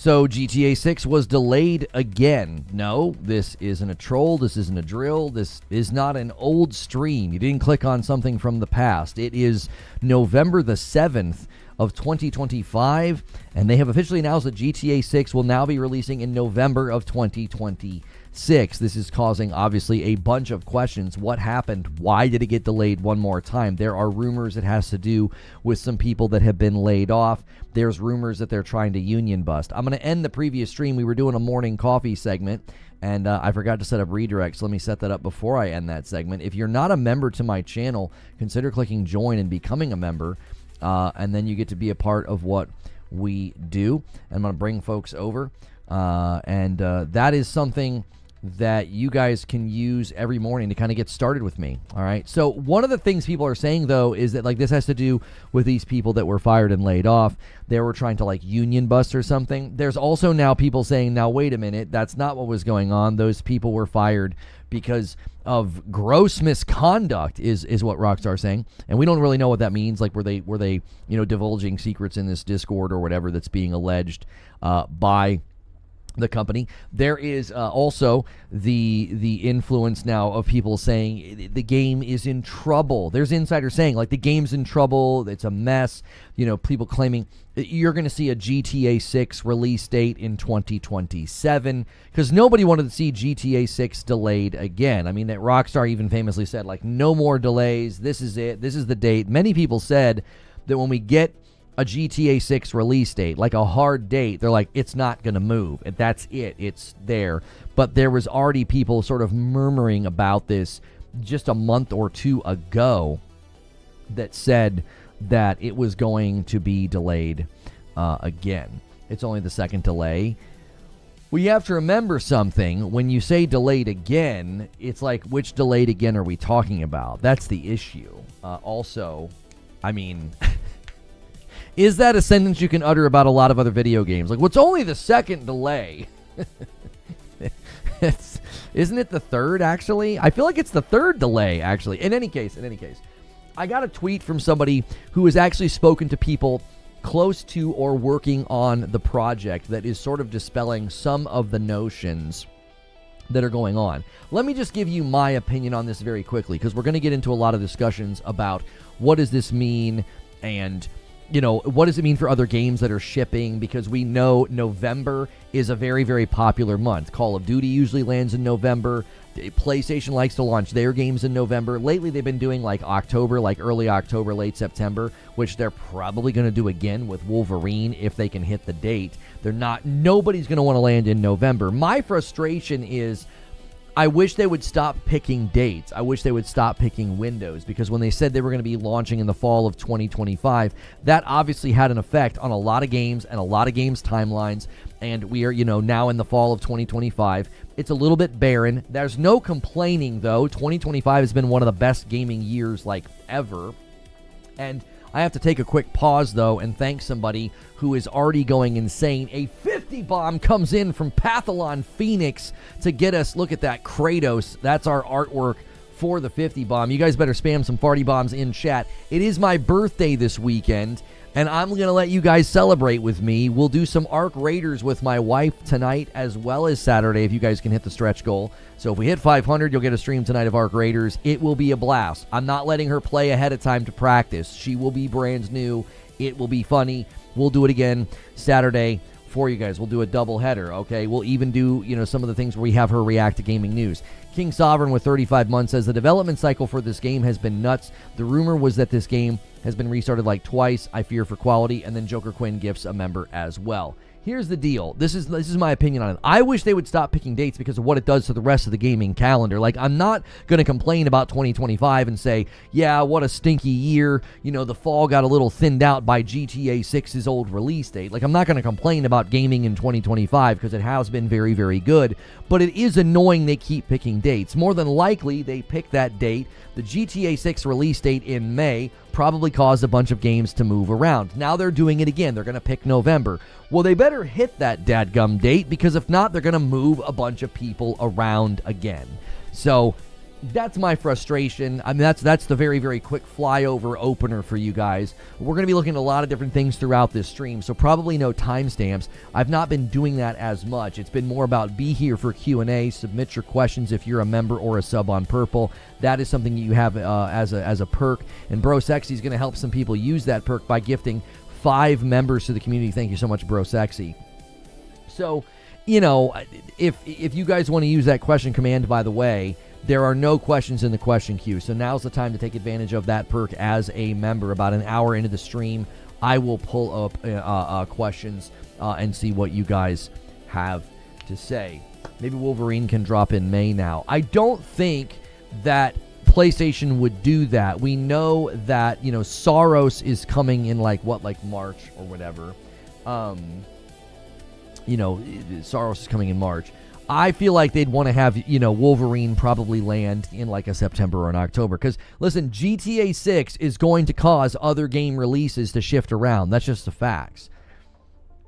So GTA 6 was delayed again. No, this isn't a troll. This isn't a drill. This is not an old stream. You didn't click on something from the past. It is November the 7th of 2025, and they have officially announced that GTA 6 will now be releasing in November of 2026. This is causing, obviously, a bunch of questions. What happened? Why did it get delayed one more time? There are rumors it has to do with some people that have been laid off. There's rumors that they're trying to union bust. I'm going to end the previous stream. We were doing a morning coffee segment, and I forgot to set up redirects. Let me set that up before I end that segment. If you're not a member to my channel, consider clicking join and becoming a member. And then you get to be a part of what we do. I'm going to bring folks over. And that is something that you guys can use every morning to kind of get started with me. All right. So one of the things people are saying, though, is that like this has to do with these people that were fired and laid off. They were trying to like union bust or something. There's also now people saying, now, wait a minute, that's not what was going on. Those people were fired because of gross misconduct is what Rockstar saying, and we don't really know what that means. Like, were they divulging secrets in this Discord or whatever that's being alleged by the company. There is also the influence now of people saying the game is in trouble. There's insiders saying like the game's in trouble. It's a mess. People claiming you're going to see a GTA 6 release date in 2027 because nobody wanted to see GTA 6 delayed again. I mean, that Rockstar even famously said like no more delays. This is it. This is the date. Many people said that when we get a GTA 6 release date, like a hard date, they're like, it's not going to move. That's it. It's there. But there was already people sort of murmuring about this just a month or two ago that said that it was going to be delayed again. It's only the second delay. Well, you have to remember something. When you say delayed again, it's like, which delayed again are we talking about? That's the issue. Also, I mean... Is that a sentence you can utter about a lot of other video games? Like, what's only the second delay? Isn't it the third, actually? I feel like it's the third delay, actually. In any case, I got a tweet from somebody who has actually spoken to people close to or working on the project that is sort of dispelling some of the notions that are going on. Let me just give you my opinion on this very quickly, because we're going to get into a lot of discussions about what does this mean and... what does it mean for other games that are shipping? Because we know November is a very, very popular month. Call of Duty usually lands in November. PlayStation likes to launch their games in November. Lately, they've been doing like October, like early October, late September, which they're probably going to do again with Wolverine if they can hit the date. Nobody's going to want to land in November. My frustration is... I wish they would stop picking dates. I wish they would stop picking windows, because when they said they were going to be launching in the fall of 2025, that obviously had an effect on a lot of games and a lot of games' timelines, and we are, now in the fall of 2025. It's a little bit barren. There's no complaining, though. 2025 has been one of the best gaming years, like, ever, and I have to take a quick pause, though, and thank somebody who is already going insane. A 50 bomb comes in from Pathalon Phoenix to get us. Look at that, Kratos. That's our artwork for the 50 bomb. You guys better spam some farty bombs in chat. It is my birthday this weekend, and I'm going to let you guys celebrate with me. We'll do some Arc Raiders with my wife tonight as well as Saturday if you guys can hit the stretch goal. So if we hit 500, you'll get a stream tonight of Arc Raiders. It will be a blast. I'm not letting her play ahead of time to practice. She will be brand new. It will be funny. We'll do it again Saturday for you guys. We'll do a double header, okay? We'll even do, some of the things where we have her react to gaming news. King Sovereign with 35 months says the development cycle for this game has been nuts. The rumor was that this game has been restarted like twice. I fear for quality. And then Joker Quinn gifts a member as well. Here's the deal. This is my opinion on it. I wish they would stop picking dates because of what it does to the rest of the gaming calendar. Like, I'm not going to complain about 2025 and say, yeah, what a stinky year. The fall got a little thinned out by GTA 6's old release date. Like, I'm not going to complain about gaming in 2025 because it has been very, very good. But it is annoying they keep picking dates. More than likely, they pick that date. The GTA 6 release date in May probably caused a bunch of games to move around. Now they're doing it again. They're going to pick November. Well, they better hit that dadgum date, because if not, they're going to move a bunch of people around again. So that's my frustration. I mean, that's the very, very quick flyover opener for you guys. We're going to be looking at a lot of different things throughout this stream, so probably no timestamps. I've not been doing that as much. It's been more about be here for Q&A, submit your questions if you're a member or a sub on Purple. That is something you have as a perk, and Bro Sexy is going to help some people use that perk by gifting 5 members to the community. Thank you so much, Bro Sexy. So, you know, if you guys want to use that question command, by the way, there are no questions in the question queue, so now's the time to take advantage of that perk as a member. About an hour into the stream, I will pull up questions and see what you guys have to say. Maybe Wolverine can drop in May now. I don't think that PlayStation would do that. We know that, you know, Saros is coming in like March or whatever. You know, Saros is coming in March. I feel like they'd want to have, you know, Wolverine probably land in like a September or an October. Because, listen, GTA 6 is going to cause other game releases to shift around. That's just the facts.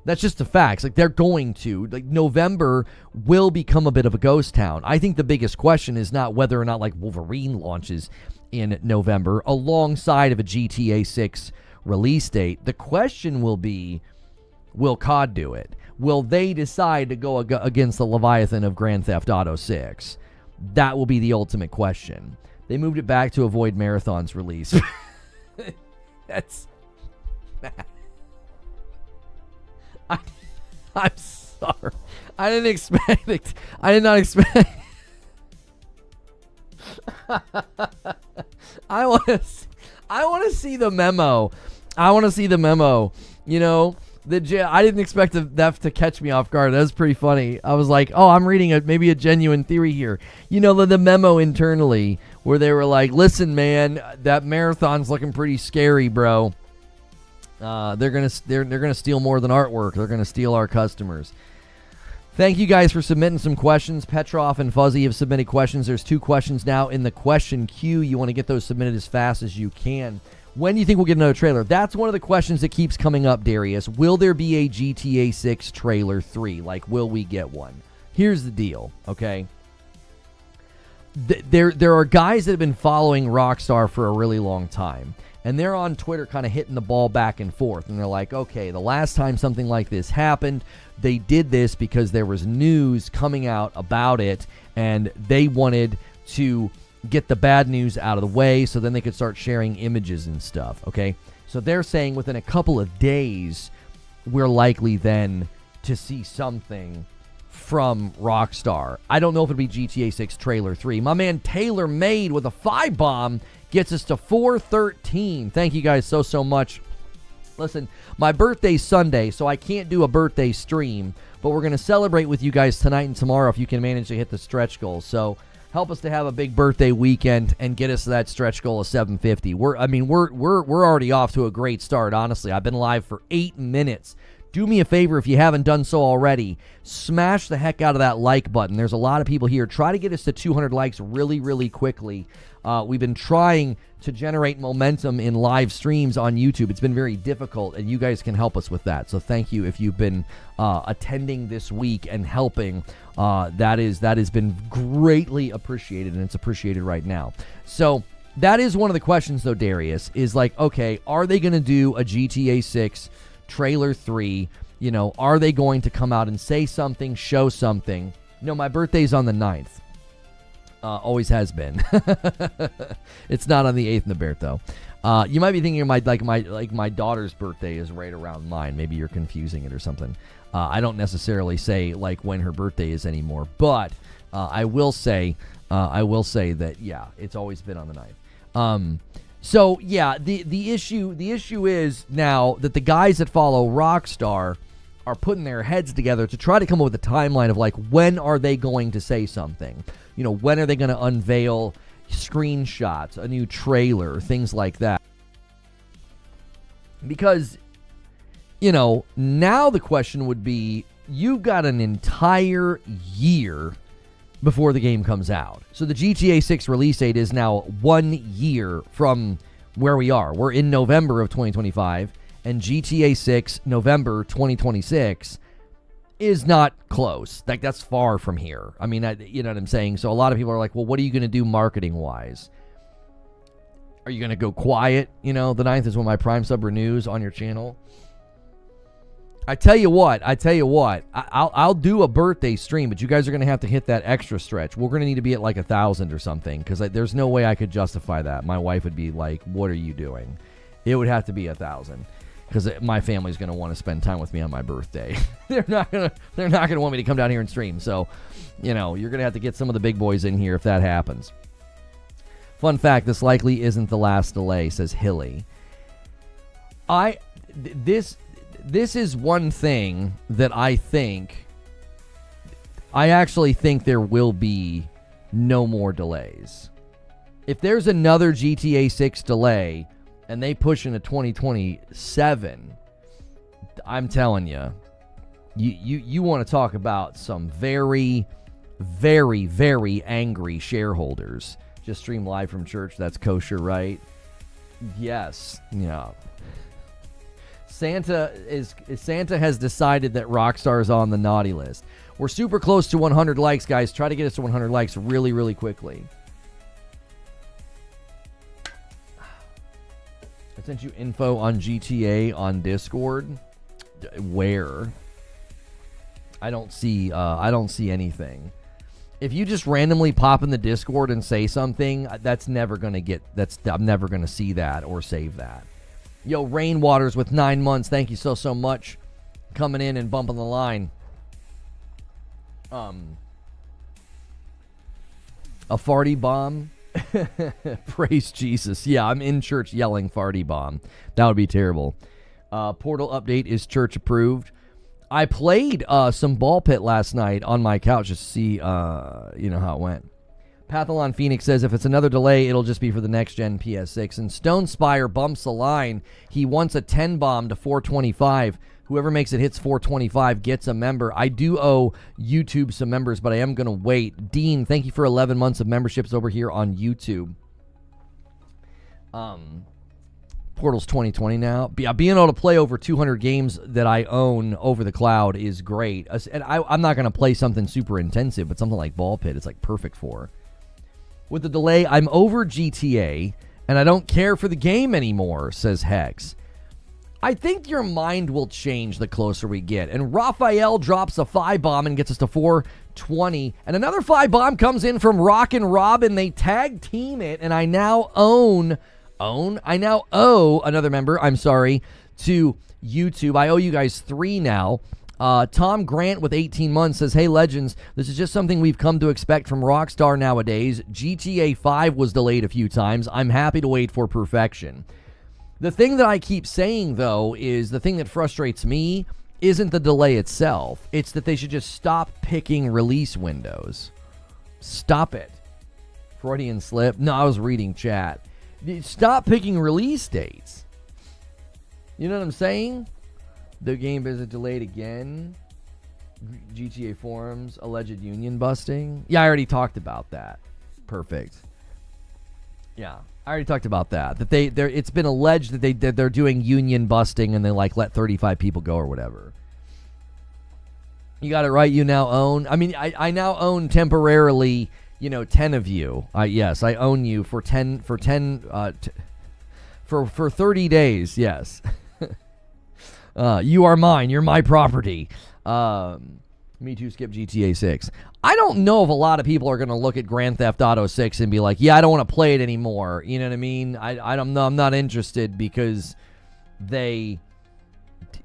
That's just the facts. Like, they're going to. Like, November will become a bit of a ghost town. I think the biggest question is not whether or not, like, Wolverine launches in November alongside of a GTA 6 release date. The question will be, will COD do it? Will they decide to go against the Leviathan of Grand Theft Auto 6? That will be the ultimate question. They moved it back to avoid Marathon's release. That's... I'm sorry. I didn't expect it. I did not expect... I want to see the memo. I want to see the memo. You know... I didn't expect that to catch me off guard. That was pretty funny. I was like, oh, I'm reading maybe a genuine theory here. You know, the memo internally where they were like, listen, man, that Marathon's looking pretty scary, bro. They're gonna steal more than artwork. They're gonna steal our customers. Thank you guys for submitting some questions. Petrov and Fuzzy have submitted questions. There's 2 questions now in the question queue. You want to get those submitted as fast as you can. When do you think we'll get another trailer? That's one of the questions that keeps coming up, Darius. Will there be a GTA 6 trailer 3? Like, will we get one? Here's the deal, okay? There are guys that have been following Rockstar for a really long time, and they're on Twitter kind of hitting the ball back and forth, and they're like, okay, the last time something like this happened, they did this because there was news coming out about it, and they wanted to get the bad news out of the way so then they could start sharing images and stuff, okay? So they're saying within a couple of days, we're likely then to see something from Rockstar. I don't know if it'll be GTA 6 Trailer 3. My man Taylor Made with a 5-bomb gets us to 413. Thank you guys so much. Listen, my birthday's Sunday, so I can't do a birthday stream, but we're going to celebrate with you guys tonight and tomorrow if you can manage to hit the stretch goal. So help us to have a big birthday weekend and get us to that stretch goal of 750. We're already off to a great start, honestly. I've been live for 8 minutes. Do me a favor if you haven't done so already. Smash the heck out of that like button. There's a lot of people here. Try to get us to 200 likes really, really quickly. We've been trying to generate momentum in live streams on YouTube. It's been very difficult, and you guys can help us with that. So thank you if you've been attending this week and helping. That has been greatly appreciated, and it's appreciated right now. So that is one of the questions, though, Darius, is like, okay, are they going to do a GTA 6 Trailer 3? You know, are they going to come out and say something, show something? No, my birthday's on the 9th. Always has been. It's not on the 8th, Naberto. You might be thinking my daughter's birthday is right around mine. Maybe you're confusing it or something. I don't necessarily say like when her birthday is anymore, but I will say that yeah, it's always been on the 9th. So yeah, the issue is now that the guys that follow Rockstar are putting their heads together to try to come up with a timeline of like when are they going to say something. You know, when are they going to unveil screenshots, a new trailer, things like that? Because, you know, now the question would be, you've got an entire year before the game comes out. So the GTA 6 release date is now 1 year from where we are. We're in November of 2025, and GTA 6, November 2026. is not close. Like, that's far from here. I mean, you know what I'm saying? So a lot of people are like, well, what are you going to do marketing-wise? Are you going to go quiet? You know, the 9th is when my Prime sub renews on your channel. I tell you what. I'll do a birthday stream, but you guys are going to have to hit that extra stretch. We're going to need to be at like 1,000 or something, because there's no way I could justify that. My wife would be like, what are you doing? It would have to be 1,000. Because my family's going to want to spend time with me on my birthday. They're not going to want me to come down here and stream. So, you know, you're going to have to get some of the big boys in here if that happens. Fun fact, this likely isn't the last delay, says Hilly. This is one thing that I actually think there will be no more delays. If there's another GTA 6 delay and they push into 2027, I'm telling you, you want to talk about some very, very, very angry shareholders. Just stream live from church. That's kosher, right? Yes. Yeah. Santa has decided that Rockstar is on the naughty list. We're super close to 100 likes, guys. Try to get us to 100 likes really, really quickly. I sent you info on GTA on Discord. Where? I don't see anything. If you just randomly pop in the Discord and say something, I'm never going to see that or save that. Yo, Rainwaters with 9 months. Thank you so much. Coming in and bumping the line. A farty bomb. Praise Jesus. Yeah, I'm in church yelling farty bomb. That would be terrible. Portal update is church approved. I played some ball pit last night on my couch just to see how it went. Pathalon Phoenix says if it's another delay, it'll just be for the next gen PS6. And Stone Spire bumps the line. He wants a 10 bomb to 425. Whoever makes it hits 425 gets a member. I do owe YouTube some members, but I am going to wait. Dean, thank you for 11 months of memberships over here on YouTube. Portal's 2020 now. Being able to play over 200 games that I own over the cloud is great. And I'm not going to play something super intensive, but something like Ball Pit is like perfect for. With the delay, I'm over GTA, and I don't care for the game anymore, says Hex. I think your mind will change the closer we get. And Raphael drops a 5 bomb and gets us to 420. And another 5 bomb comes in from Rock and Robin. They tag team it, and I now owe another member, to YouTube. I owe you guys 3 now. Tom Grant with 18 months says, hey, Legends, this is just something we've come to expect from Rockstar nowadays. GTA 5 was delayed a few times. I'm happy to wait for perfection. The thing that I keep saying, though, is the thing that frustrates me isn't the delay itself. It's that they should just stop picking release windows. Stop it. Freudian slip. No, I was reading chat. Stop picking release dates. You know what I'm saying? The game is delayed again. GTA forums, alleged union busting. Yeah, I already talked about that. Perfect. Yeah, I already talked about that. That it's been alleged that they're doing union busting and they let 35 people go or whatever. You got it right. You now own. I mean, I now own temporarily. 10 of you. Yes, I own you for 30 days. Yes. You are mine. You're my property. Me too, skip GTA 6. I don't know if a lot of people are going to look at Grand Theft Auto 6 and be like, yeah, I don't want to play it anymore. You know what I mean? I don't know. I'm not interested because they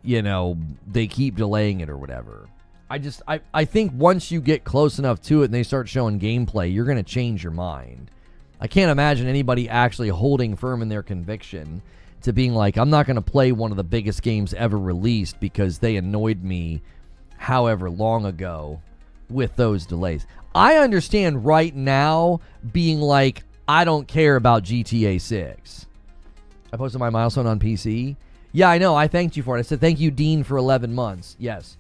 keep delaying it or whatever. I think once you get close enough to it and they start showing gameplay, you're going to change your mind. I can't imagine anybody actually holding firm in their conviction to being like, I'm not going to play one of the biggest games ever released because they annoyed me however long ago with those delays. I understand right now being like, I don't care about GTA 6. I posted my milestone on PC. Yeah, I know. I thanked you for it. I said, thank you, Dean, for 11 months. Yes.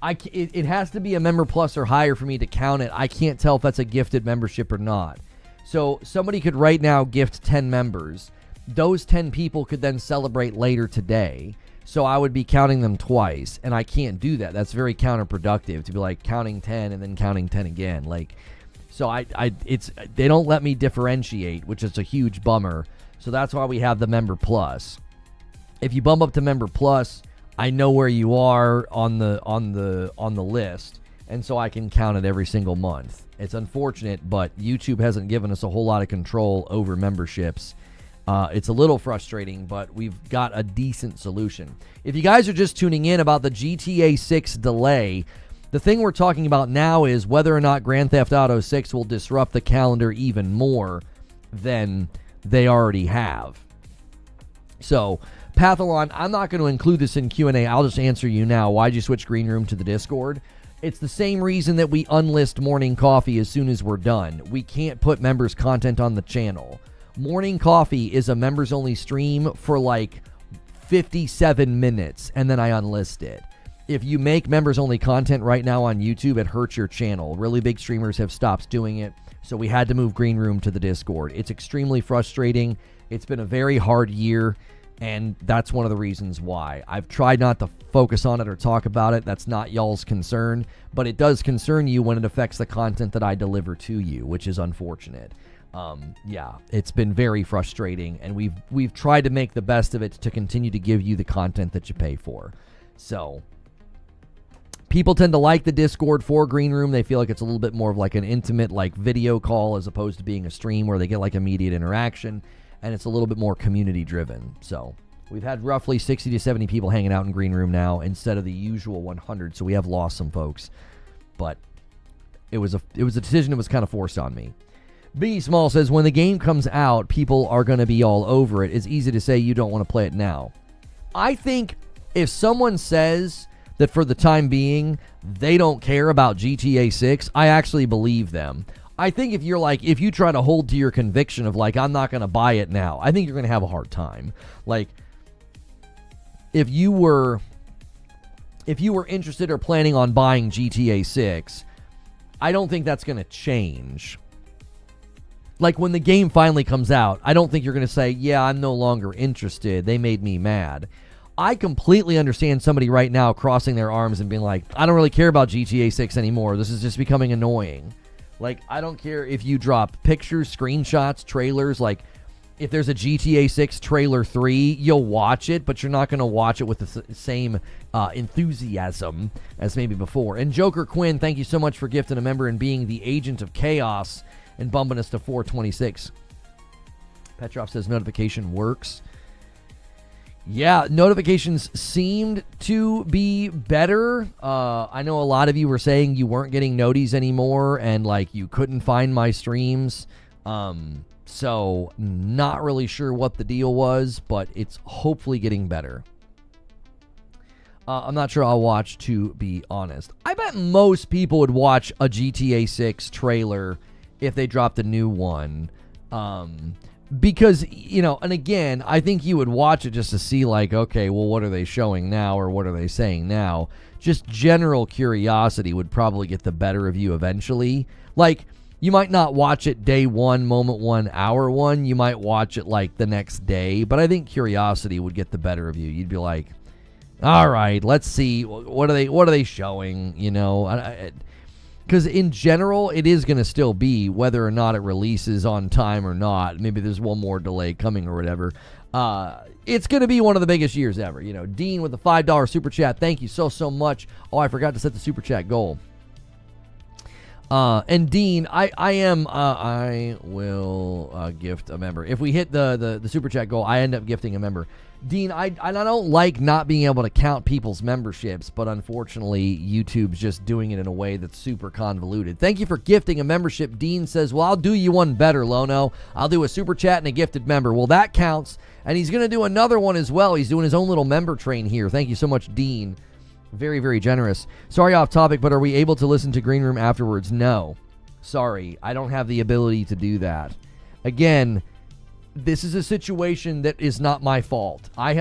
It has to be a member plus or higher for me to count it. I can't tell if that's a gifted membership or not. So somebody could right now gift 10 members. Those 10 people could then celebrate later today. So I would be counting them twice, and I can't do that. That's very counterproductive to be like counting 10 and then counting 10 again. Like, so they don't let me differentiate, which is a huge bummer. So that's why we have the Member Plus. If you bump up to Member Plus, I know where you are on the list, and so I can count it every single month. It's unfortunate, but YouTube hasn't given us a whole lot of control over memberships. It's a little frustrating, but we've got a decent solution. If you guys are just tuning in about the GTA 6 delay, the thing we're talking about now is whether or not Grand Theft Auto 6 will disrupt the calendar even more than they already have. So, Pathalon, I'm not going to include this in Q&A. I'll just answer you now. Why'd you switch Green Room to the Discord? It's the same reason that we unlist Morning Coffee as soon as we're done. We can't put members' content on the channel. Morning Coffee is a members-only stream for like 57 minutes, and then I unlist it. If you make members-only content right now on YouTube, it hurts your channel. Really big streamers have stopped doing it, so we had to move Green Room to the Discord. It's extremely frustrating. It's been a very hard year, and that's one of the reasons why. I've tried not to focus on it or talk about it. That's not y'all's concern, but it does concern you when it affects the content that I deliver to you, which is unfortunate. Yeah, it's been very frustrating, and we've tried to make the best of it to continue to give you the content that you pay for. So, people tend to like the Discord for Green Room. They feel like it's a little bit more of like an intimate like video call as opposed to being a stream where they get like immediate interaction, and it's a little bit more community driven. So, we've had roughly 60 to 70 people hanging out in Green Room now instead of the usual 100, so we have lost some folks. But it was a decision that was kind of forced on me. B Small says, when the game comes out, people are going to be all over it. It's easy to say you don't want to play it now. I think if someone says that for the time being, they don't care about GTA 6, I actually believe them. I think if you try to hold to your conviction of like, I'm not going to buy it now, I think you're going to have a hard time. Like, if you were interested or planning on buying GTA 6, I don't think that's going to change. Like, when the game finally comes out, I don't think you're going to say, yeah, I'm no longer interested. They made me mad. I completely understand somebody right now crossing their arms and being like, I don't really care about GTA 6 anymore. This is just becoming annoying. Like, I don't care if you drop pictures, screenshots, trailers. Like, if there's a GTA 6 trailer 3, you'll watch it, but you're not going to watch it with the same enthusiasm as maybe before. And Joker Quinn, thank you so much for gifting a member and being the agent of chaos and bumping us to 426. Petrov says notification works. Yeah, notifications seemed to be better. I know a lot of you were saying you weren't getting noties anymore and like you couldn't find my streams. So not really sure what the deal was, but it's hopefully getting better. I'm not sure I'll watch, to be honest. I bet most people would watch a GTA 6 trailer if they dropped a new one. Because, you know, and again, I think you would watch it just to see like, okay, well, what are they showing now or what are they saying now? Just general curiosity would probably get the better of you eventually. Like, you might not watch it day one, moment one, hour one. You might watch it like the next day. But I think curiosity would get the better of you. You'd be like, all right, let's see. What are they showing? You know, because in general, it is going to still be whether or not it releases on time or not. Maybe there's one more delay coming or whatever. It's going to be one of the biggest years ever. You know, Dean with the $5 super chat. Thank you so much. Oh, I forgot to set the super chat goal. And Dean, I will gift a member. If we hit the super chat goal, I end up gifting a member. Dean, I don't like not being able to count people's memberships, but unfortunately, YouTube's just doing it in a way that's super convoluted. Thank you for gifting a membership. Dean says, well, I'll do you one better, Lono. I'll do a super chat and a gifted member. Well, that counts. And he's going to do another one as well. He's doing his own little member train here. Thank you so much, Dean. Very, very generous. Sorry, off topic, but are we able to listen to Green Room afterwards? No. Sorry, I don't have the ability to do that. Again, this is a situation that is not my fault. I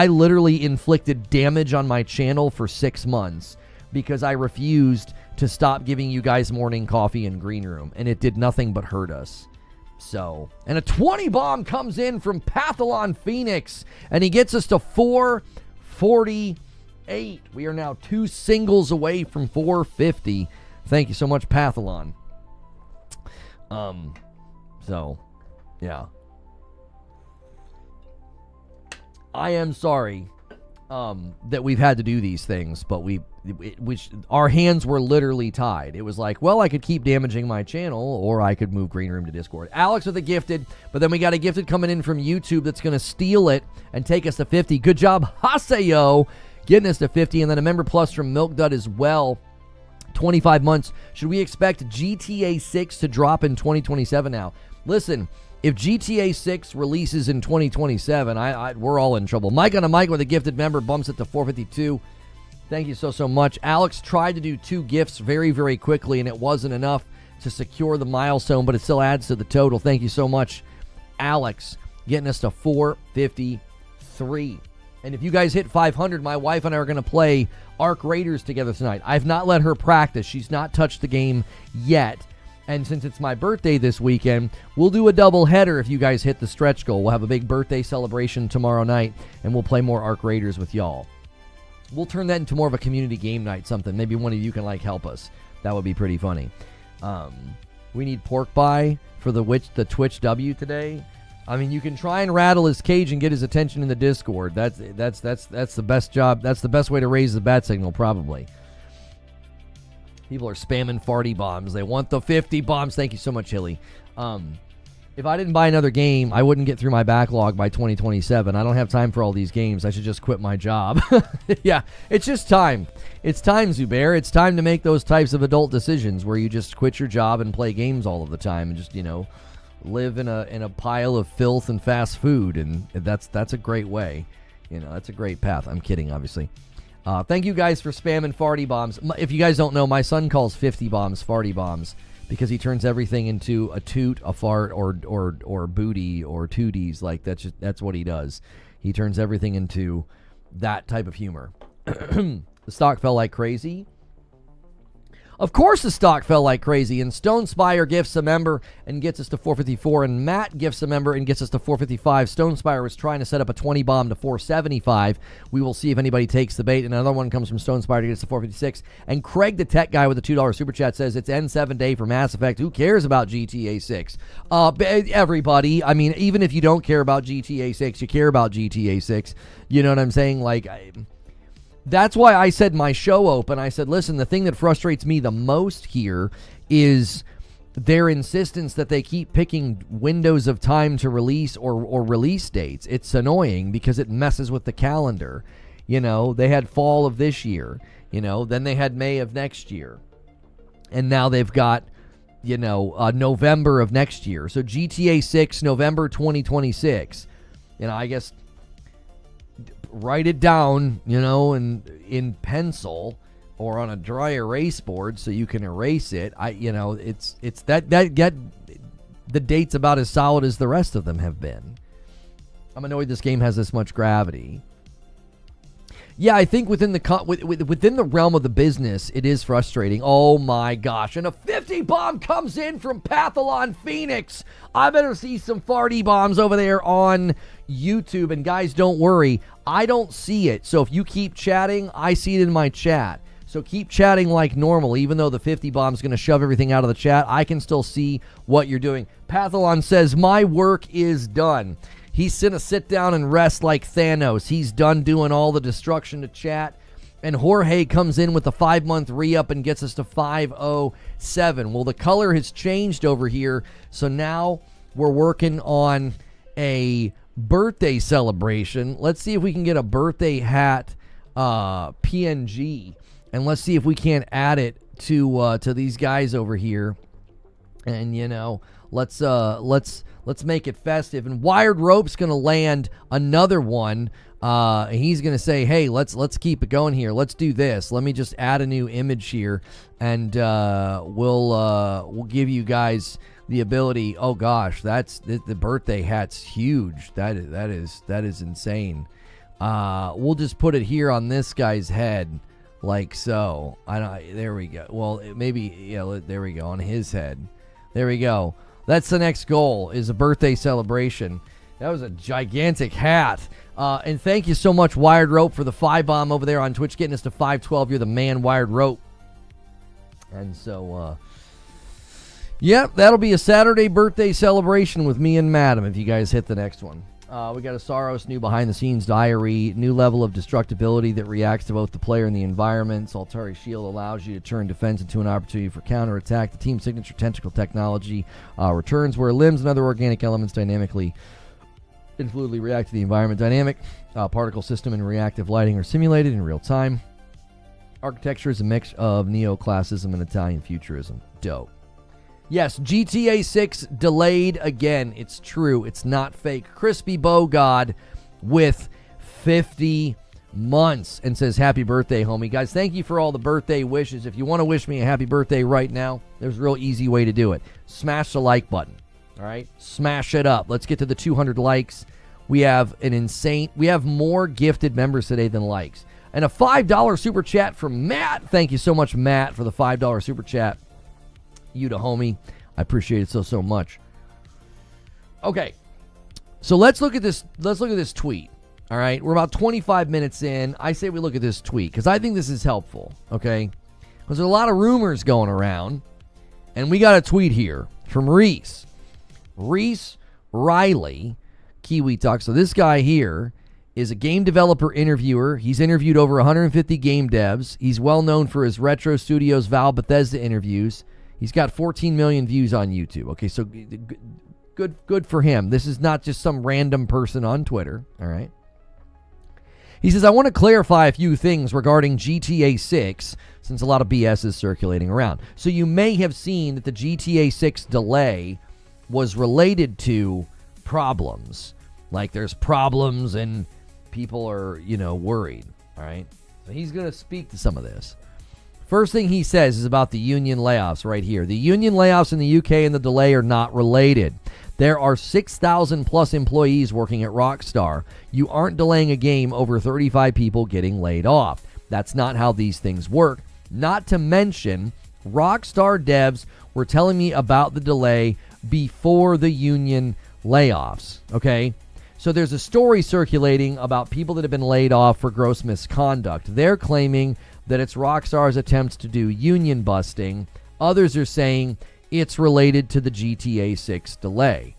literally inflicted damage on my channel for 6 months because I refused to stop giving you guys morning coffee in Green Room, and it did nothing but hurt us. So, and a 20 bomb comes in from Pathalon Phoenix, and he gets us to 4 48. We are now 2 singles away from 450. Thank you so much, Pathalon. So, yeah. I am sorry that we've had to do these things, but our hands were literally tied. It was like, well, I could keep damaging my channel, or I could move Green Room to Discord. Alex with a gifted, but then we got a gifted coming in from YouTube that's going to steal it and take us to 50. Good job, Haseyo, getting us to 50. And then a member plus from Milk Dud as well. 25 months. Should we expect GTA 6 to drop in 2027 now? Listen, if GTA 6 releases in 2027, we're all in trouble. Mike on a mic with a gifted member bumps it to 452. Thank you so much. Alex tried to do 2 gifts very, very quickly, and it wasn't enough to secure the milestone, but it still adds to the total. Thank you so much, Alex, getting us to 453. And if you guys hit 500, my wife and I are going to play Arc Raiders together tonight. I've not let her practice. She's not touched the game yet. And since it's my birthday this weekend, we'll do a double header if you guys hit the stretch goal. We'll have a big birthday celebration tomorrow night, and we'll play more Arc Raiders with y'all. We'll turn that into more of a community game night, something. Maybe one of you can, help us. That would be pretty funny. We need pork pie for the Twitch W today. I mean, you can try and rattle his cage and get his attention in the Discord. That's the best job. That's the best way to raise the bat signal, probably. People are spamming farty bombs. They want the 50 bombs. Thank you so much, Hilly. If I didn't buy another game, I wouldn't get through my backlog by 2027. I don't have time for all these games. I should just quit my job. Yeah, it's just time. It's time, Zubair. It's time to make those types of adult decisions where you just quit your job and play games all of the time and just, live in a pile of filth and fast food, and that's a great way. That's a great path. I'm kidding, obviously. Thank you guys for spamming farty bombs. If you guys don't know, my son calls 50 bombs farty bombs because he turns everything into a toot, a fart, or booty, or tooties. That's what he does. He turns everything into that type of humor. The stock fell like crazy. Of course the stock fell like crazy, and Stone Spire gifts a member and gets us to 454, and Matt gifts a member and gets us to 455. Stone Spire was trying to set up a 20 bomb to 475. We will see if anybody takes the bait. And another one comes from Stone Spire to get us to 456. And Craig the Tech Guy with a $2 super chat says it's N7 day for Mass Effect. Who cares about GTA 6? Everybody. I mean, even if you don't care about GTA 6, you care about GTA 6. You know what I'm saying? That's why I said my show open. I said, listen, the thing that frustrates me the most here is their insistence that they keep picking windows of time to release or release dates. It's annoying because it messes with the calendar. They had fall of this year, then they had May of next year. And now they've got, November of next year. So GTA 6, November 2026. I guess write it down, in pencil or on a dry erase board so you can erase it. It's that get the date's about as solid as the rest of them have been. I'm annoyed this game has this much gravity. Yeah, I think within the realm of the business, it is frustrating. Oh my gosh. And a 50 bomb comes in from Pathalon Phoenix. I better see some farty bombs over there on YouTube. And guys, don't worry. I don't see it. So if you keep chatting, I see it in my chat. So keep chatting like normal. Even though the 50 bomb is going to shove everything out of the chat, I can still see what you're doing. Pathalon says, my work is done. He's going to sit down and rest like Thanos. He's done doing all the destruction to chat. And Jorge comes in with a 5-month re-up and gets us to 507. Well, the color has changed over here. So now we're working on a birthday celebration. Let's see if we can get a birthday hat PNG. And let's see if we can't add it to these guys over here. And, let's make it festive. And Wired Rope's going to land another one. He's going to say, hey, let's keep it going here. Let's do this. Let me just add a new image here, and we'll give you guys the ability. Oh gosh, that's the birthday hat's huge. That is insane. We'll just put it here on this guy's head, like so. There we go. Well, there we go, on his head. There we go. That's the next goal, is a birthday celebration. That was a gigantic hat. And thank you so much, Wired Rope, for the 5-bomb over there on Twitch, getting us to 512. You're the man, Wired Rope. And so, that'll be a Saturday birthday celebration with me and Madam if you guys hit the next one. We got a Saros new behind-the-scenes diary, new level of destructibility that reacts to both the player and the environment. Saltari Shield allows you to turn defense into an opportunity for counterattack. The team signature tentacle technology returns where limbs and other organic elements dynamically and fluidly react to the environment. Dynamic particle system and reactive lighting are simulated in real time. Architecture is a mix of neoclassicism and Italian futurism. Dope. Yes, GTA 6 delayed again. It's true. It's not fake. Crispy Bogod with 50 months and says, happy birthday, homie. Guys, thank you for all the birthday wishes. If you want to wish me a happy birthday right now, there's a real easy way to do it. Smash the like button. All right? Smash it up. Let's get to the 200 likes. We have more gifted members today than likes. And a $5 super chat from Matt. Thank you so much, Matt, for the $5 super chat. You the homie. I appreciate it so much. Okay. So let's look at this tweet. All right? We're about 25 minutes in. I say we look at this tweet because I think this is helpful, okay? Because there's a lot of rumors going around. And we got a tweet here from Reese. Reese Riley, Kiwi Talk. So this guy here is a game developer interviewer. He's interviewed over 150 game devs. He's well known for his Retro Studios Valve Bethesda interviews. He's got 14 million views on YouTube. Okay, so good for him. This is not just some random person on Twitter, all right? He says, I want to clarify a few things regarding GTA 6 since a lot of BS is circulating around. So you may have seen that the GTA 6 delay was related to problems. Like there's problems and people are, worried, all right? So he's going to speak to some of this. First thing he says is about the union layoffs right here. The union layoffs in the UK and the delay are not related. There are 6,000 plus employees working at Rockstar. You aren't delaying a game over 35 people getting laid off. That's not how these things work. Not to mention, Rockstar devs were telling me about the delay before the union layoffs, okay? So there's a story circulating about people that have been laid off for gross misconduct. They're claiming that it's Rockstar's attempts to do union busting. Others are saying it's related to the GTA 6 delay.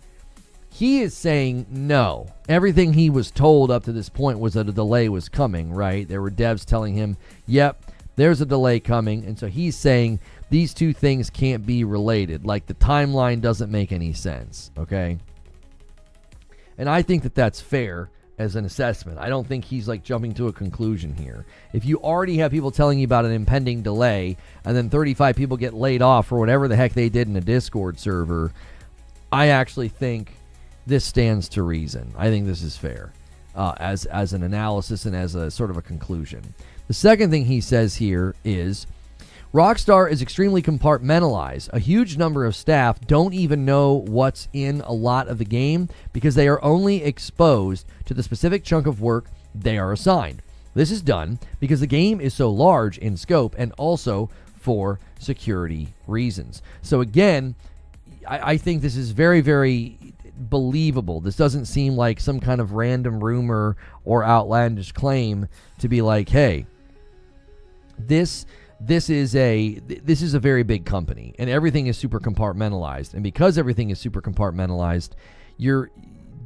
He is saying no. Everything he was told up to this point was that a delay was coming, right? There were devs telling him, yep, there's a delay coming. And so he's saying these two things can't be related. Like the timeline doesn't make any sense, okay? And I think that that's fair as an assessment. I don't think he's like jumping to a conclusion here. If you already have people telling you about an impending delay and then 35 people get laid off for whatever the heck they did in a Discord server, I actually think this stands to reason. I think this is fair as an analysis and as a sort of a conclusion. The second thing he says here is Rockstar is extremely compartmentalized. A huge number of staff don't even know what's in a lot of the game because they are only exposed to the specific chunk of work they are assigned. This is done because the game is so large in scope and also for security reasons. So again, I think this is very, very believable. This doesn't seem like some kind of random rumor or outlandish claim to be like, hey, this is a very big company and everything is super compartmentalized. And because everything is super compartmentalized,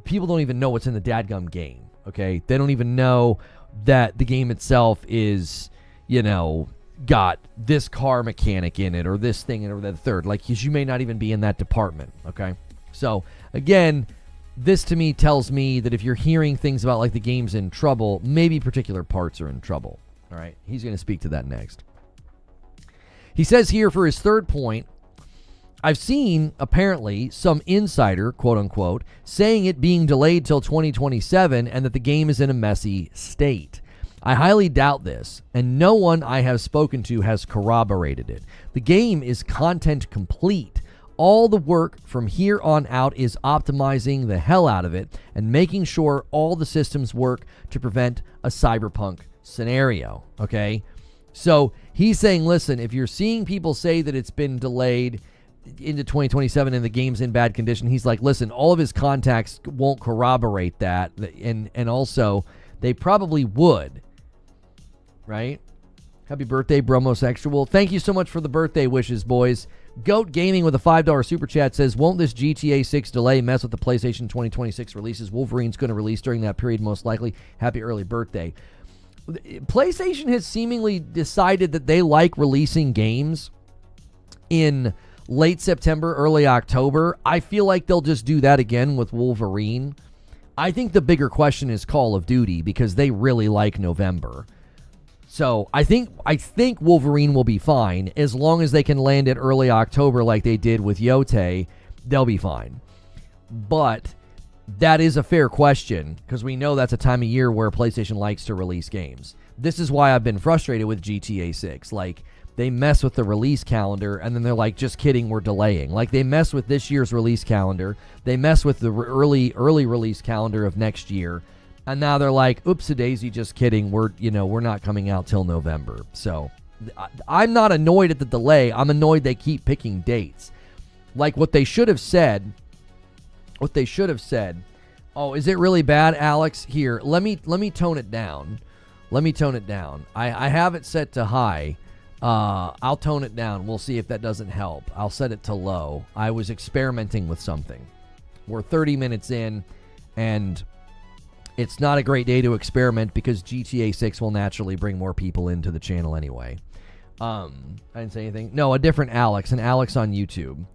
people don't even know what's in the dadgum game. Okay. They don't even know that the game itself is, got this car mechanic in it or this thing or the third. Like, you may not even be in that department. Okay. So again, this to me tells me that if you're hearing things about like the game's in trouble, maybe particular parts are in trouble. All right. He's going to speak to that next. He says here for his third point, I've seen, apparently, some insider, quote-unquote, saying it being delayed till 2027 and that the game is in a messy state. I highly doubt this, and no one I have spoken to has corroborated it. The game is content complete. All the work from here on out is optimizing the hell out of it and making sure all the systems work to prevent a cyberpunk scenario, okay? So he's saying, listen, if you're seeing people say that it's been delayed, into 2027 and the game's in bad condition, he's like, listen, all of his contacts won't corroborate that, and also they probably would, right? Happy birthday, Bromosexual. Thank you so much for the birthday wishes, boys. Goat Gaming with a $5 super chat says, won't this GTA 6 delay mess with the PlayStation 2026 releases? Wolverine's going to release during that period most likely. Happy early birthday. PlayStation has seemingly decided that they like releasing games in late September, early October. I feel like they'll just do that again with Wolverine. I think the bigger question is Call of Duty, because they really like November. So I think Wolverine will be fine as long as they can land it early October like they did with Yote. They'll be fine. But that is a fair question, because we know that's a time of year where PlayStation likes to release games. This is why I've been frustrated with GTA 6. Like, they mess with the release calendar, and then they're like, just kidding, we're delaying. Like, they mess with this year's release calendar. They mess with the early release calendar of next year. And now they're like, oops-a-daisy, just kidding. We're not coming out till November. So I'm not annoyed at the delay. I'm annoyed they keep picking dates. Like what they should have said. Oh, is it really bad, Alex? Here, let me tone it down. I have it set to high. I'll tone it down. We'll see if that doesn't help. I'll set it to low. I was experimenting with something. We're 30 minutes in, and it's not a great day to experiment because GTA 6 will naturally bring more people into the channel anyway. I didn't say anything. No, a different Alex, an Alex on YouTube.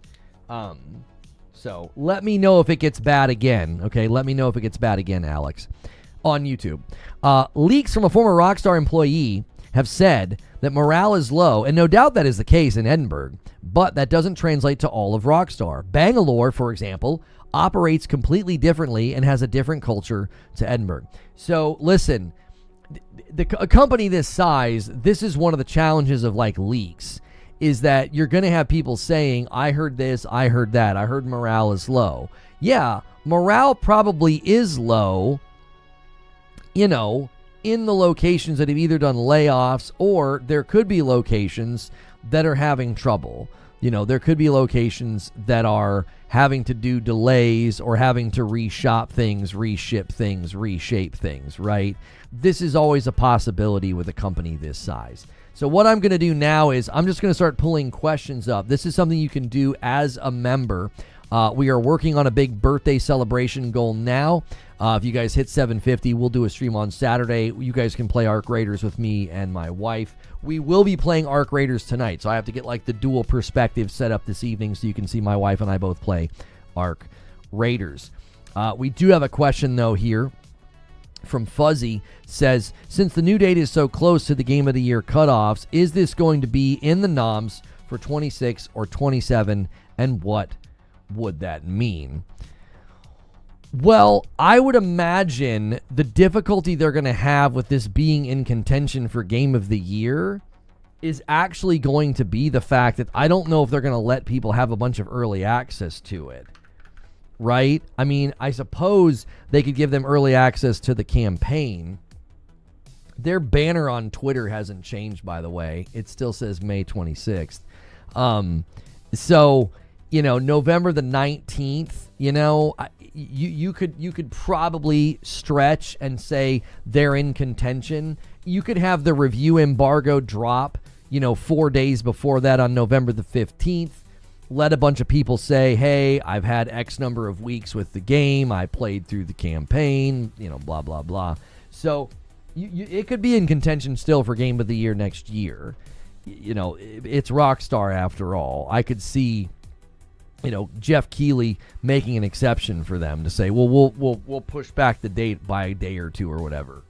So let me know if it gets bad again. Okay, let me know if it gets bad again, Alex, on YouTube. Leaks from a former Rockstar employee have said that morale is low, and no doubt that is the case in Edinburgh, but that doesn't translate to all of Rockstar. Bangalore, for example, operates completely differently and has a different culture to Edinburgh. So listen, a company this size, this is one of the challenges of like leaks, is that you're going to have people saying, I heard this, I heard that, I heard morale is low. Yeah, morale probably is low, in the locations that have either done layoffs, or there could be locations that are having trouble. There could be locations that are having to do delays or having to reshop things, reship things, reshape things, right? This is always a possibility with a company this size. So what I'm going to do now is I'm just going to start pulling questions up. This is something you can do as a member. We are working on a big birthday celebration goal now. If you guys hit 750, we'll do a stream on Saturday. You guys can play Arc Raiders with me and my wife. We will be playing Arc Raiders tonight, so I have to get like the dual perspective set up this evening so you can see my wife and I both play Arc Raiders. We do have a question, though, here from Fuzzy. Says, since the new date is so close to the Game of the Year cutoffs, is this going to be in the noms for 26 or 27, and what would that mean? Well, I would imagine the difficulty they're going to have with this being in contention for Game of the Year is actually going to be the fact that I don't know if they're going to let people have a bunch of early access to it, right? I mean, I suppose they could give them early access to the campaign. Their banner on Twitter hasn't changed, by the way. It still says May 26th. So, November the 19th, you could probably stretch and say they're in contention. You could have the review embargo drop, 4 days before that on November the 15th. Let a bunch of people say, hey, I've had X number of weeks with the game. I played through the campaign, blah, blah, blah. So it could be in contention still for Game of the Year next year. It's Rockstar after all. I could see Jeff Keighley making an exception for them to say, well, we'll push back the date by a day or two or whatever.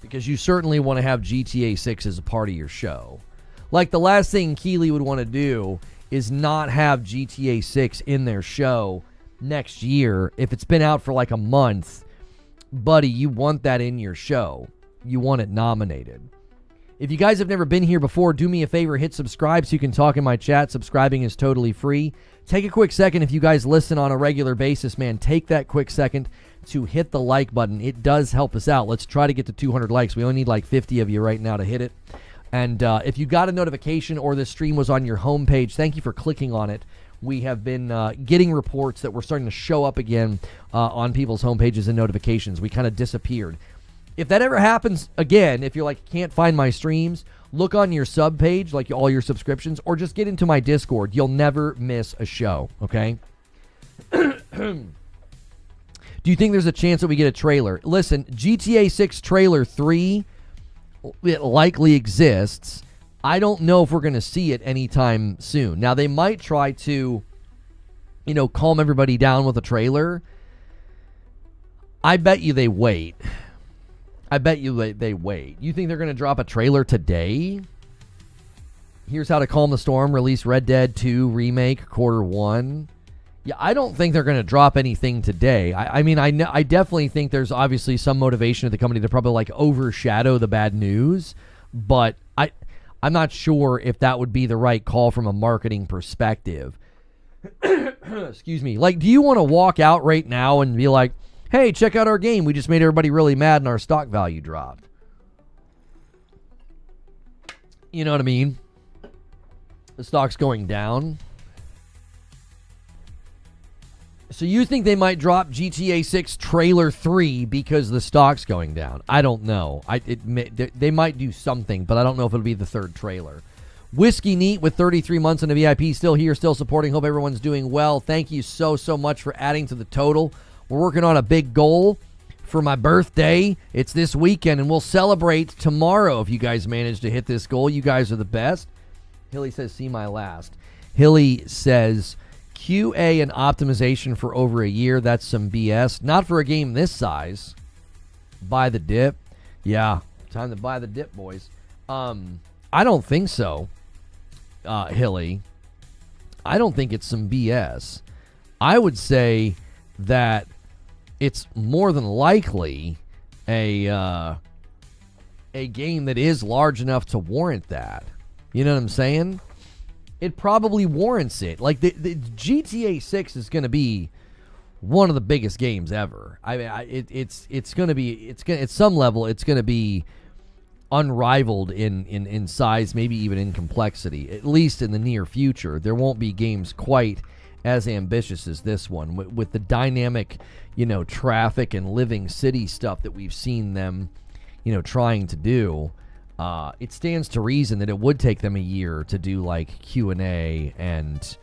Because you certainly want to have GTA 6 as a part of your show. Like, the last thing Keighley would want to do is not have GTA 6 in their show next year. If it's been out for like a month, buddy, you want that in your show. You want it nominated. If you guys have never been here before, do me a favor, hit subscribe so you can talk in my chat. Subscribing is totally free. Take a quick second, if you guys listen on a regular basis, man, take that quick second to hit the like button. It does help us out. Let's try to get to 200 likes. We only need like 50 of you right now to hit it. And if you got a notification or this stream was on your homepage, thank you for clicking on it. We have been getting reports that we're starting to show up again on people's homepages and notifications. We kind of disappeared. If that ever happens again, if you're like, can't find my streams, look on your sub page, like all your subscriptions, or just get into my Discord. You'll never miss a show, okay? Do you think there's a chance that we get a trailer? Listen, GTA 6 Trailer 3, it likely exists. I don't know if we're going to see it anytime soon. Now, they might try to, calm everybody down with a trailer. I bet you they wait. They wait. You think they're going to drop a trailer today? Here's how to calm the storm. Release Red Dead 2 Remake Q1. Yeah, I don't think they're going to drop anything today. I definitely think there's obviously some motivation at the company to probably like overshadow the bad news, but I'm not sure if that would be the right call from a marketing perspective. Excuse me. Like, do you want to walk out right now and be like, hey, check out our game. We just made everybody really mad and our stock value dropped. You know what I mean? The stock's going down. So you think they might drop GTA 6 Trailer 3 because the stock's going down? I don't know. They might do something, but I don't know if it'll be the third trailer. Whiskey Neat with 33 months in the VIP, still here, still supporting. Hope everyone's doing well. Thank you so much for adding to the total. We're working on a big goal for my birthday. It's this weekend, and we'll celebrate tomorrow if you guys manage to hit this goal. You guys are the best. Hilly says, see my last. Hilly says, QA and optimization for over a year. That's some BS. Not for a game this size. Buy the dip. Yeah, time to buy the dip, boys. I don't think so, Hilly. I don't think it's some BS. I would say that it's more than likely a game that is large enough to warrant that. You know what I'm saying? It probably warrants it. Like the GTA 6 is going to be one of the biggest games ever. It's going to be at some level it's going to be unrivaled in size, maybe even in complexity. At least in the near future, there won't be games quite as ambitious as this one with the dynamic, traffic and living city stuff that we've seen them, trying to do. It stands to reason that it would take them a year to do like Q&A and,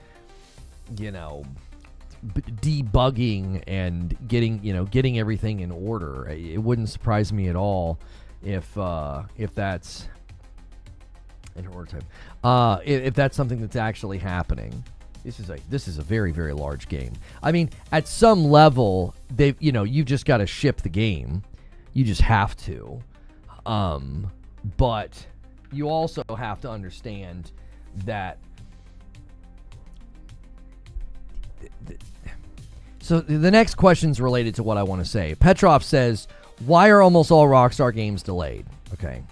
debugging and getting everything in order. It wouldn't surprise me at all if that's in order time. If that's something that's actually happening. This is a very, very large game. I mean, at some level, you've just got to ship the game. You just have to. But you also have to understand that. So the next question's related to what I want to say. Petrov says, why are almost all Rockstar games delayed? Okay.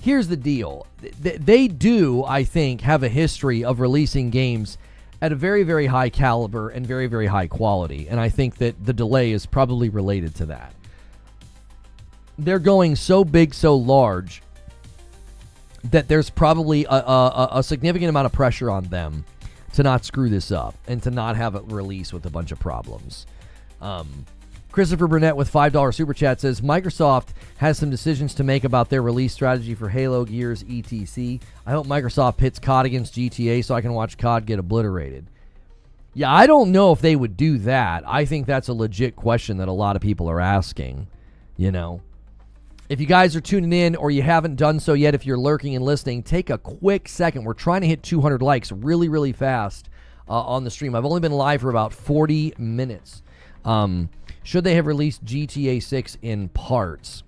Here's the deal. They do, I think, have a history of releasing games at a very, very high caliber and very, very high quality. And I think that the delay is probably related to that. They're going so big, so large, that there's probably a significant amount of pressure on them to not screw this up and to not have it release with a bunch of problems. Christopher Burnett with $5 Super Chat says, Microsoft has some decisions to make about their release strategy for Halo, Gears, etc. I hope Microsoft pits COD against GTA so I can watch COD get obliterated. Yeah, I don't know if they would do that. I think that's a legit question that a lot of people are asking, If you guys are tuning in or you haven't done so yet, if you're lurking and listening, take a quick second. We're trying to hit 200 likes really, really fast on the stream. I've only been live for about 40 minutes. Should they have released GTA 6 in parts?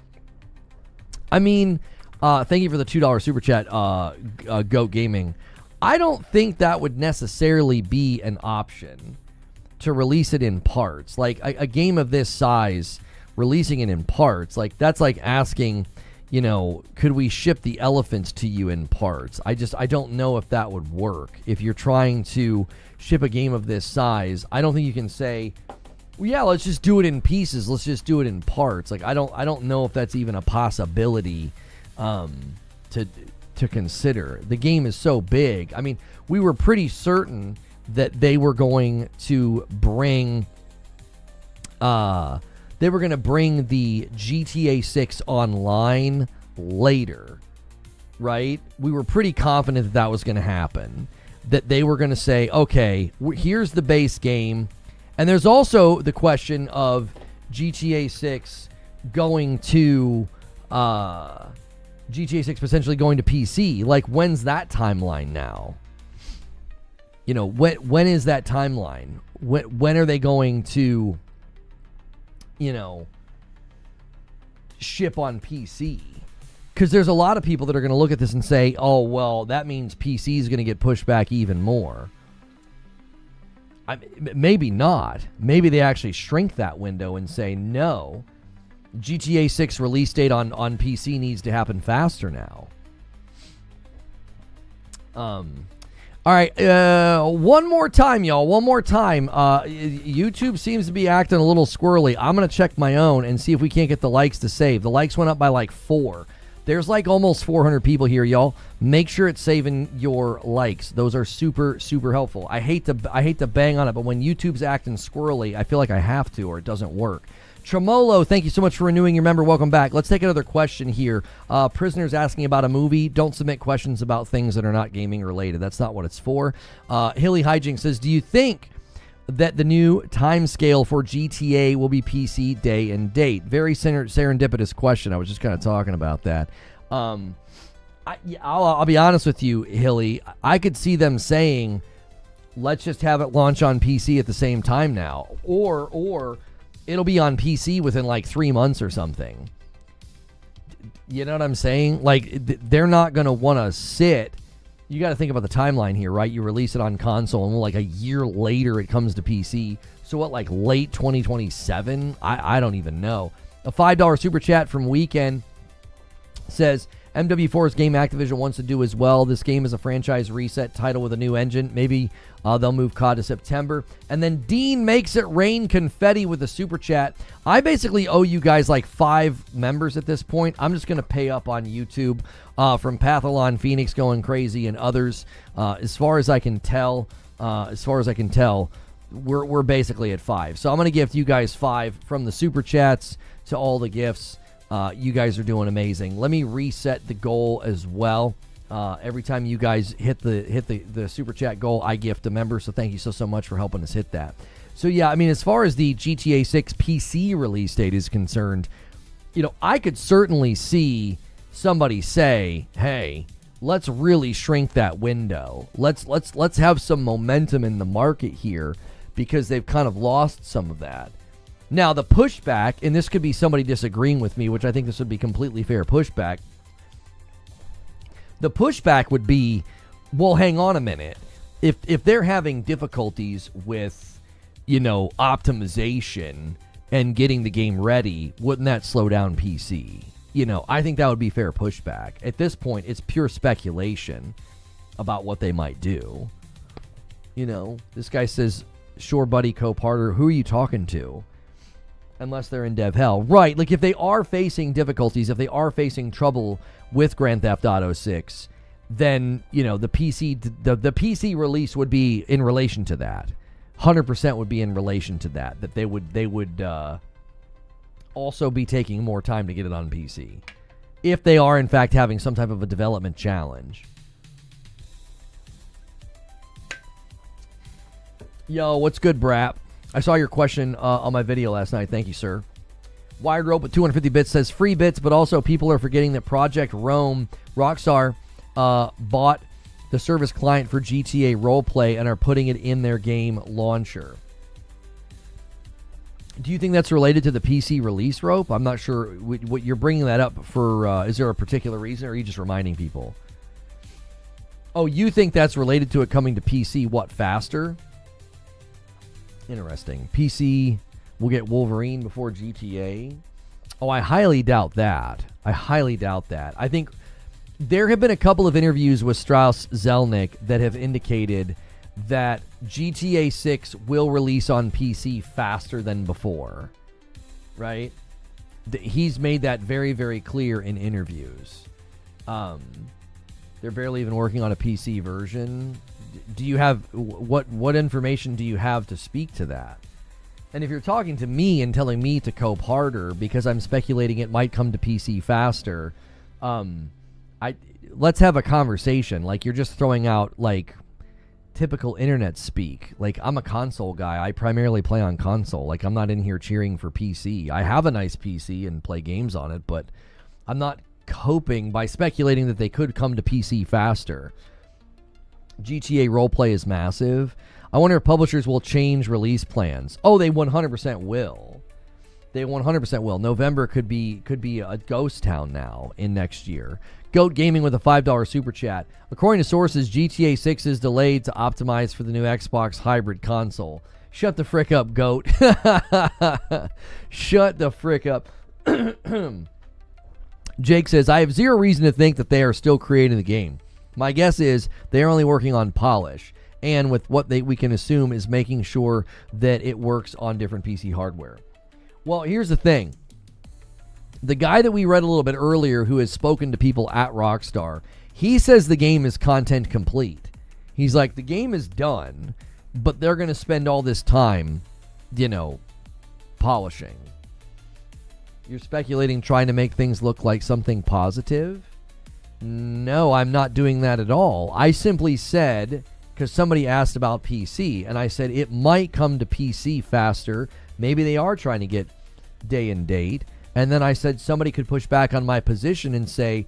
I mean, thank you for the $2 Super Chat, Goat Gaming. I don't think that would necessarily be an option to release it in parts. Like, a game of this size, releasing it in parts, like, that's like asking, could we ship the elephants to you in parts? I don't know if that would work. If you're trying to ship a game of this size, I don't think you can say, well, yeah, let's just do it in pieces. Let's just do it in parts. Like, I don't know if that's even a possibility to to consider. The game is so big. I mean, we were pretty certain that they were going to bring the GTA 6 online later, right? We were pretty confident that that was going to happen, that they were going to say, okay, here's the base game. And there's also the question of GTA 6 going to GTA 6 potentially going to PC. Like, when's that timeline now? You know, when is that timeline? When are they going to, you know, ship on PC? Because there's a lot of people that are going to look at this and say, oh, well, that means PC is going to get pushed back even more. Maybe not. Maybe they actually shrink that window and say, no, GTA 6 release date on PC needs to happen faster now. All right, one more time, y'all. One more time. YouTube seems to be acting a little squirrely. I'm going to check my own and see if we can't get the likes to save. The likes went up by like 4. There's like almost 400 people here, y'all. Make sure it's saving your likes. Those are super, super helpful. I hate to bang on it, but when YouTube's acting squirrely, I feel like I have to, or it doesn't work. Tremolo, thank you so much for renewing your member. Welcome back. Let's take another question here. Prisoners asking about a movie. Don't submit questions about things that are not gaming related. That's not what it's for. Hilly Hijink says, do you think that the new time scale for GTA will be PC day and date? Very serendipitous question. I was just kind of talking about that. I'll be honest with you, Hilly. I could see them saying, let's just have it launch on PC at the same time now. Or it'll be on PC within like 3 months or something. You know what I'm saying? Like, they're not going to want to sit. You got to think about the timeline here, right? You release it on console, and like a year later it comes to PC. So what, like late 2027? I don't even know. A $5 super chat from Weekend says, MW4's game Activision wants to do as well. This game is a franchise reset title with a new engine. Maybe they'll move COD to September. And then Dean makes it rain confetti with a super chat. I basically owe you guys like 5 members at this point. I'm just going to pay up on YouTube from Pathalon Phoenix going crazy and others. As far as I can tell, we're basically at 5. So I'm going to gift you guys 5 from the super chats to all the gifts. You guys are doing amazing. Let me reset the goal as well. Every time you guys hit the super chat goal, I gift a member. So thank you so much for helping us hit that. So yeah, I mean, as far as the GTA 6 PC release date is concerned, you know, I could certainly see somebody say, "Hey, let's really shrink that window. Let's have some momentum in the market here," because they've kind of lost some of that. Now, the pushback, and this could be somebody disagreeing with me, which I think this would be completely fair pushback. The pushback would be, well, hang on a minute. If they're having difficulties with, you know, optimization and getting the game ready, wouldn't that slow down PC? You know, I think that would be fair pushback. At this point, it's pure speculation about what they might do. You know, this guy says, sure, buddy, co-parter, who are you talking to? Unless they're in dev hell. Right, like if they are facing difficulties, if they are facing trouble with Grand Theft Auto 6, then, you know, the PC release would be in relation to that. 100% would be in relation to that. That they would also be taking more time to get it on PC. If they are, in fact, having some type of a development challenge. Yo, what's good, Brap? I saw your question on my video last night. Thank you, sir. Wired Rope with 250 bits says free bits, but also people are forgetting that Project Rome, Rockstar, bought the service client for GTA Roleplay and are putting it in their game launcher. Do you think that's related to the PC release, Rope? I'm not sure what you're bringing that up for. Is there a particular reason, or are you just reminding people? Oh, you think that's related to it coming to PC, what, faster? Interesting. PC will get Wolverine before GTA. Oh, I highly doubt that. I think there have been a couple of interviews with Strauss Zelnick that have indicated that GTA 6 will release on PC faster than before. Right? He's made that very, very clear in interviews. They're barely even working on a PC version. Do you have what information do you have to speak to that? And if you're talking to me and telling me to cope harder because I'm speculating it might come to PC faster, let's have a conversation. Like, you're just throwing out like typical internet speak. Like, I'm a console guy. I primarily play on console. Like, I'm not in here cheering for PC. I have a nice PC and play games on it, but I'm not coping by speculating that they could come to PC faster. GTA roleplay is massive. I wonder if publishers will change release plans. Oh, they 100% will. They 100% will. November could be a ghost town now in next year. Goat Gaming with a $5 super chat. According to sources, GTA 6 is delayed to optimize for the new Xbox hybrid console. Shut the frick up, Goat. Shut the frick up. Jake says, I have zero reason to think that they are still creating the game. My guess is they are only working on polish, and with what we can assume is making sure that it works on different PC hardware. Well, here's the thing. The guy that we read a little bit earlier who has spoken to people at Rockstar, he says the game is content complete. He's like, the game is done, but they're going to spend all this time, polishing. You're speculating trying to make things look like something positive? No, I'm not doing that at all. I simply said, because somebody asked about PC, and I said it might come to PC faster. Maybe they are trying to get day and date. And then I said somebody could push back on my position and say,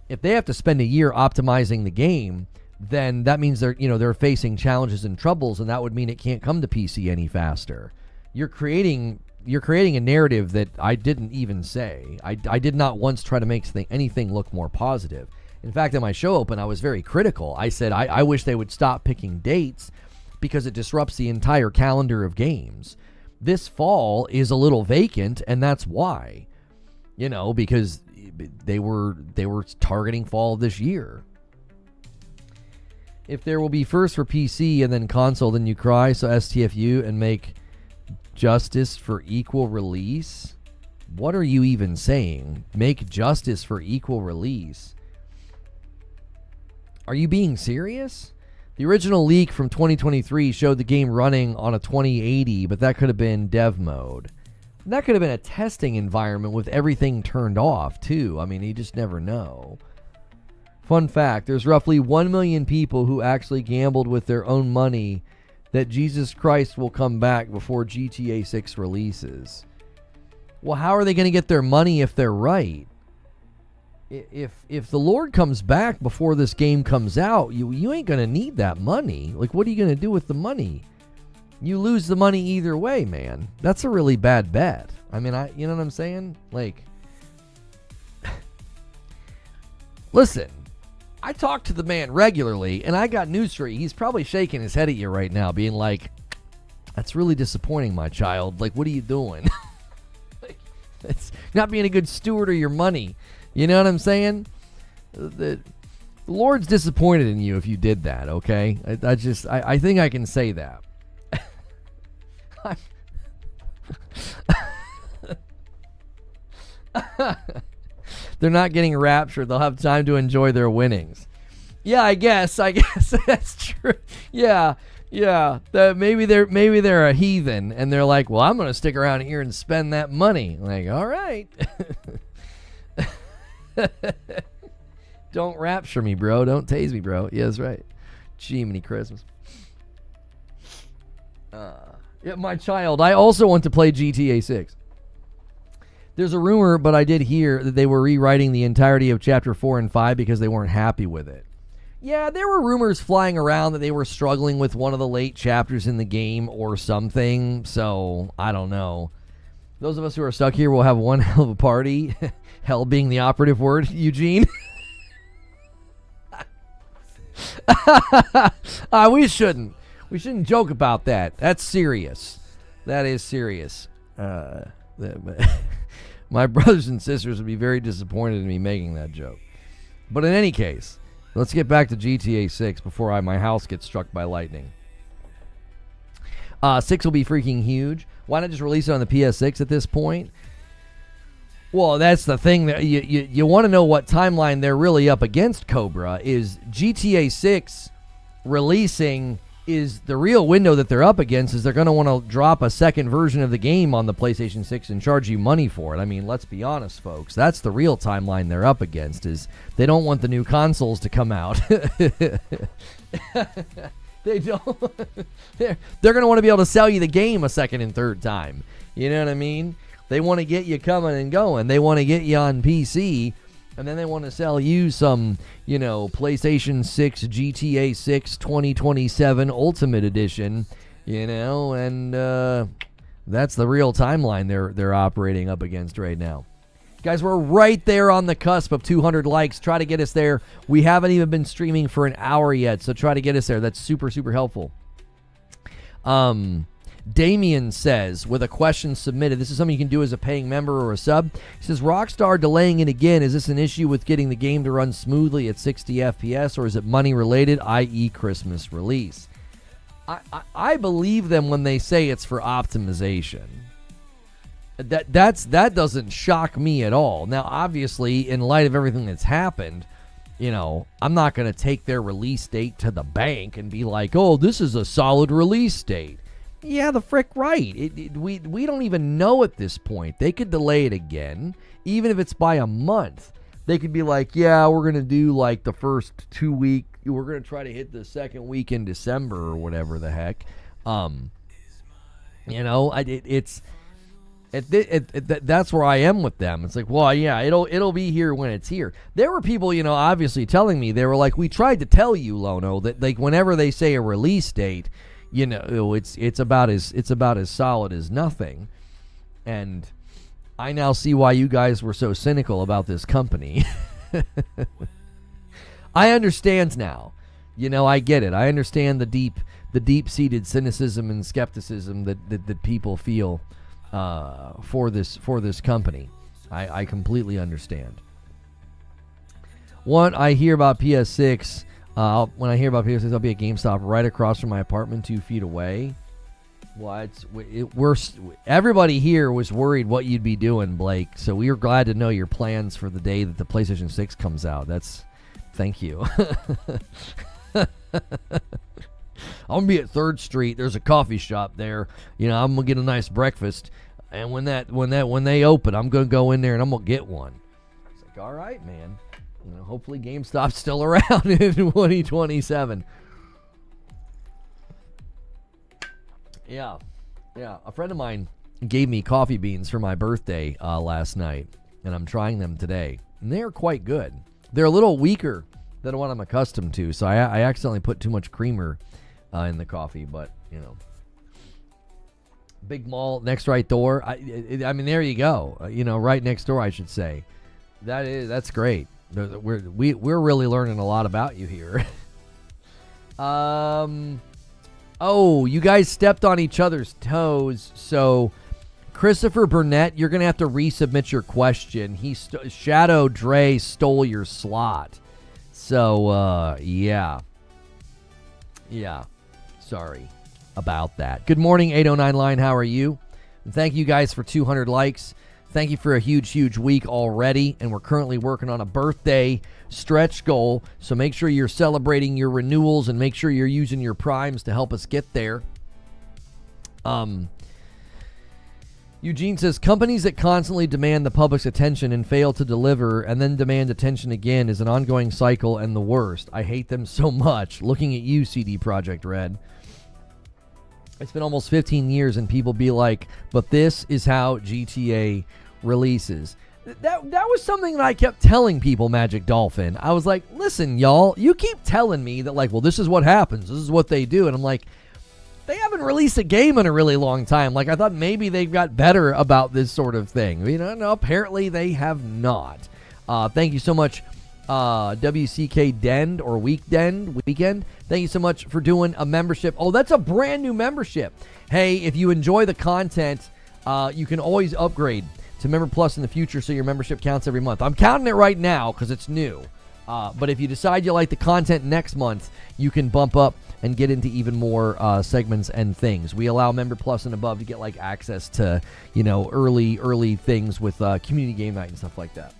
if they have to spend a year optimizing the game, then that means they're facing challenges and troubles, and that would mean it can't come to PC any faster. You're creating a narrative that I didn't even say. I did not once try to make anything look more positive. In fact, at my show open, I was very critical. I said, I wish they would stop picking dates because it disrupts the entire calendar of games. This fall is a little vacant, and that's why. Because they were targeting fall of this year. If there will be first for PC and then console, then you cry, so STFU and make justice for equal release? What are you even saying? Make justice for equal release? Are you being serious? The original leak from 2023 showed the game running on a 2080, but that could have been dev mode. That could have been a testing environment with everything turned off, too. I mean, you just never know. Fun fact, there's roughly 1 million people who actually gambled with their own money that Jesus Christ will come back before GTA 6 releases. Well, how are they going to get their money if they're right? If the Lord comes back before this game comes out, you ain't going to need that money. Like, what are you going to do with the money? You lose the money either way, man. That's a really bad bet. I mean, you know what I'm saying? Like, listen, I talk to the man regularly, and I got news for you. He's probably shaking his head at you right now, being like, that's really disappointing, my child. Like, what are you doing? Like, it's not being a good steward of your money. You know what I'm saying? The Lord's disappointed in you if you did that, okay? I think I can say that. They're not getting raptured. They'll have time to enjoy their winnings. Yeah, I guess that's true. Yeah. Maybe they're a heathen and they're like, well, I'm going to stick around here and spend that money. Like, all right. Don't rapture me, bro. Don't tase me, bro. Yeah, that's right. Jiminy Christmas. Yeah, my child. I also want to play GTA 6. There's a rumor, but I did hear that they were rewriting the entirety of Chapter 4 and 5 because they weren't happy with it. Yeah, there were rumors flying around that they were struggling with one of the late chapters in the game or something, so I don't know. Those of us who are stuck here will have one hell of a party. Hell being the operative word, Eugene. We shouldn't joke about that. That's serious. That is serious. My brothers and sisters would be very disappointed in me making that joke. But in any case, let's get back to GTA 6 before my house gets struck by lightning. 6 will be freaking huge. Why not just release it on the PS6 at this point? Well, that's the thing that you want to know what timeline they're really up against. Cobra is GTA 6 releasing is the real window that they're up against. Is they're going to want to drop a second version of the game on the PlayStation 6 and charge you money for it. I mean, let's be honest, folks. That's the real timeline they're up against. Is they don't want the new consoles to come out. They don't. They're going to want to be able to sell you the game a second and third time. You know what I mean? They want to get you coming and going. They want to get you on PC, and then they want to sell you some, PlayStation 6 GTA 6 2027 Ultimate Edition, and that's the real timeline they're operating up against right now. Guys, we're right there on the cusp of 200 likes. Try to get us there. We haven't even been streaming for an hour yet, so try to get us there. That's super, super helpful. Damien says, with a question submitted, this is something you can do as a paying member or a sub. He says, Rockstar delaying it again. Is this an issue with getting the game to run smoothly at 60 FPS, or is it money related, i.e. Christmas release? I believe them when they say it's for optimization. That doesn't shock me at all. Now, obviously, in light of everything that's happened, I'm not going to take their release date to the bank and be like, oh, this is a solid release date. Yeah, the frick right. We don't even know at this point. They could delay it again, even if it's by a month. They could be like, yeah, we're going to do like the first 2 week. We're going to try to hit the second week in December or whatever the heck. That's where I am with them. It's like, well, yeah, it'll be here when it's here. There were people, obviously telling me, they were like, we tried to tell you, Lono, that like whenever they say a release date, it's about as solid as nothing. And I now see why you guys were so cynical about this company. I understand now. I get it. I understand the deep-seated cynicism and skepticism that people feel for this company. I completely understand. I hear about PS6. When I hear about PS6, I'll be at GameStop right across from my apartment 2 feet away. Well, everybody here was worried what you'd be doing, Blake. So we are glad to know your plans for the day that the PlayStation 6 comes out. Thank you. I'm gonna be at 3rd Street. There's a coffee shop there. I'm gonna get a nice breakfast, and when they open, I'm gonna go in there and I'm gonna get one. It's like, all right, man. Hopefully GameStop's still around in 2027. Yeah. A friend of mine gave me coffee beans for my birthday last night, and I'm trying them today, and they are quite good. They're a little weaker than what I'm accustomed to, so I accidentally put too much creamer in the coffee, but Big Mall next right door. I mean, there you go. Right next door, I should say. That's great. We're really learning a lot about you here. You guys stepped on each other's toes. So, Christopher Burnett, you're gonna have to resubmit your question. Shadow Dre stole your slot. So, yeah. Sorry about that. Good morning, 809 Line. How are you? And thank you guys for 200 likes. Thank you for a huge week already, and we're currently working on a birthday stretch goal, so make sure you're celebrating your renewals and make sure you're using your primes to help us get there. Eugene says, companies that constantly demand the public's attention and fail to deliver and then demand attention again is an ongoing cycle and the worst. I hate them so much. Looking at you, CD Projekt Red. It's been almost 15 years and people be like, but this is how GTA releases. That was something that I kept telling people, Magic Dolphin. I was like, listen, y'all, you keep telling me that, like, well, this is what happens. This is what they do. And I'm like, they haven't released a game in a really long time. Like, I thought maybe they've got better about this sort of thing. No, apparently they have not. Thank you so much, WCK Dend or Weekend. Thank you so much for doing a membership. Oh, that's a brand new membership. Hey, if you enjoy the content, you can always upgrade to Member Plus in the future so your membership counts every month. I'm counting it right now because it's new. But if you decide you like the content next month, you can bump up and get into even more segments and things. We allow Member Plus and above to get like access to, early things with community game night and stuff like that.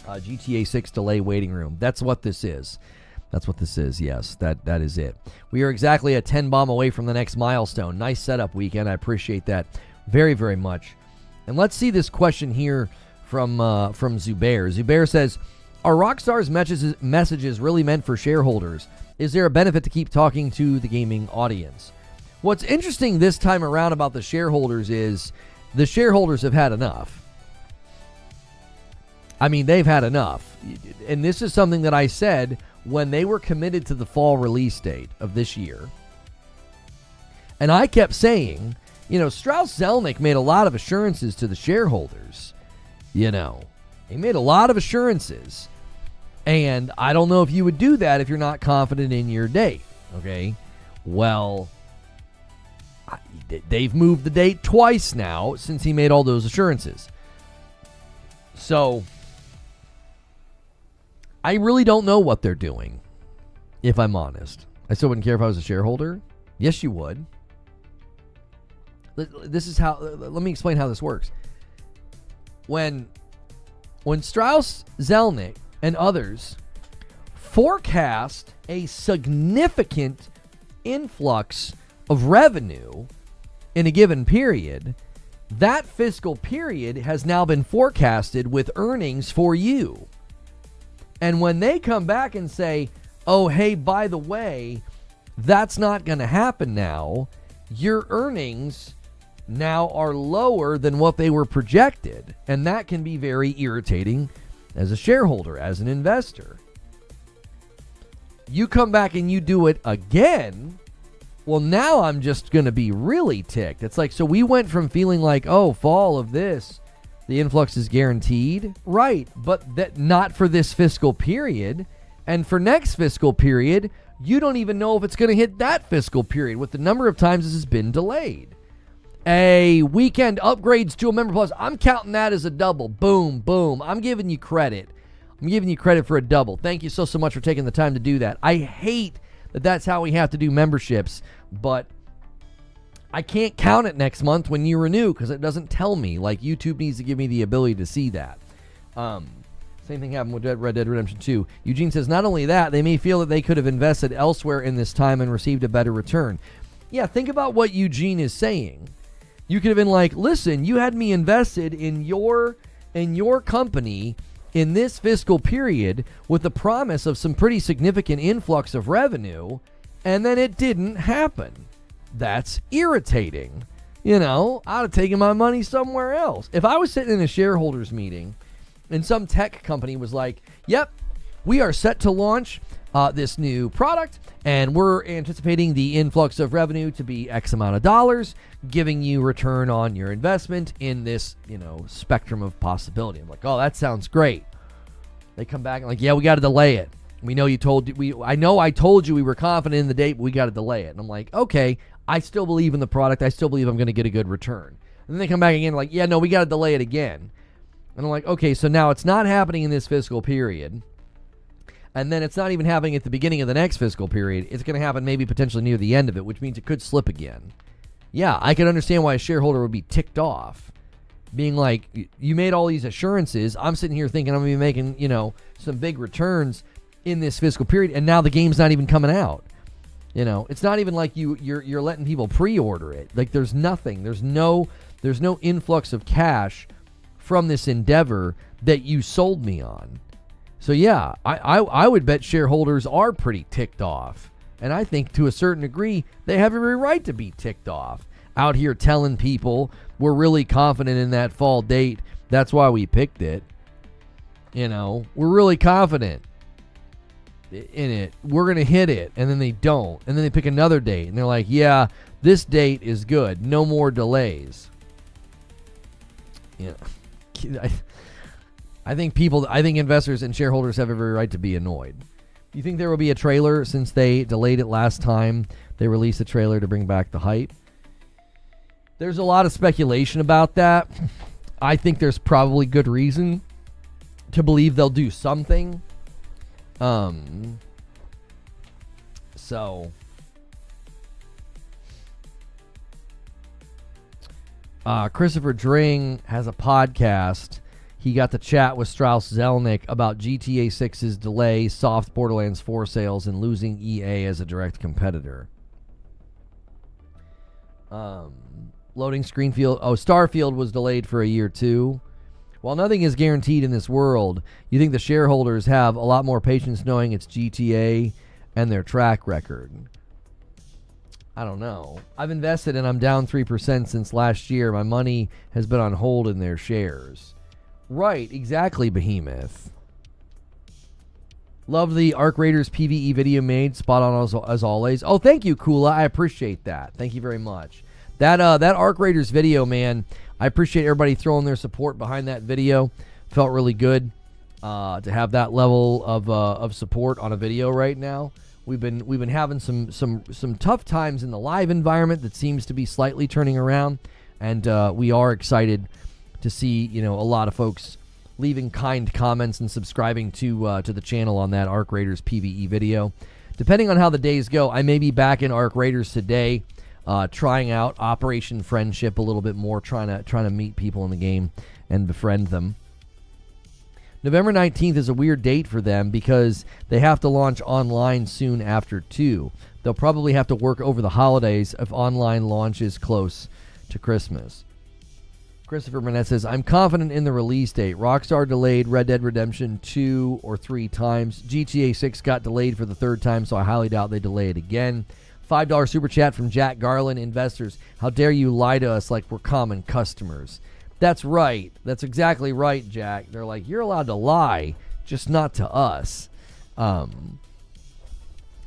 GTA 6 delay waiting room. That's what this is. Yes, that is it. We are exactly a 10 bomb away from the next milestone. Nice setup weekend. I appreciate that very, very much. And let's see this question here from Zubair. Zubair says, are Rockstar's messages really meant for shareholders? Is there a benefit to keep talking to the gaming audience? What's interesting this time around about the shareholders is the shareholders have had enough. I mean, they've had enough. And this is something that I said when they were committed to the fall release date of this year. And I kept saying, Strauss Zelnick made a lot of assurances to the shareholders. He made a lot of assurances. And I don't know if you would do that if you're not confident in your date. Okay? Well, they've moved the date twice now since he made all those assurances. So, I really don't know what they're doing, if I'm honest. I still wouldn't care if I was a shareholder. Yes, you would. This is how, let me explain how this works. When Strauss Zelnick and others forecast a significant influx of revenue in a given period, that fiscal period has now been forecasted with earnings for you. And when they come back and say, oh, hey, by the way, that's not going to happen now, your earnings now are lower than what they were projected. And that can be very irritating as a shareholder, as an investor. You come back and you do it again, well, now I'm just going to be really ticked. It's like, so we went from feeling like, oh, fall of this, the influx is guaranteed. Right, but that not for this fiscal period. And for next fiscal period, you don't even know if it's going to hit that fiscal period with the number of times this has been delayed. A weekend upgrades to a Member Plus, I'm counting that as a double. Boom, boom. I'm giving you credit. I'm giving you credit for a double. Thank you so much for taking the time to do that. I hate that that's how we have to do memberships, but I can't count it next month when you renew because it doesn't tell me. Like, YouTube needs to give me the ability to see that. Same thing happened with Red Dead Redemption 2. Eugene says, not only that, they may feel that they could have invested elsewhere in this time and received a better return. Yeah, think about what Eugene is saying. You could have been like, listen, you had me invested in your company in this fiscal period with the promise of some pretty significant influx of revenue, and then it didn't happen. That's irritating. I'd have taken my money somewhere else. If I was sitting in a shareholders meeting and some tech company was like, yep, we are set to launch this new product, and we're anticipating the influx of revenue to be X amount of dollars, giving you return on your investment in this, spectrum of possibility. I'm like, oh, that sounds great. They come back and like, yeah, we got to delay it. We know I told you we were confident in the date, but we got to delay it. And I'm like, okay, I still believe in the product. I still believe I'm going to get a good return. And then they come back again like, yeah, no, we got to delay it again. And I'm like, okay, so now it's not happening in this fiscal period. And then it's not even happening at the beginning of the next fiscal period. It's going to happen maybe potentially near the end of it, which means it could slip again. Yeah, I can understand why a shareholder would be ticked off. Being like, you made all these assurances. I'm sitting here thinking I'm going to be making, some big returns in this fiscal period. And now the game's not even coming out. It's not even like you're letting people pre-order it. Like there's nothing. There's no influx of cash from this endeavor that you sold me on. So yeah, I would bet shareholders are pretty ticked off. And I think to a certain degree, they have every right to be ticked off. Out here telling people we're really confident in that fall date. That's why we picked it. We're really confident in it. We're going to hit it. And then they don't. And then they pick another date. And they're like, yeah, this date is good. No more delays. I think investors and shareholders have every right to be annoyed. Do you think there will be a trailer since they delayed it last time? They released a trailer to bring back the hype. There's a lot of speculation about that. I think there's probably good reason to believe they'll do something. So Christopher Dring has a podcast. He got to chat with Strauss Zelnick about GTA 6's delay, soft Borderlands 4 sales, and losing EA as a direct competitor. Loading screen field. Oh, Starfield was delayed for a year too. While nothing is guaranteed in this world, you think the shareholders have a lot more patience knowing it's GTA and their track record. I don't know. I've invested and I'm down 3% since last year. My money has been on hold in their shares. Right, exactly, Behemoth. Love the Arc Raiders PvE video made. Spot on as always. Oh, thank you, Kula. I appreciate that. Thank you very much. That Arc Raiders video, man, I appreciate everybody throwing their support behind that video. Felt really good to have that level of support on a video right now. We've been having some tough times in the live environment that seems to be slightly turning around, and we are excited to see a lot of folks leaving kind comments and subscribing to the channel on that Arc Raiders PvE video. Depending on how the days go, I may be back in Arc Raiders today, trying out Operation Friendship a little bit more, trying to meet people in the game and befriend them. November 19th is a weird date for them because they have to launch online soon after 2. They'll probably have to work over the holidays if online launches close to Christmas. Christopher Burnett says, I'm confident in the release date. Rockstar delayed Red Dead Redemption 2 or 3 times. GTA 6 got delayed for the 3rd time, so I highly doubt they delay it again. $5 super chat from Jack Garland. Investors, how dare you lie to us like we're common customers. That's right. That's exactly right, Jack. They're like, you're allowed to lie, just not to us.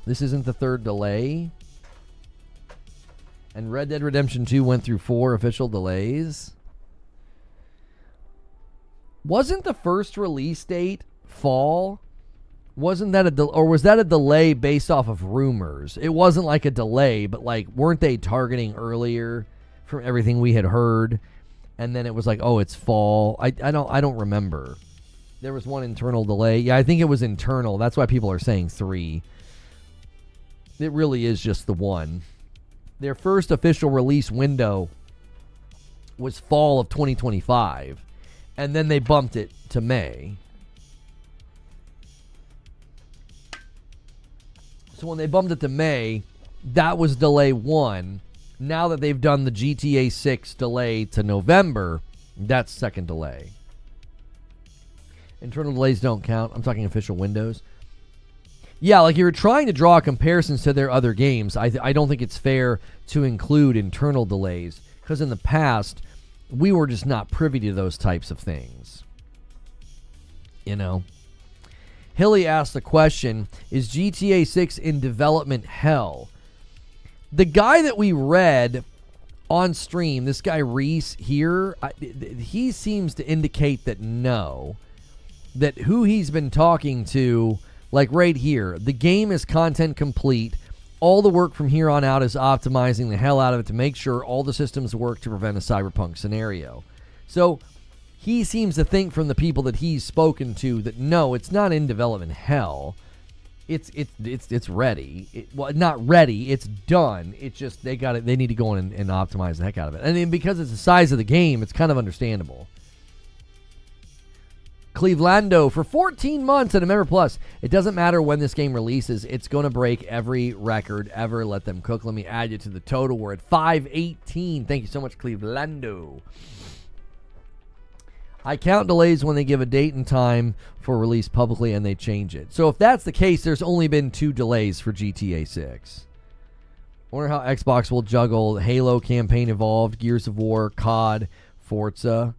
This isn't the 3rd delay. And Red Dead Redemption 2 went through 4 official delays. Wasn't the first release date fall? Wasn't that or was that a delay based off of rumors? It wasn't like a delay, but like, weren't they targeting earlier from everything we had heard? And then it was like, oh, it's fall. I don't remember. There was one internal delay. Yeah, I think it was internal. That's why people are saying 3. It really is just the 1. Their first official release window was fall of 2025. And then they bumped it to May. So when they bumped it to May, that was delay 1. Now that they've done the GTA 6 delay to November, that's 2nd delay. Internal delays don't count. I'm talking official windows. Yeah, like you're trying to draw comparisons to their other games. I don't think it's fair to include internal delays because in the past, we were just not privy to those types of things. Hilly asked the question, is GTA 6 in development hell? The guy that we read on stream, this guy Reese here, he seems to indicate that no. That who he's been talking to, like right here, the game is content complete. All the work from here on out is optimizing the hell out of it to make sure all the systems work to prevent a cyberpunk scenario. So he seems to think from the people that he's spoken to that no, it's not in development hell. It's ready. Well, not ready. It's done. It's just they need to go in and optimize the heck out of it. And then because it's the size of the game, it's kind of understandable. Clevelando for 14 months at a member plus. It doesn't matter when this game releases. It's going to break every record ever. Let them cook. Let me add you to the total. We're at 518. Thank you so much, Clevelando. I count delays when they give a date and time for release publicly and they change it. So if that's the case, there's only been 2 delays for GTA 6. Wonder how Xbox will juggle Halo campaign evolved, Gears of War, COD, Forza.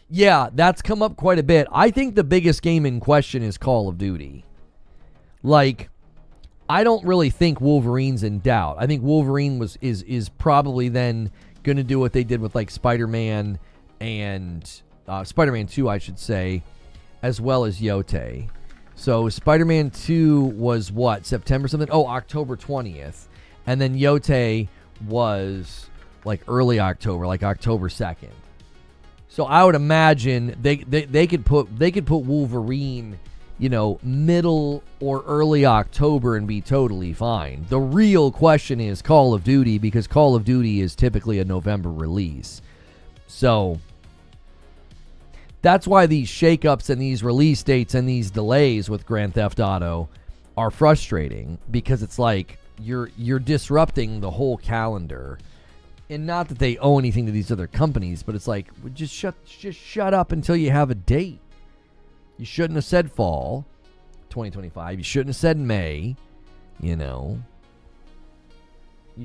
Yeah, that's come up quite a bit. I think the biggest game in question is Call of Duty. Like, I don't really think Wolverine's in doubt. I think Wolverine is probably then going to do what they did with like Spider-Man and Spider-Man 2, I should say, as well as Yote. So Spider-Man 2 was what? September something? Oh, October 20th. And then Yote was like early October, like October 2nd. So I would imagine they could put Wolverine middle or early October and be totally fine. The real question is Call of Duty, because Call of Duty is typically a November release. So that's why these shakeups and these release dates and these delays with Grand Theft Auto are frustrating, because it's like you're disrupting the whole calendar. And not that they owe anything to these other companies, but it's like, just shut up until you have a date. You shouldn't have said fall 2025. You shouldn't have said May. You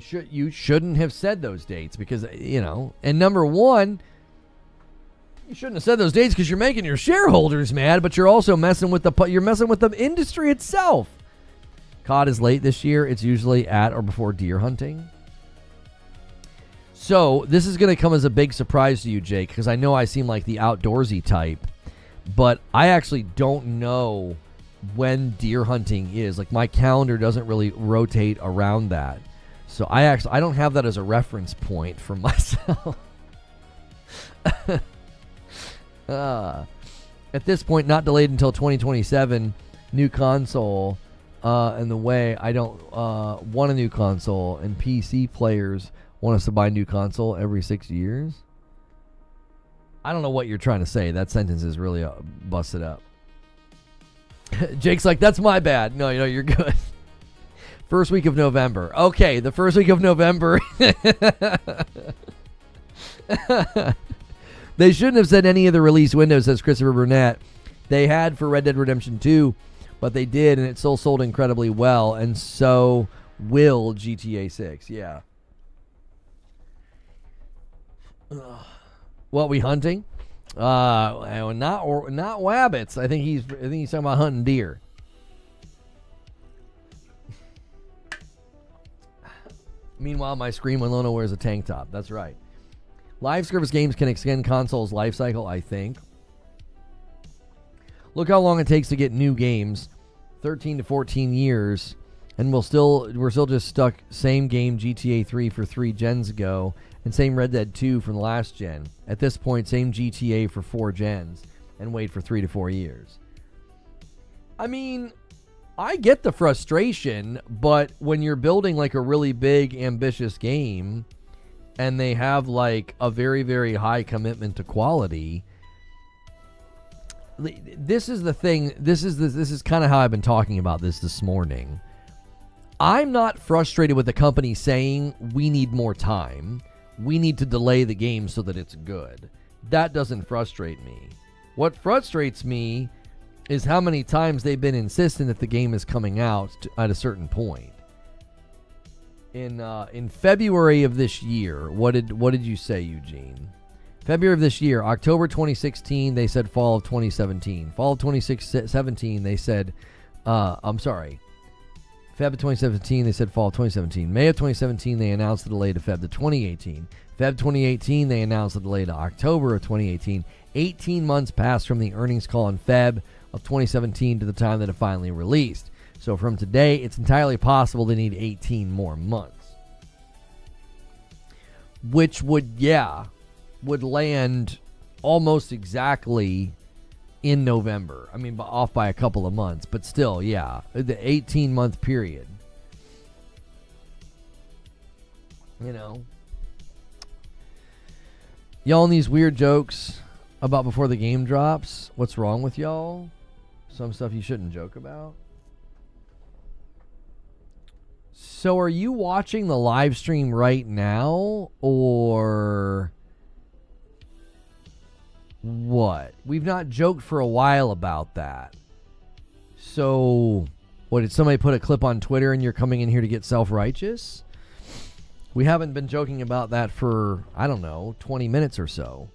shouldn't have said those dates, because and number one, you shouldn't have said those dates because you're making your shareholders mad, but you're also messing with the industry itself. COD is late this year. It's usually at or before deer hunting. So this is going to come as a big surprise to you, Jake, because I know I seem like the outdoorsy type, but I actually don't know when deer hunting is. Like, my calendar doesn't really rotate around that. So I don't have that as a reference point for myself. At this point, not delayed until 2027. New console in the way. I don't want a new console, and PC players want us to buy a new console every 6 years. I don't know what you're trying to say. That sentence is really busted up. Jake's like, that's my bad. No, you're good. First week of November. Okay, the first week of November. They shouldn't have said any of the release windows, says Christopher Burnett. They had for Red Dead Redemption 2, but they did, and it still sold incredibly well, and so will GTA 6. Yeah. What, we hunting? Not wabbits. I think he's talking about hunting deer. Meanwhile, my scream when Lona wears a tank top. That's right. Live service games can extend consoles' life cycle, I think. Look how long it takes to get new games. 13 to 14 years. And we're still just stuck same game GTA 3 for 3 gens ago, and same Red Dead 2 from the last gen. At this point, same GTA for 4 gens, and wait for 3 to 4 years. I mean, I get the frustration, but when you're building like a really big, ambitious game, and they have like a very, very high commitment to quality, this is the thing. This is kind of how I've been talking about this morning. I'm not frustrated with the company saying we need more time. We need to delay the game so that it's good. That doesn't frustrate me. What frustrates me is how many times they've been insistent that the game is coming out at a certain point. In February of this year, what did you say, Eugene? February of this year, October 2016, they said fall of 2017. Fall of 2017, they said, Feb of 2017, they said fall of 2017. May of 2017, they announced the delay to Feb of 2018. Feb 2018, they announced the delay to October of 2018. 18 months passed from the earnings call in Feb of 2017 to the time that it finally released. So from today, it's entirely possible they need 18 more months. Which would land almost exactly in November. I mean, off by a couple of months, but still, yeah, the 18-month period. Y'all in these weird jokes about before the game drops. What's wrong with y'all? Some stuff you shouldn't joke about. So are you watching the live stream right now, or what? We've not joked for a while about that. So, what, did somebody put a clip on Twitter and you're coming in here to get self-righteous? We haven't been joking about that for, 20 minutes or so.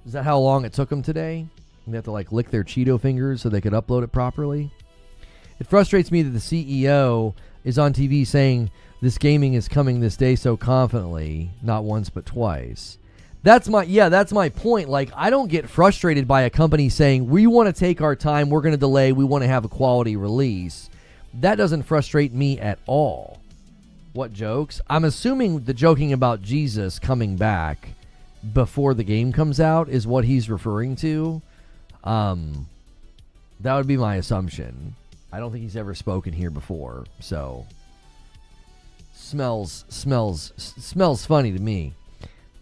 Is that how long it took them today? They have to lick their Cheeto fingers so they could upload it properly? It frustrates me that the CEO is on TV saying this gaming is coming this day so confidently, not once but twice. That's my point. I don't get frustrated by a company saying, we want to take our time, we're going to delay, we want to have a quality release. That doesn't frustrate me at all. What jokes? I'm assuming the joking about Jesus coming back before the game comes out is what he's referring to. That would be my assumption. I don't think he's ever spoken here before, so smells funny to me.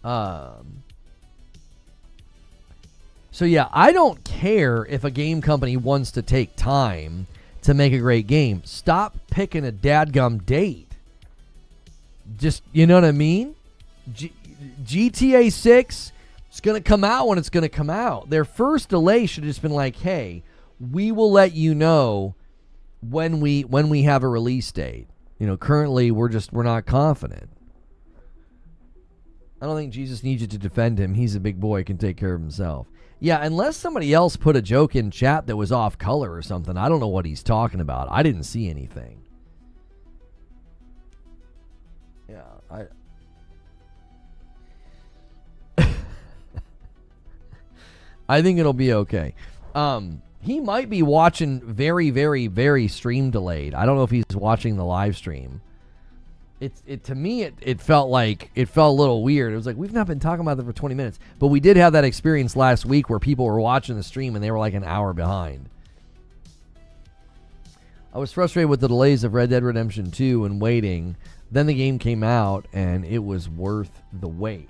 So yeah, I don't care if a game company wants to take time to make a great game. Stop picking a dadgum date. Just, you know what I mean? GTA 6 is going to come out when it's going to come out. Their first delay should have just been like, hey, we will let you know when we have a release date. You know, currently we're not confident. I don't think Jesus needs you to defend him. He's a big boy, can take care of himself. Yeah, unless somebody else put a joke in chat that was off color or something. I don't know what he's talking about. I didn't see anything. Yeah, I think it'll be okay. He might be watching very, very, very stream delayed. I don't know if he's watching the live stream. To me, it felt a little weird. It was like, we've not been talking about that for 20 minutes. But we did have that experience last week where people were watching the stream and they were like an hour behind. I was frustrated with the delays of Red Dead Redemption 2 and waiting. Then the game came out and it was worth the wait.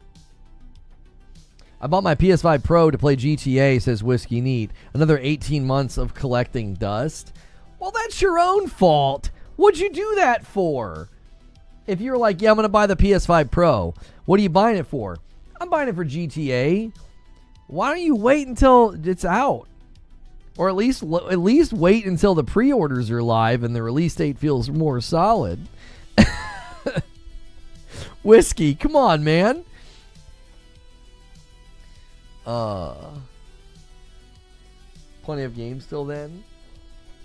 I bought my PS5 Pro to play GTA, says Whiskey Neat. Another 18 months of collecting dust. Well, that's your own fault. What'd you do that for? If you're like, yeah, I'm going to buy the PS5 Pro, what are you buying it for? I'm buying it for GTA. Why don't you wait until it's out? Or at least wait until the pre-orders are live and the release date feels more solid. Whiskey, come on, man. Plenty of games till then.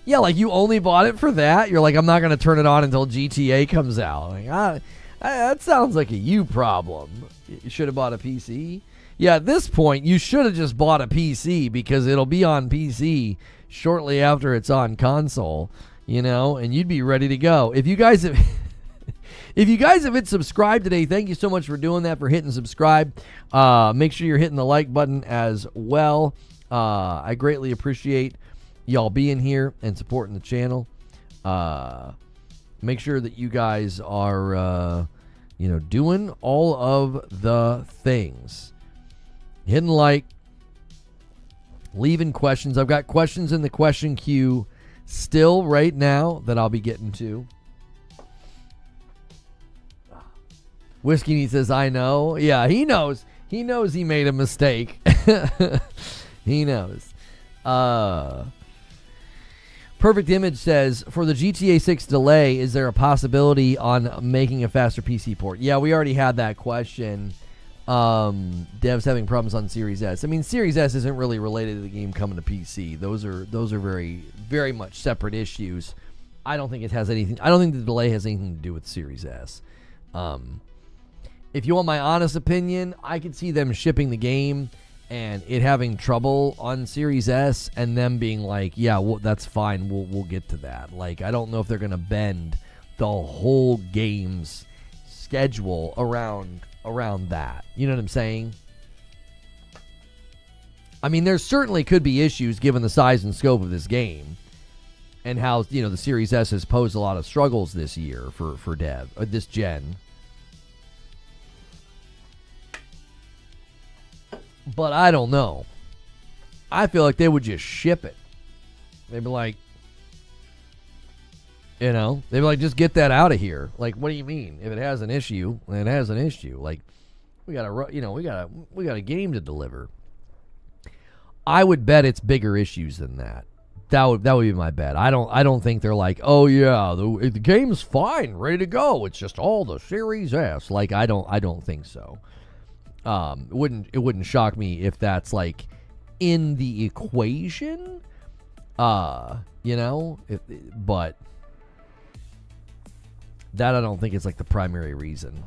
Yeah, like you only bought it for that. You're like, I'm not going to turn it on until GTA comes out. Like, that sounds like a you problem. You should have bought a PC. Yeah, at this point, you should have just bought a PC because it'll be on PC shortly after it's on console, you know, and you'd be ready to go. If you guys have hit subscribe today, thank you so much for doing that, for hitting subscribe. Make sure you're hitting the like button as well. I greatly appreciate y'all being here and supporting the channel. Make sure that you guys are, doing all of the things. Hitting like, leaving questions. I've got questions in the question queue still right now that I'll be getting to. Whiskey Neat says, I know. Yeah, he knows. He knows he made a mistake. He knows. Perfect Image says, for the GTA 6 delay, is there a possibility on making a faster PC port? Yeah, we already had that question. Devs having problems on Series S. I mean, Series S isn't really related to the game coming to PC. Those are very, very much separate issues. I don't think the delay has anything to do with Series S. If you want my honest opinion, I could see them shipping the game and it having trouble on Series S and them being like, yeah, well, that's fine. We'll get to that. Like, I don't know if they're going to bend the whole game's schedule around that. You know what I'm saying? I mean, there certainly could be issues given the size and scope of this game and how, the Series S has posed a lot of struggles this year for dev, or this gen. But I don't know. I feel like they would just ship it. They'd be like, just get that out of here. Like, what do you mean? If it has an issue, then it has an issue. Like, we got a game to deliver. I would bet it's bigger issues than that. That would be my bet. I don't think they're like, oh yeah, the game's fine, ready to go. It's just all the Series S. Like, I don't think so. It wouldn't shock me if that's like in the equation. But that I don't think is like the primary reason.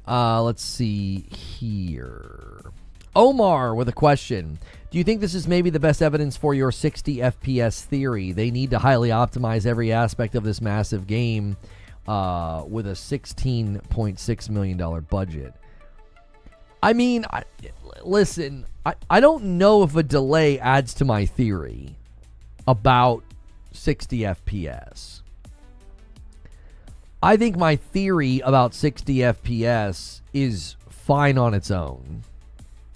Let's see here. Omar with a question. Do you think this is maybe the best evidence for your 60 FPS theory? They need to highly optimize every aspect of this massive game with a $16.6 million budget. I mean, listen, I don't know if a delay adds to my theory about 60 FPS. I think my theory about 60 FPS is fine on its own.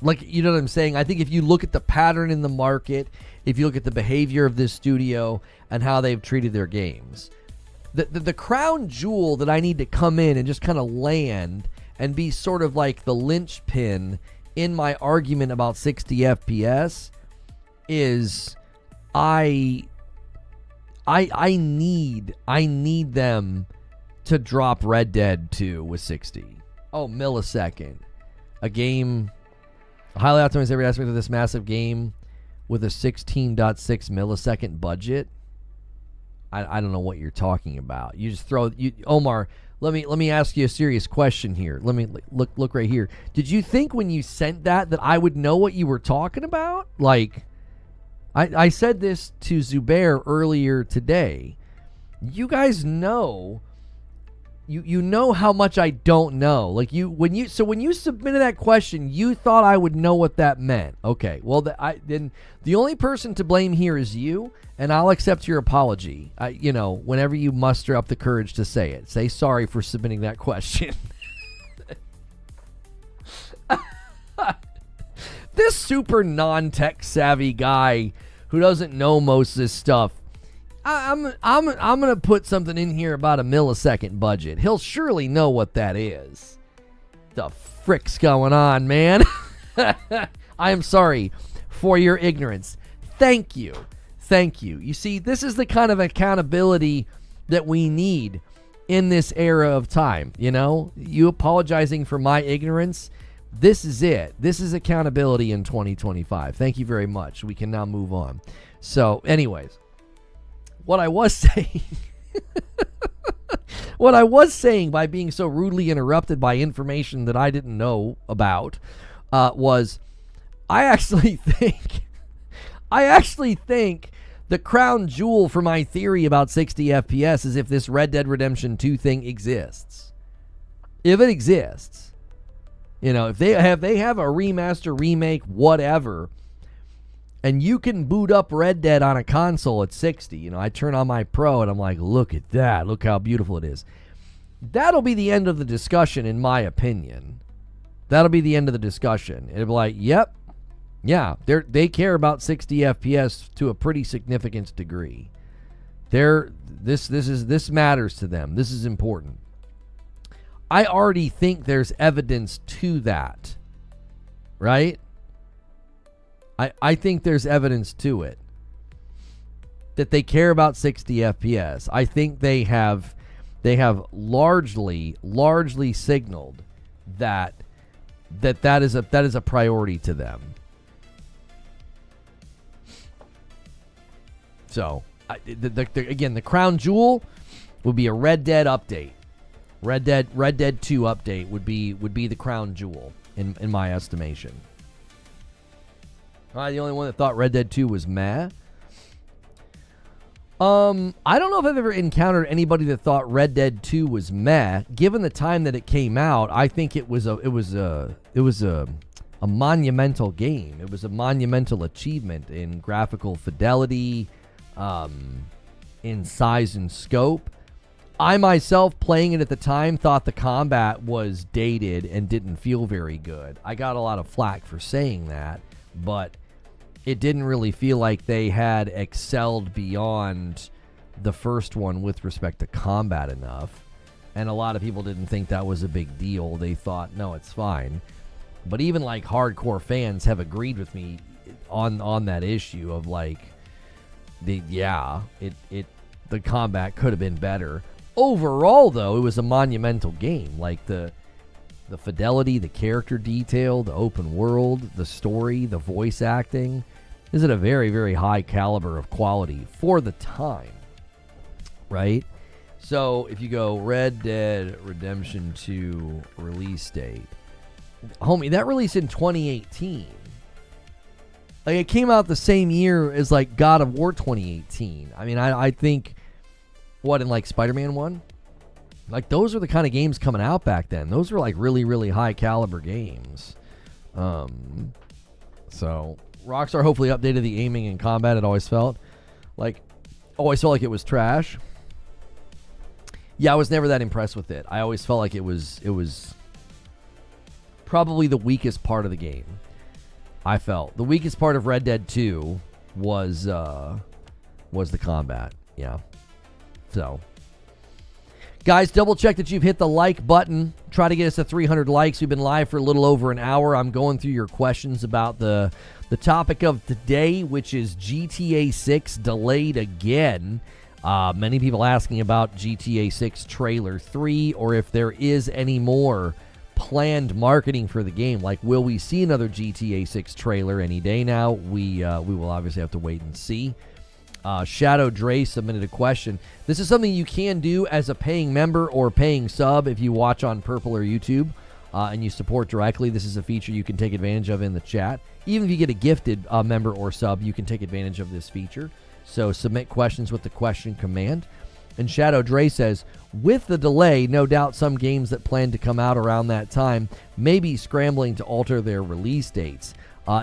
Like, you know what I'm saying? I think if you look at the pattern in the market, if you look at the behavior of this studio and how they've treated their games, the crown jewel that I need to come in and just kind of land and be sort of like the linchpin in my argument about 60 FPS is I need them to drop Red Dead 2 with 60. Oh, millisecond. A game highly optimized every aspect of this massive game with a 16.6 millisecond budget. I don't know what you're talking about. You just Omar, let me ask you a serious question here. Let me look right here. Did you think when you sent that I would know what you were talking about? Like, I said this to Zubair earlier today. You guys know, you know how much I don't know. Like, when you submitted that question, you thought I would know what that meant. Okay, well then the only person to blame here is you, and I'll accept your apology. Whenever you muster up the courage to say it, say sorry for submitting that question. This super non-tech savvy guy who doesn't know most of this stuff, I'm gonna put something in here about a millisecond budget. He'll surely know what that is. The frick's going on, man? I am sorry for your ignorance. Thank you. You see, this is the kind of accountability that we need in this era of time. You apologizing for my ignorance. This is it. This is accountability in 2025. Thank you very much. We can now move on. So, anyways, what I was saying by being so rudely interrupted by information that I didn't know about was I actually think the crown jewel for my theory about 60 FPS is if this Red Dead Redemption 2 thing exists. If it exists. If they have a remaster, remake, whatever, and you can boot up Red Dead on a console at 60, I turn on my Pro and I'm like, look at that. Look how beautiful it is. That'll be the end of the discussion, in my opinion. That'll be the end of the discussion. It'll be like, yep, yeah, they care about 60 FPS to a pretty significant degree. This matters to them. This is important. I already think there's evidence to that, right? I think there's evidence to it that they care about 60 FPS. I think they have largely signaled that is a priority to them. So, again, the crown jewel would be a Red Dead update. Red Dead 2 update would be the crown jewel in my estimation. Am I the only one that thought Red Dead 2 was meh? I don't know if I've ever encountered anybody that thought Red Dead 2 was meh. Given the time that it came out, I think it was a monumental game. It was a monumental achievement in graphical fidelity, in size and scope. I myself, playing it at the time, thought the combat was dated and didn't feel very good. I got a lot of flack for saying that, but it didn't really feel like they had excelled beyond the first one with respect to combat enough. And a lot of people didn't think that was a big deal. They thought, no, it's fine. But even like hardcore fans have agreed with me on that issue of like, the combat could have been better. Overall, though, it was a monumental game. Like the fidelity, the character detail, the open world, the story, the voice acting is at a very, very high caliber of quality for the time, right? So if you go Red Dead Redemption 2 release date, homie, that released in 2018. Like, it came out the same year as like God of War 2018. I mean, I think, in like Spider-Man 1? Like, those are the kind of games coming out back then. Those were like really, really high caliber games. So Rockstar hopefully updated the aiming in combat. It always felt like it was trash. Yeah, I was never that impressed with it. I always felt like it was probably the weakest part of the game. I felt the weakest part of Red Dead 2 was the combat. Yeah. So, guys, double check that you've hit the like button. Try to get us to 300 likes. We've been live for a little over an hour. I'm going through your questions about the topic of today, which is GTA 6 delayed again. Many people asking about GTA 6 Trailer 3, or if there is any more planned marketing for the game. Like, will we see another GTA 6 trailer any day now? We will obviously have to wait and see. Shadow Dre submitted a question. This is something you can do as a paying member or paying sub if you watch on Purple or YouTube and you support directly. This is a feature you can take advantage of in the chat. Even if you get a gifted member or sub, you can take advantage of this feature. So submit questions with the question command. And Shadow Dre says, with the delay, no doubt some games that plan to come out around that time may be scrambling to alter their release dates.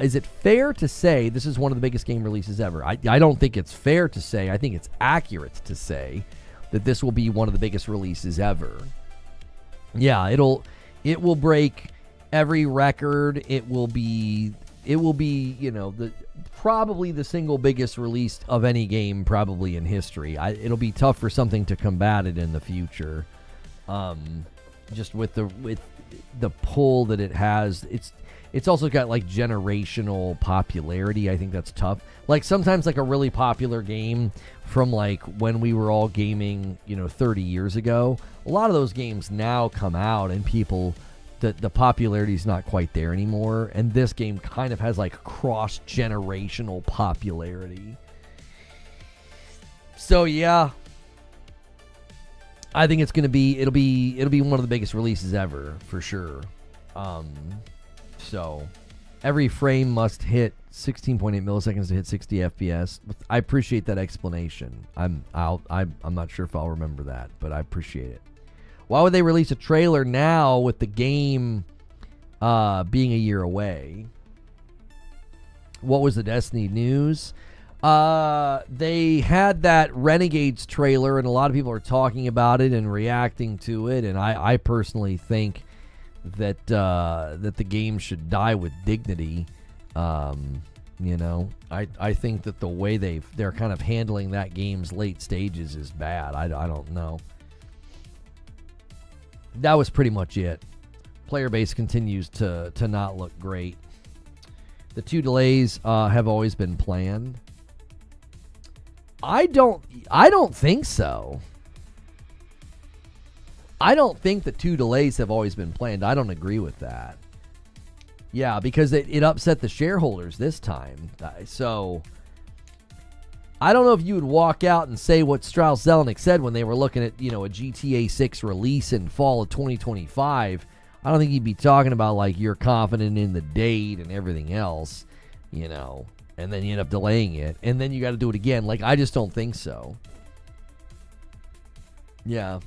Is it fair to say this is one of the biggest game releases ever? I don't think it's fair to say. I think it's accurate to say that this will be one of the biggest releases ever. Yeah, it will break every record. It will be, probably the single biggest release of any game probably in history. It'll be tough for something to combat it in the future. Just with the pull that it has, it's also got like generational popularity. I think that's tough. Like sometimes like a really popular game from like when we were all gaming, 30 years ago, a lot of those games now come out and people, the popularity is not quite there anymore. And this game kind of has like cross-generational popularity. So yeah, I think it'll be one of the biggest releases ever for sure. So every frame must hit 16.8 milliseconds to hit 60 FPS. I appreciate that explanation. I'm not sure if I'll remember that, but I appreciate it. Why would they release a trailer now with the game being a year away? What was the Destiny news? They had that Renegades trailer, and a lot of people are talking about it and reacting to it, and I personally think that the game should die with dignity. I think that the way they're kind of handling that game's late stages is bad. I don't know. That was pretty much it. Player base continues to not look great. The 2 delays have always been planned. I don't think so. I don't think the 2 delays have always been planned. I don't agree with that. Yeah, because it upset the shareholders this time. So I don't know if you would walk out and say what Strauss Zelnick said when they were looking at, a GTA 6 release in fall of 2025. I don't think he'd be talking about like you're confident in the date and everything else, and then you end up delaying it and then you got to do it again. Like, I just don't think so. Yeah.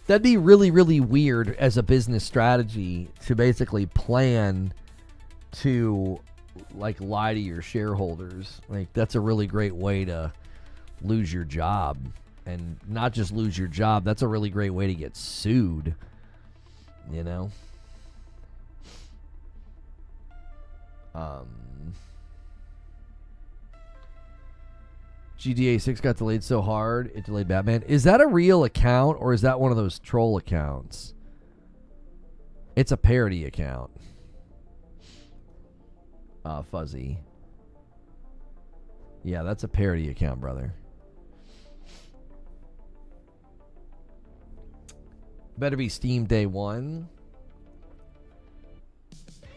That'd be really, really weird as a business strategy to basically plan to like lie to your shareholders. Like, that's a really great way to lose your job, and not just lose your job. That's a really great way to get sued, GTA 6 got delayed so hard, it delayed Batman. Is that a real account, or is that one of those troll accounts? It's a parody account. Fuzzy. Yeah, that's a parody account, brother. Better be Steam day 1.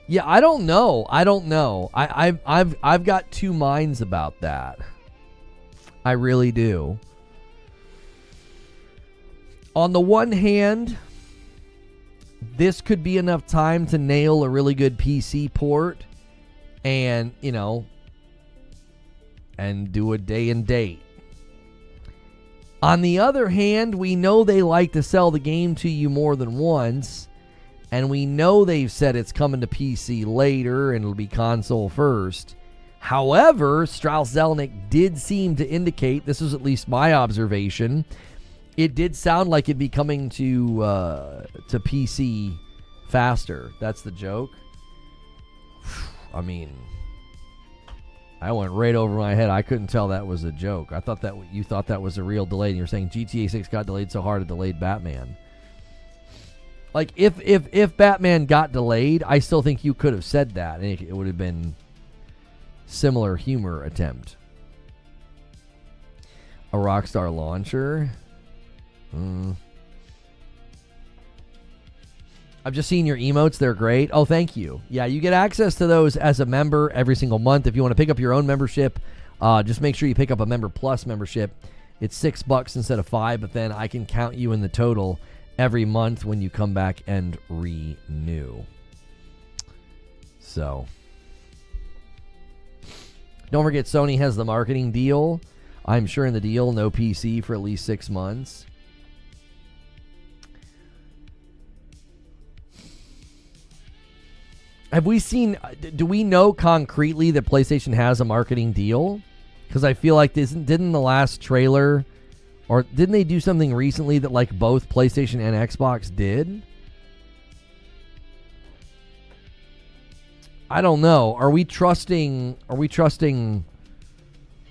Yeah, I don't know. I've got 2 minds about that. I really do. On the one hand, this could be enough time to nail a really good PC port and, and do a day and date. On the other hand, we know they like to sell the game to you more than once, And we know they've said it's coming to PC later and it'll be console first. However, Strauss Zelnick did seem to indicate, this is at least my observation, it did sound like it'd be coming to PC faster. That's the joke. I mean, I went right over my head. I couldn't tell that was a joke. I thought that you thought that was a real delay, and you're saying GTA 6 got delayed so hard it delayed Batman. Like, if Batman got delayed, I still think you could have said that, and it would have been similar humor attempt. A Rockstar launcher. I've just seen your emotes. They're great. Oh, thank you. Yeah, you get access to those as a member every single month. If you want to pick up your own membership, just make sure you pick up a Member Plus membership. It's $6 instead of $5, but then I can count you in the total every month when you come back and renew. So, don't forget, Sony has the marketing deal. I'm sure in the deal, no PC for at least 6 months. Have we seen, do we know concretely that PlayStation has a marketing deal? Because I feel like didn't the last trailer, or didn't they do something recently that like both PlayStation and Xbox did? I don't know. Are we trusting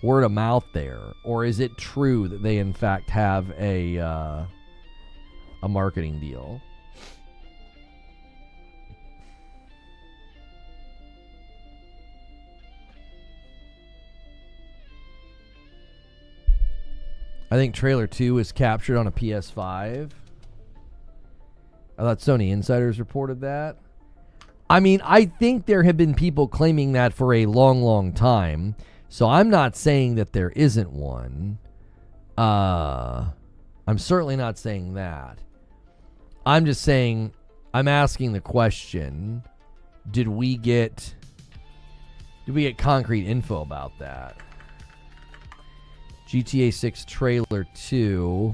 word of mouth there? Or is it true that they in fact have a marketing deal? I think trailer 2 is captured on a PS5. I thought Sony insiders reported that. I mean, I think there have been people claiming that for a long, long time. So I'm not saying that there isn't one. I'm certainly not saying that. I'm just saying, I'm asking the question, did we get concrete info about that? GTA 6 trailer 2.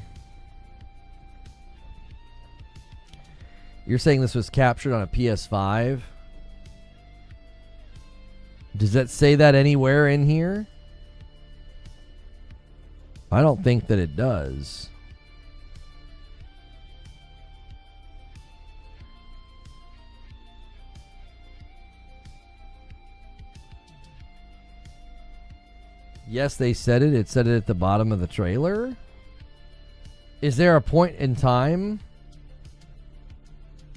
You're saying this was captured on a PS5? Does that say that anywhere in here? I don't think that it does. Yes, they said it. It said it at the bottom of the trailer. Is there a point in time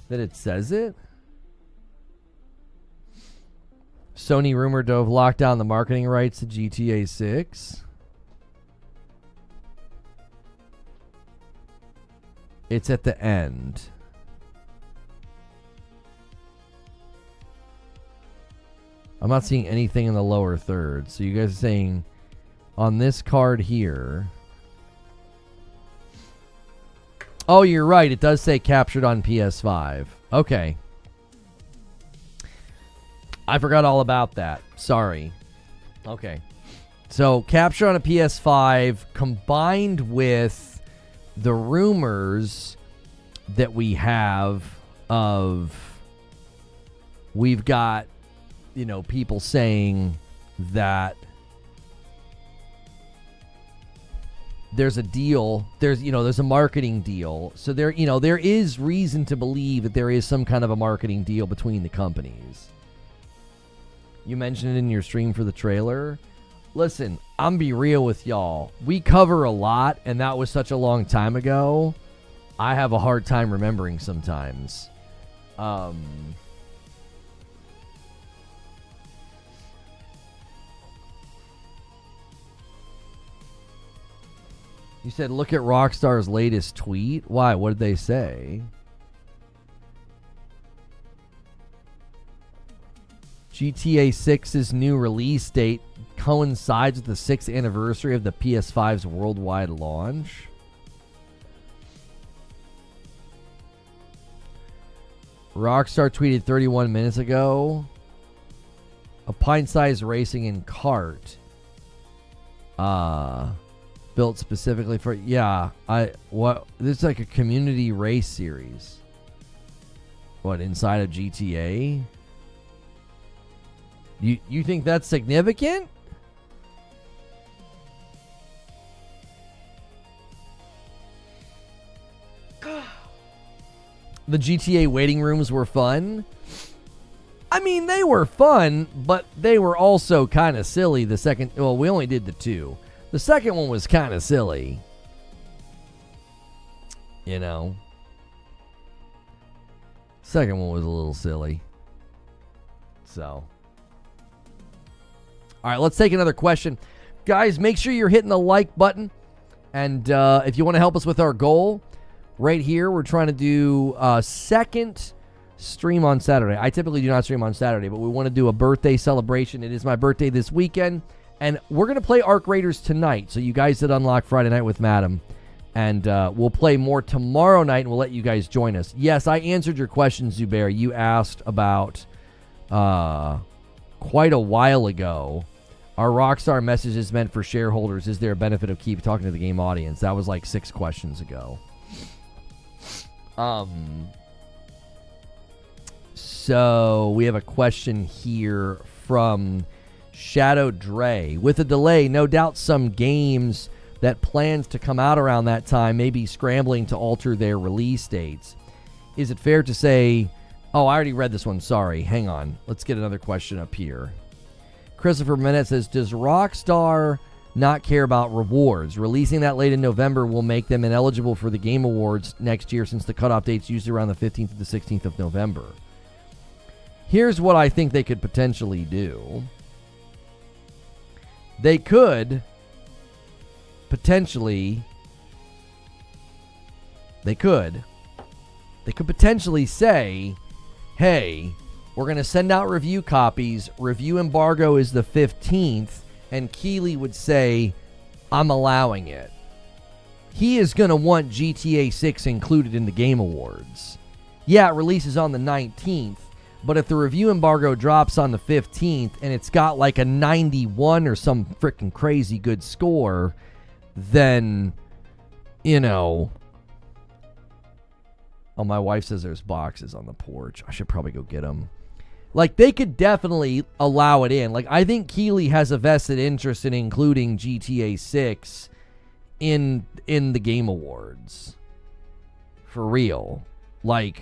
that it says it? Sony rumored to have locked down the marketing rights to GTA 6. It's at the end. I'm not seeing anything in the lower third. So you guys are saying on this card here. Oh, you're right. It does say captured on PS5. Okay. I forgot all about that. Sorry. Okay. So capture on a PS5 combined with the rumors that we have of, we've got, people saying that there's a deal, there's a marketing deal. So there is reason to believe that there is some kind of a marketing deal between the companies. You mentioned it in your stream for the trailer. Listen, I'm be real with y'all. We cover a lot, and that was such a long time ago. I have a hard time remembering sometimes. You said, look at Rockstar's latest tweet. Why? What did they say? GTA 6's new release date coincides with the 6th anniversary of the PS5's worldwide launch. Rockstar tweeted 31 minutes ago, a pint-sized racing and kart. Built specifically for, this is like a community race series. What, inside of GTA? You think that's significant? The GTA waiting rooms were fun. I mean, they were fun, but they were also kind of silly. The second, well, we only did the 2. The second one was kind of silly. You know. Second one was a little silly. So. All right, let's take another question. Guys, make sure you're hitting the like button. And if you want to help us with our goal, right here, we're trying to do a second stream on Saturday. I typically do not stream on Saturday, but we want to do a birthday celebration. It is my birthday this weekend, and we're going to play Arc Raiders tonight. So you guys did unlock Friday night with Madam, and we'll play more tomorrow night, and we'll let you guys join us. Yes, I answered your question, Zubair. You asked about quite a while ago, are Rockstar messages meant for shareholders? Is there a benefit of keep talking to the game audience? That was like 6 questions ago. So we have a question here from Shadow Dre. With a delay, no doubt some games that plans to come out around that time may be scrambling to alter their release dates. Is it fair to say... Oh, I already read this one. Sorry. Hang on. Let's get another question up here. Christopher Minette says, does Rockstar not care about rewards? Releasing that late in November will make them ineligible for the Game Awards next year since the cutoff date's usually around the 15th to the 16th of November. Here's what I think they could potentially do. They could potentially potentially say, hey, we're going to send out review copies. Review embargo is the 15th. And Keighley would say, I'm allowing it. He is going to want GTA 6 included in the Game Awards. Yeah, it releases on the 19th. But if the review embargo drops on the 15th and it's got like a 91 or some freaking crazy good score, then, you know... Oh, my wife says there's boxes on the porch. I should probably go get them. Like, they could definitely allow it in. Like, I think Keighley has a vested interest in including GTA 6 in the Game Awards. For real. Like,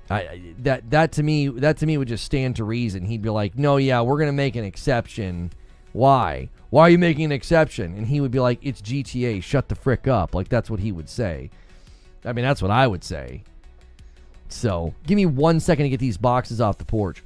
that to me would just stand to reason. He'd be like, no, yeah, we're going to make an exception. Why? Why are you making an exception? And he would be like, it's GTA. Shut the frick up. Like, that's what he would say. I mean, that's what I would say. So, give me 1 second to get these boxes off the porch.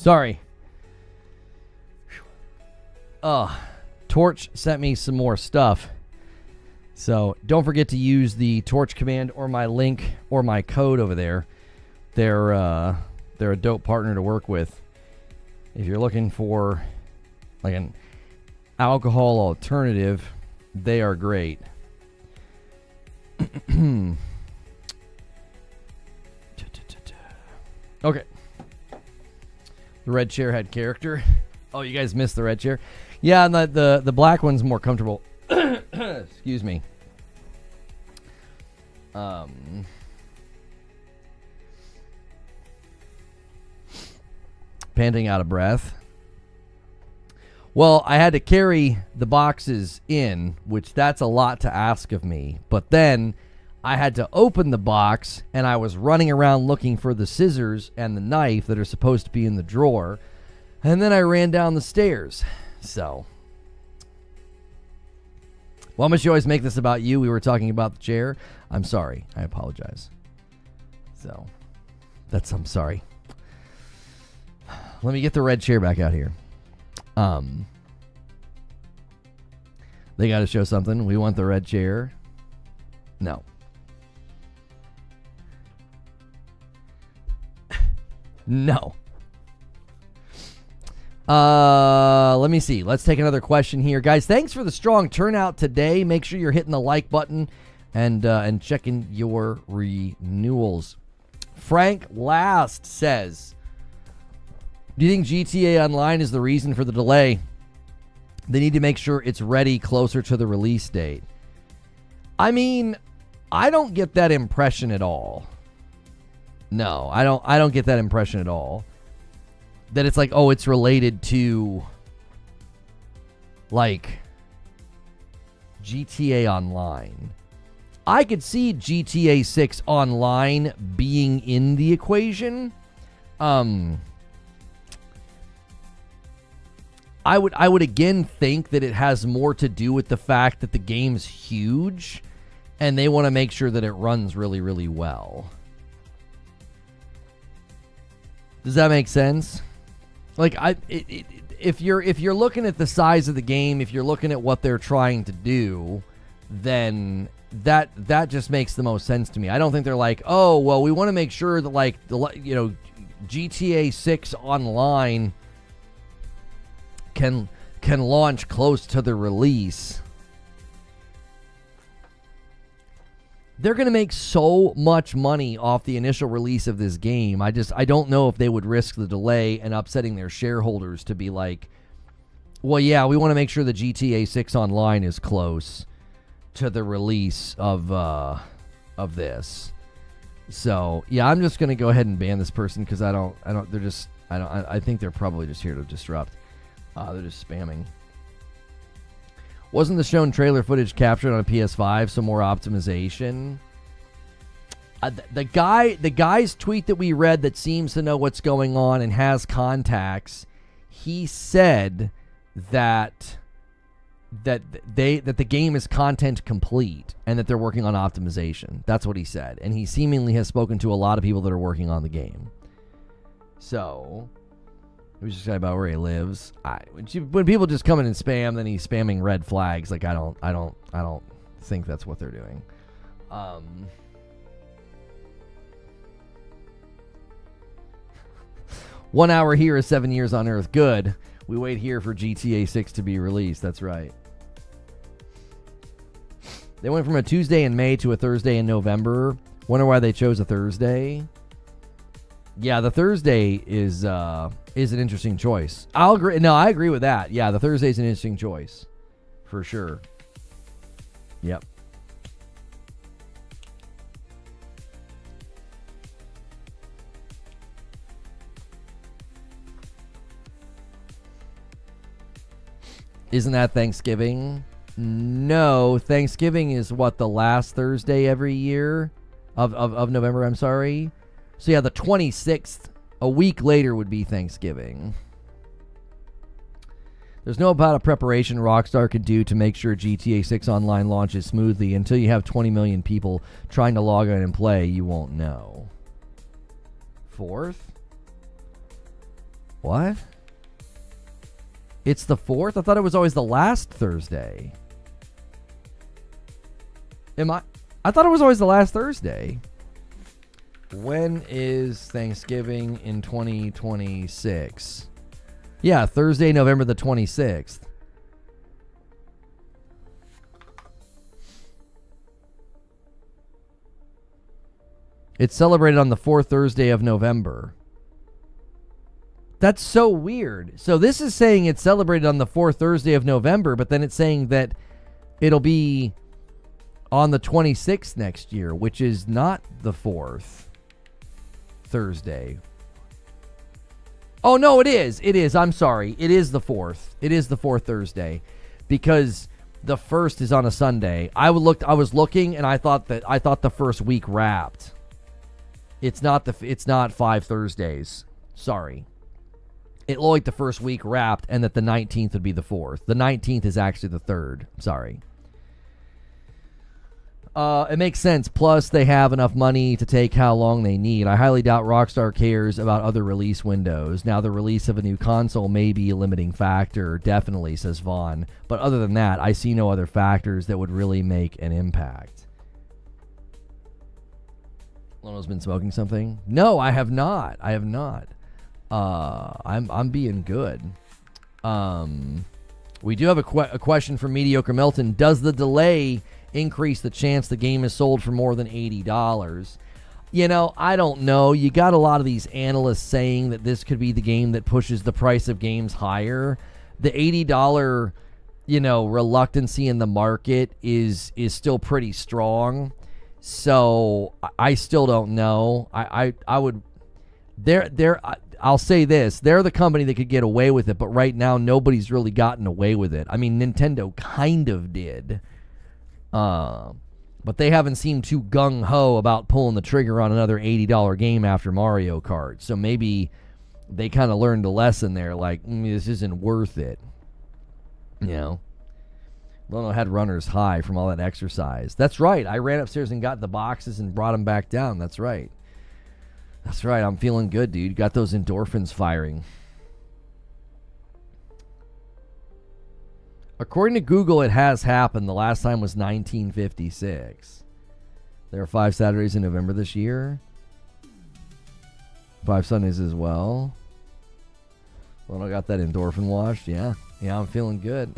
Sorry. Torch sent me some more stuff. So don't forget to use the Torch command or my link or my code over there. They're a dope partner to work with. If you're looking for like an alcohol alternative, they are great. Okay. The red chair had character. Oh, you guys missed the red chair? Yeah, and the black one's more comfortable. Excuse me. Panting out of breath. Well, I had to carry the boxes in, which that's a lot to ask of me. But then I had to open the box, and I was running around looking for the scissors and the knife that are supposed to be in the drawer. And then I ran down the stairs. So, why must you always make this about you? We were talking about the chair. I'm sorry. I apologize. So, I'm sorry. Let me get the red chair back out here. They got to show something. We want the red chair. No. No. Let me see. Let's take another question here. Guys, thanks for the strong turnout today. Make sure you're hitting the like button and checking your renewals. Frank Last says, do you think GTA Online is the reason for the delay? They need to make sure it's ready closer to the release date. I mean, I don't get that impression at all. No, I don't get that impression at all. That it's like, oh, it's related to like GTA Online. I could see GTA 6 Online being in the equation. I would again think that it has more to do with the fact that the game's huge and they want to make sure that it runs really, really well. Does that make sense? Like, if you're looking at the size of the game, if you're looking at what they're trying to do, then that just makes the most sense to me. I don't think they're like, oh, well, we want to make sure that, like, GTA 6 Online can launch close to the release. They're going to make so much money off the initial release of this game. I don't know if they would risk the delay and upsetting their shareholders to be like, well, yeah, we want to make sure the GTA 6 Online is close to the release of this. So, yeah, I'm just going to go ahead and ban this person because I think they're probably just here to disrupt. They're just spamming. Wasn't the shown trailer footage captured on a PS5? Some more optimization. The guy's tweet that we read that seems to know what's going on and has contacts. He said that the game is content complete and that they're working on optimization. That's what he said, and he seemingly has spoken to a lot of people that are working on the game. So. We just talking about where he lives. When people just come in and spam, then he's spamming red flags. Like I don't think that's what they're doing. 1 hour here is 7 years on Earth. Good. We wait here for GTA 6 to be released. That's right. They went from a Tuesday in May to a Thursday in November. Wonder why they chose a Thursday. Yeah, the Thursday is an interesting choice. I'll agree. No, I agree with that. Yeah, the Thursday is an interesting choice, for sure. Yep. Isn't that Thanksgiving? No, Thanksgiving is what, the last Thursday every year of November. I'm sorry. So yeah, the 26th, a week later, would be Thanksgiving. There's no amount of preparation Rockstar can do to make sure GTA 6 Online launches smoothly. Until you have 20 million people trying to log in and play, you won't know. 4th? What? It's the 4th? I thought it was always the last Thursday. I thought it was always the last Thursday. When is Thanksgiving in 2026? Yeah, Thursday, November the 26th. It's celebrated on the 4th Thursday of November. That's so weird. So this is saying it's celebrated on the 4th Thursday of November, but then it's saying that it'll be on the 26th next year, which is not the 4th Thursday. Oh, no, it is. It is. I'm sorry. It is the 4th. It is the 4th Thursday because the 1st is on a Sunday. I was looking and I thought the first week wrapped. It's not 5 Thursdays. Sorry. It looked like the first week wrapped and that the 19th would be the 4th. The 19th is actually the 3rd. Sorry. It makes sense. Plus, they have enough money to take how long they need. I highly doubt Rockstar cares about other release windows. Now, the release of a new console may be a limiting factor, definitely, says Vaughn. But other than that, I see no other factors that would really make an impact. Lono's been smoking something? No, I have not. I have not. I'm being good. We do have a question from Mediocre Milton. Does the delay increase the chance the game is sold for more than $80? You know, I don't know. You got a lot of these analysts saying that this could be the game that pushes the price of games higher. The $80, reluctancy in the market is still pretty strong. So I still don't know. I would. I'll say this: they're the company that could get away with it, but right now nobody's really gotten away with it. I mean, Nintendo kind of did, but they haven't seemed too gung ho about pulling the trigger on another $80 game after Mario Kart. So maybe they kind of learned a lesson there, like this isn't worth it. Lono had runner's high from all that exercise. That's right. I ran upstairs and got the boxes and brought them back down. That's right. That's right. I'm feeling good, dude. Got those endorphins firing. According to Google, it has happened. The last time was 1956. There are 5 Saturdays in November this year. 5 Sundays as well. Lono got that endorphin washed. Yeah, I'm feeling good.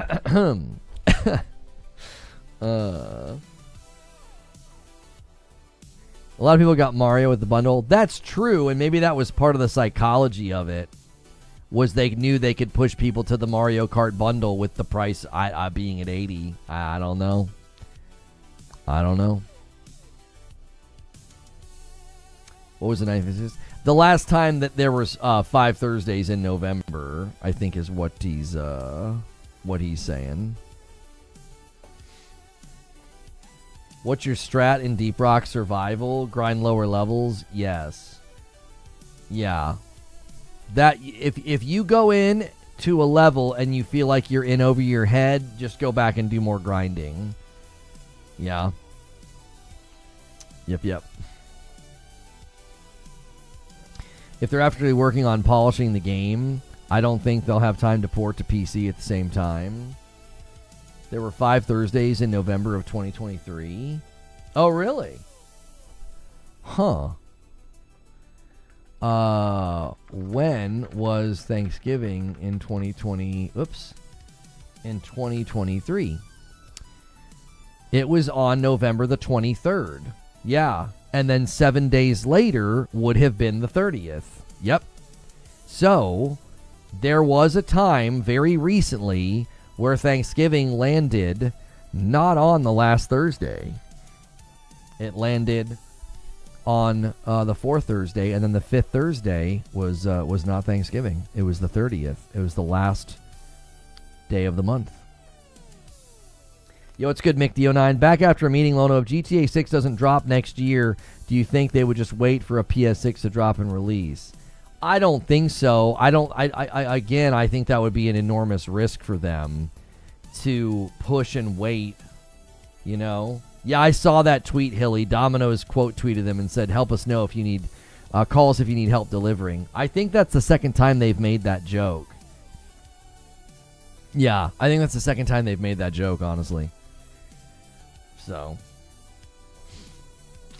A lot of people got Mario with the bundle. That's true, and maybe that was part of the psychology of it, was they knew they could push people to the Mario Kart bundle with the price being at $80. I don't know. What was the 9th? The last time that there was 5 Thursdays in November, I think, is what he's saying. What's your strat in Deep Rock Survival? Grind lower levels? Yes. Yeah. That if you go in to a level and you feel like you're in over your head, just go back and do more grinding. Yeah. Yep. If they're actually working on polishing the game, I don't think they'll have time to port to PC at the same time. There were 5 Thursdays in November of 2023. Oh, really? Huh. When was Thanksgiving in 2020? In 2023. It was on November the 23rd. Yeah. And then 7 days later would have been the 30th. Yep. So there was a time very recently where Thanksgiving landed not on the last Thursday. It landed on the 4th Thursday, and then the 5th Thursday was not Thanksgiving. It was the 30th. It was the last day of the month. Yo, it's good, Mick D09. Back after a meeting, Lono. If GTA 6 doesn't drop next year, do you think they would just wait for a PS6 to drop and release? I don't think so. I think that would be an enormous risk for them to push and wait, Yeah, I saw that tweet, Hilly. Domino's quote tweeted them and said, help us know if you need, call us if you need help delivering. I think that's the second time they've made that joke. Yeah, I think that's the second time they've made that joke, honestly. So,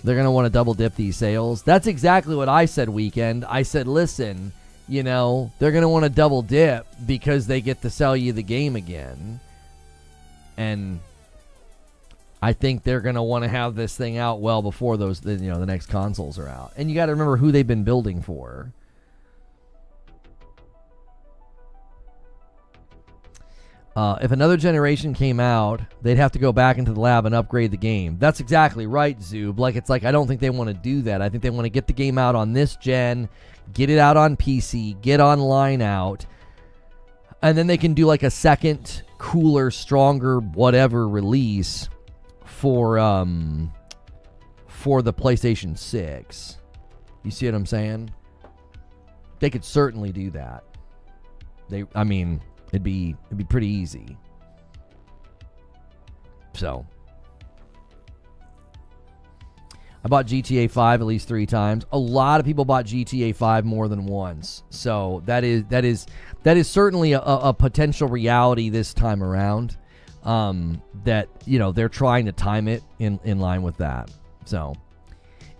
they're going to want to double dip these sales. That's exactly what I said, Weekend. I said, listen, they're going to want to double dip because they get to sell you the game again. And I think they're going to want to have this thing out well before the next consoles are out. And you got to remember who they've been building for. If another generation came out, they'd have to go back into the lab and upgrade the game. That's exactly right, Zoob. I don't think they want to do that. I think they want to get the game out on this gen, get it out on PC, get online out, and then they can do like a second, cooler, stronger, whatever release for the PlayStation 6. You see what I'm saying? They could certainly do that. It'd be pretty easy. So, I bought GTA 5 at least 3 times. A lot of people bought GTA 5 more than once. So that is certainly a potential reality this time around. That they're trying to time it in line with that. So,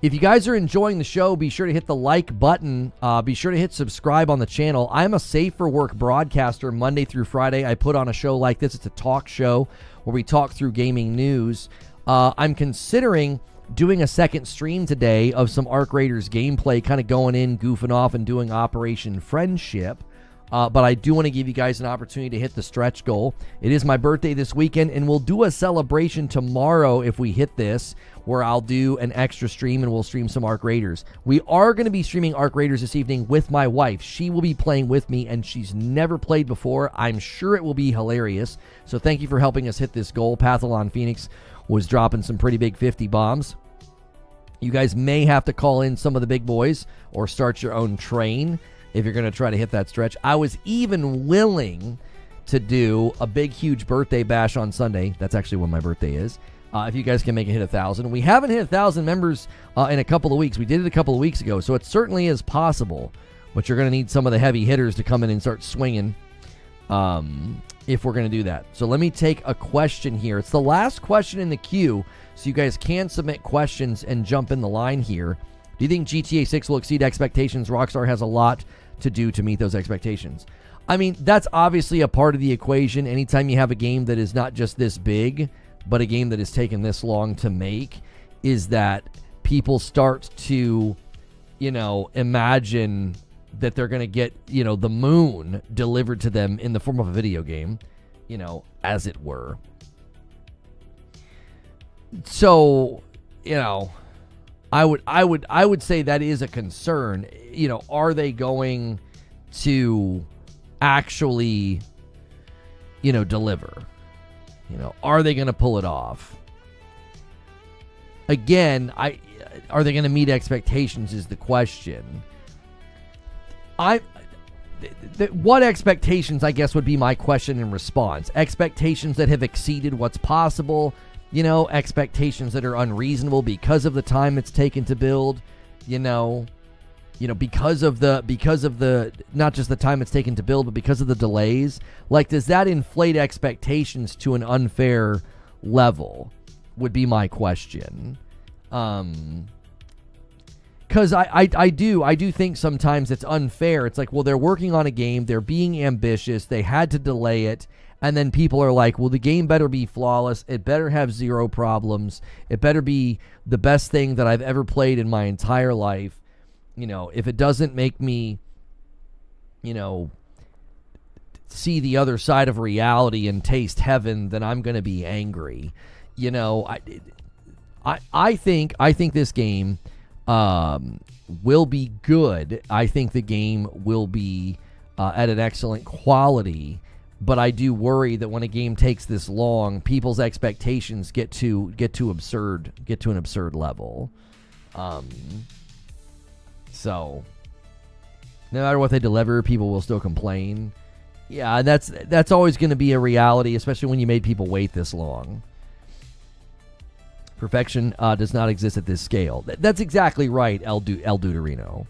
if you guys are enjoying the show, be sure to hit the like button. Be sure to hit subscribe on the channel. I'm a Safe for Work broadcaster Monday through Friday. I put on a show like this. It's a talk show where we talk through gaming news. I'm considering doing a second stream today of some Arc Raiders gameplay, kind of going in, goofing off, and doing Operation Friendship. But I do want to give you guys an opportunity to hit the stretch goal. It is my birthday this weekend, and we'll do a celebration tomorrow if we hit this, where I'll do an extra stream and we'll stream some Arc Raiders. We are going to be streaming Arc Raiders this evening with my wife. She will be playing with me, and she's never played before. I'm sure it will be hilarious. So thank you for helping us hit this goal. Pathalon Phoenix was dropping some pretty big 50 bombs. You guys may have to call in some of the big boys or start your own train if you're going to try to hit that stretch. I was even willing to do a big, huge birthday bash on Sunday. That's actually when my birthday is. If you guys can make it hit 1,000. We haven't hit 1,000 members in a couple of weeks. We did it a couple of weeks ago, so it certainly is possible. But you're going to need some of the heavy hitters to come in and start swinging if we're going to do that. So let me take a question here. It's the last question in the queue, so you guys can submit questions and jump in the line here. Do you think GTA 6 will exceed expectations? Rockstar has a lot to do to meet those expectations. That's obviously a part of the equation. Anytime you have a game that is not just this big, but a game that has taken this long to make, is that people start to, imagine that they're going to get, the moon delivered to them in the form of a video game, as it were. So, I would say that is a concern. Are they going to actually, deliver? Are they going to pull it off? Again, are they going to meet expectations is the question. What expectations, I guess, would be my question and response. Expectations that have exceeded what's possible, expectations that are unreasonable because of the time it's taken to build, because of the not just the time it's taken to build, but because of the delays. Does that inflate expectations to an unfair level? Would be my question. Because I do think sometimes it's unfair. It's like, well, they're working on a game, they're being ambitious, they had to delay it, and then people are like, well, the game better be flawless, it better have zero problems, it better be the best thing that I've ever played in my entire life. If it doesn't make me, see the other side of reality and taste heaven, then I'm going to be angry. I think this game will be good. I think the game will be at an excellent quality, but I do worry that when a game takes this long, people's expectations get to an absurd level. So no matter what they deliver, people will still complain. Yeah, that's always going to be a reality, especially when you made people wait this long. Perfection does not exist at this scale. That's exactly right, El Duderino.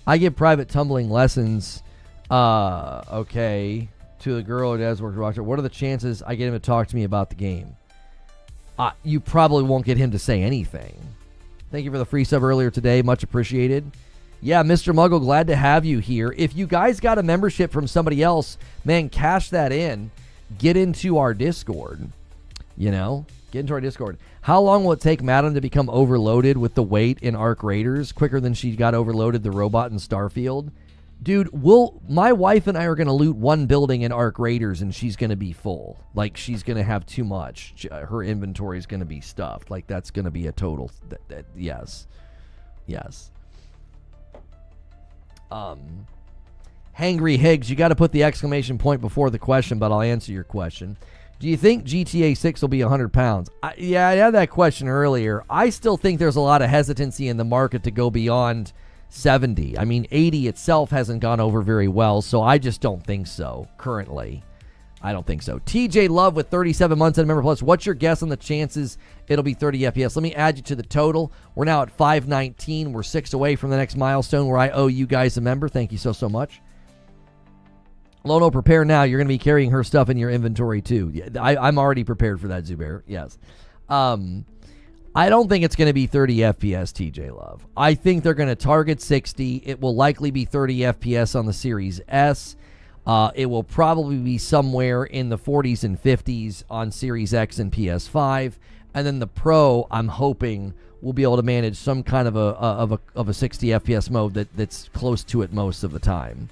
I give private tumbling lessons, okay, to the girl who does work for Rockstar. What are the chances I get him to talk to me about the game? You probably won't get him to say anything. Thank you for the free sub earlier today. Much appreciated. Yeah, Mr. Muggle, glad to have you here. If you guys got a membership from somebody else, man, cash that in. Get into our Discord. You know, get into our Discord. How long will it take Madam to become overloaded with the weight in Arc Raiders? Quicker than she got overloaded the robot in Starfield? Dude, my wife and I are going to loot one building in Arc Raiders and she's going to be full. Like, she's going to have too much. Her inventory is going to be stuffed. Like, that's going to be a total... yes. Yes. Hangry Higgs, you got to put the exclamation point before the question, but I'll answer your question. Do you think GTA 6 will be 100 pounds? Yeah, I had that question earlier. I still think there's a lot of hesitancy in the market to go beyond 70. I mean, 80 itself hasn't gone over very well, so I just don't think so currently. I don't think so. TJ Love with 37 months and a member plus. What's your guess on the chances it'll be 30 FPS? Let me add you to the total. We're now at 519. We're 6 away from the next milestone where I owe you guys a member. Thank you so much. Lono, prepare now. You're going to be carrying her stuff in your inventory too. I'm already prepared for that, Zubair. Yes. I don't think it's going to be 30 FPS, TJ Love. I think they're going to target 60. It will likely be 30 FPS on the Series S. It will probably be somewhere in the 40s and 50s on Series X and PS5. And then the Pro, I'm hoping, will be able to manage some kind of a 60 FPS mode that's close to it most of the time.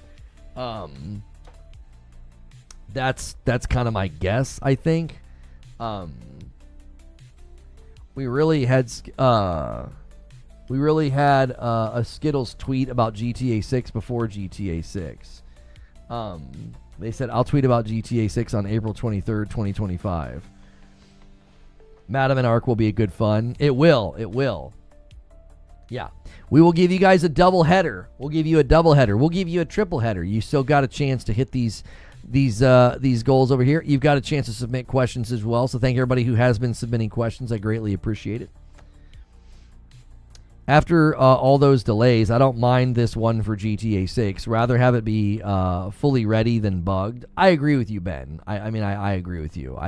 That's kind of my guess, I think. We really had a Skittles tweet about GTA 6 before GTA 6. They said, I'll tweet about GTA 6 on April 23rd, 2025. Madam and Ark will be a good fun. It will. Yeah. We will give you guys a double header. We'll give you a double header. We'll give you a triple header. You still got a chance to hit these goals over here. You've got a chance to submit questions as well. So thank everybody who has been submitting questions. I greatly appreciate it. After all those delays, I don't mind this one for GTA 6. Rather have it be fully ready than bugged. I agree with you, Ben. I agree with you.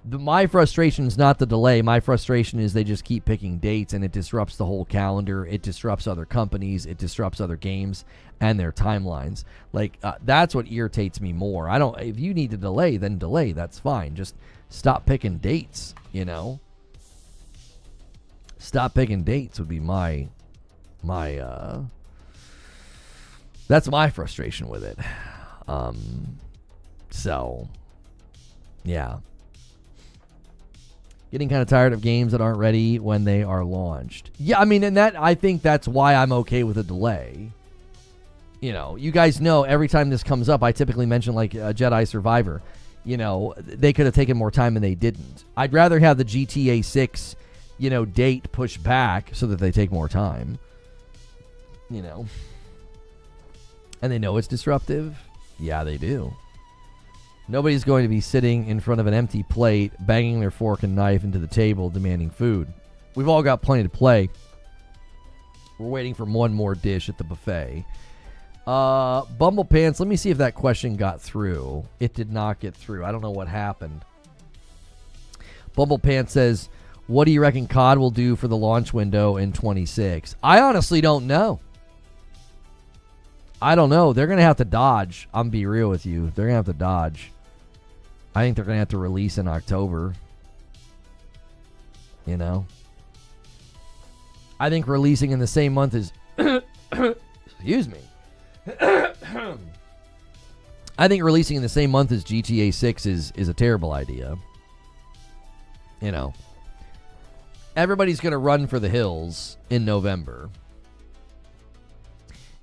My frustration is not the delay. My frustration is they just keep picking dates, and it disrupts the whole calendar. It disrupts other companies. It disrupts other games and their timelines. Like, that's what irritates me more. If you need to delay, then delay. That's fine. Just stop picking dates, you know? Stop picking dates would be my that's my frustration with it. So, yeah. Getting kind of tired of games that aren't ready when they are launched. Yeah, I mean, and I think that's why I'm okay with a delay. You know, you guys know every time this comes up, I typically mention like Jedi Survivor. You know, they could have taken more time and they didn't. I'd rather have the GTA 6, date pushed back so that they take more time. You know. And they know it's disruptive. Yeah, they do. Nobody's going to be sitting in front of an empty plate, banging their fork and knife into the table, demanding food. We've all got plenty to play. We're waiting for one more dish at the buffet. Bumblepants, let me see if that question got through. It did not get through. I don't know what happened. Bumblepants says, what do you reckon COD will do for the launch window in 26? I honestly don't know. I don't know. They're going to have to dodge. I'm going to be real with you. They're going to have to dodge. I think they're going to have to release in October. You know? I think releasing in the same month as... excuse me. I think releasing in the same month as GTA 6 is a terrible idea. You know? Everybody's going to run for the hills in November.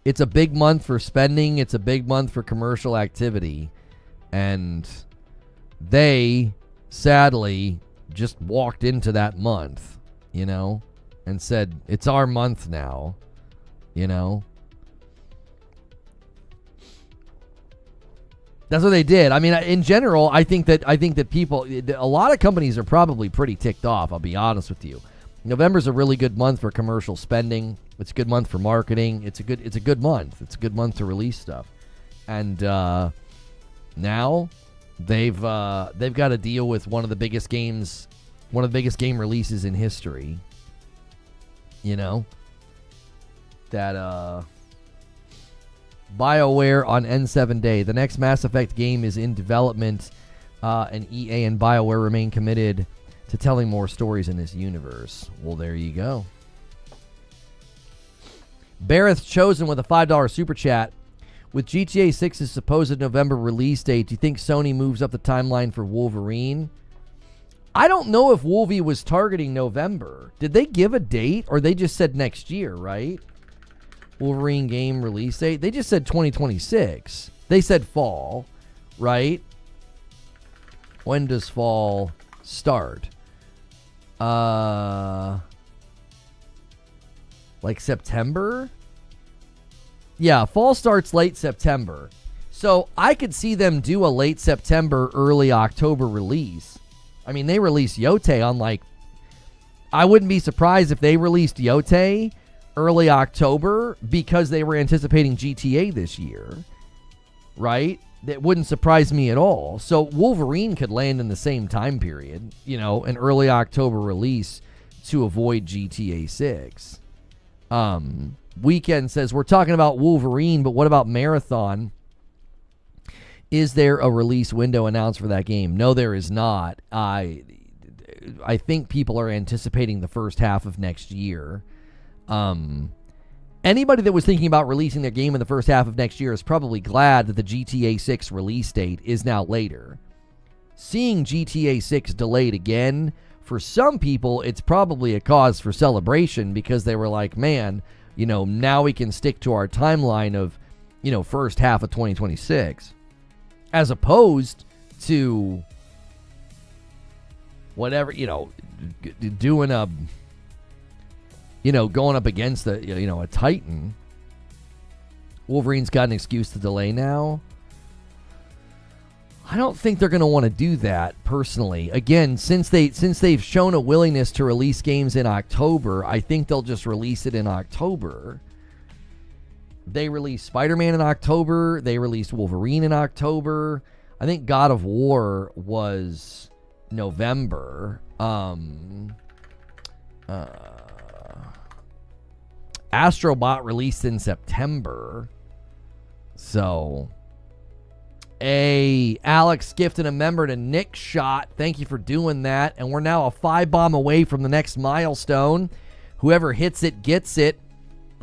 It's a big month for spending. It's a big month for commercial activity. And they, sadly, just walked into that month, and said, it's our month now, That's what they did. I mean, in general, I think that people, a lot of companies are probably pretty ticked off, I'll be honest with you. November's a really good month for commercial spending. It's a good month for marketing. It's a good month. It's a good month to release stuff. And now they've got to deal with one of the biggest game releases in history. You know, that BioWare on N7 Day. The next Mass Effect game is in development, and EA and BioWare remain committed to telling more stories in this universe. Well, there you go. Bareth Chosen with a $5 super chat. With GTA 6's supposed November release date, do you think Sony moves up the timeline for Wolverine? I don't know if Wolvie was targeting November. Did they give a date, or they just said next year, right? Wolverine game release date. They just said 2026. They said fall, right? When does fall start? Like September? Yeah, fall starts late September. So I could see them do a late September, early October release. I mean, they released Yote on I wouldn't be surprised if they released Yote early October because they were anticipating GTA this year, right? That wouldn't surprise me at all. So Wolverine could land in the same time period, an early October release to avoid GTA 6. Weekend says, we're talking about Wolverine, but what about Marathon? Is there a release window announced for that game? No, there is not. I think people are anticipating the first half of next year. Anybody that was thinking about releasing their game in the first half of next year is probably glad that the GTA 6 release date is now later. Seeing GTA 6 delayed again, for some people, it's probably a cause for celebration because they were like, man, now we can stick to our timeline of, first half of 2026. As opposed to whatever, doing a, going up against a Titan. Wolverine's got an excuse to delay now. I don't think they're going to want to do that personally. Again, since they've shown a willingness to release games in October, I think they'll just release it in October. They released Spider-Man in October. They released Wolverine in October. I think God of War was November. Astrobot released in September. So, Alex gifted a member to Nick Shot. Thank you for doing that. And we're now a 5-bomb away from the next milestone. Whoever hits it gets it.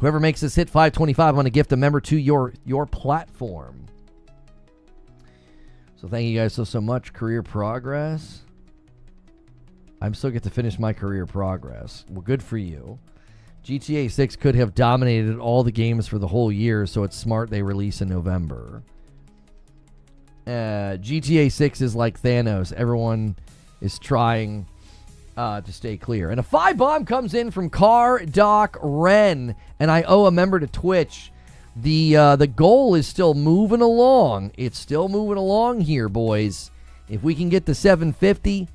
Whoever makes us hit 525, I'm going to gift a member to your platform. So thank you guys so much. Career progress. I still get to finish my career progress. Well, good for you. GTA 6 could have dominated all the games for the whole year, so it's smart they release in November. GTA 6 is like Thanos. Everyone is trying to stay clear. And a 5-bomb comes in from Car Doc Ren, and I owe a member to Twitch. The goal is still moving along. It's still moving along here, boys. If we can get to 750,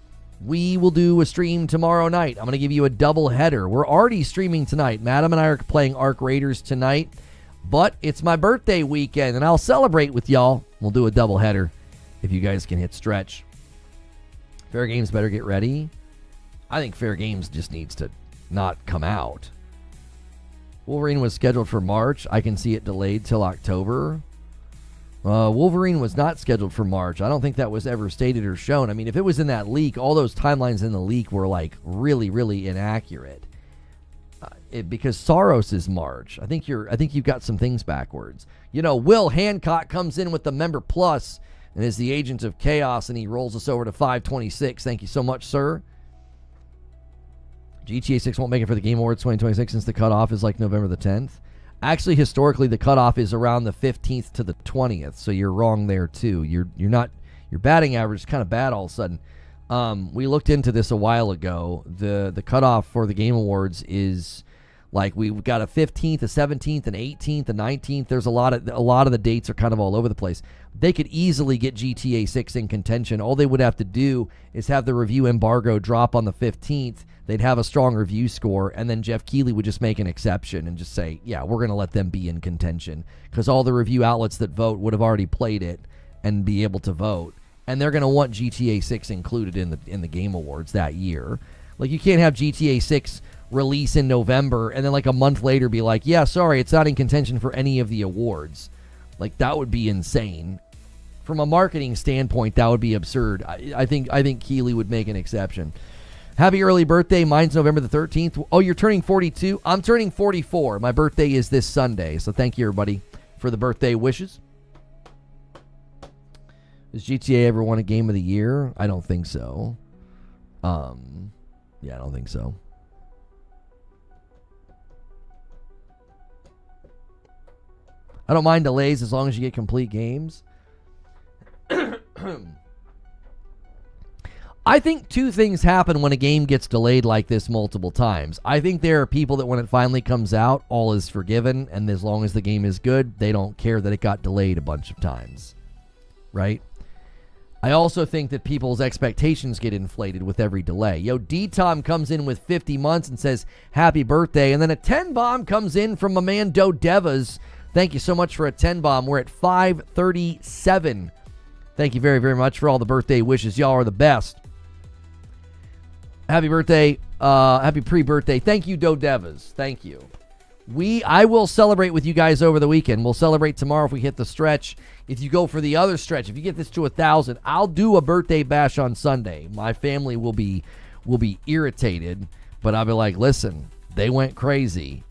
we will do a stream tomorrow night. I'm going to give you a double header. We're already streaming tonight. Madam and I are playing Arc Raiders tonight, but it's my birthday weekend, and I'll celebrate with y'all. We'll do a double header if you guys can hit stretch. Fair Games better get ready. I think Fair Games just needs to not come out. Wolverine was scheduled for March. I can see it delayed till October. Wolverine was not scheduled for March. I don't think that was ever stated or shown. I mean, if it was in that leak, all those timelines in the leak were really, really inaccurate. Because Saros is March. I think you've got some things backwards. Will Hancock comes in with the Member Plus and is the Agent of Chaos, and he rolls us over to 526. Thank you so much, sir. GTA 6 won't make it for the Game Awards 2026 since the cutoff is November the 10th. Actually, historically, the cutoff is around the 15th to the 20th, so you're wrong there too. Your batting average is kind of bad all of a sudden. We looked into this a while ago. The cutoff for the Game Awards is we've got a 15th, a 17th, an 18th, a 19th. There's a lot of the dates are kind of all over the place. They could easily get GTA 6 in contention. All they would have to do is have the review embargo drop on the 15th. they'd have a strong review score, and then Jeff Keighley would just make an exception and just say, yeah, we're going to let them be in contention because all the review outlets that vote would have already played it and be able to vote. And they're going to want GTA 6 included in the Game Awards that year. Like, you can't have GTA 6 release in November and then like a month later be like, yeah, sorry, it's not in contention for any of the awards. Like, that would be insane. From a marketing standpoint, that would be absurd. I think Keighley would make an exception. Happy early birthday. Mine's November the 13th. Oh, you're turning 42? I'm turning 44. My birthday is this Sunday. So thank you, everybody, for the birthday wishes. Has GTA ever won a game of the year? I don't think so. Yeah, I don't think so. I don't mind delays as long as you get complete games. I think two things happen when a game gets delayed like this multiple times. I think there are people that when it finally comes out, all is forgiven, and as long as the game is good, they don't care that it got delayed a bunch of times. Right? I also think that people's expectations get inflated with every delay. Yo, D-Tom comes in with 50 months and says, happy birthday, and then a 10 bomb comes in from my man Do Devas. Thank you so much for a 10 bomb. We're at 537. Thank you very, very much for all the birthday wishes. Y'all are the best. Happy birthday. Happy pre-birthday. Thank you, Do Devas. Thank you. I will celebrate with you guys over the weekend. We'll celebrate tomorrow if we hit the stretch. If you go for the other stretch, if you get this to 1,000, I'll do a birthday bash on Sunday. My family will be irritated, but I'll be like, listen, they went crazy.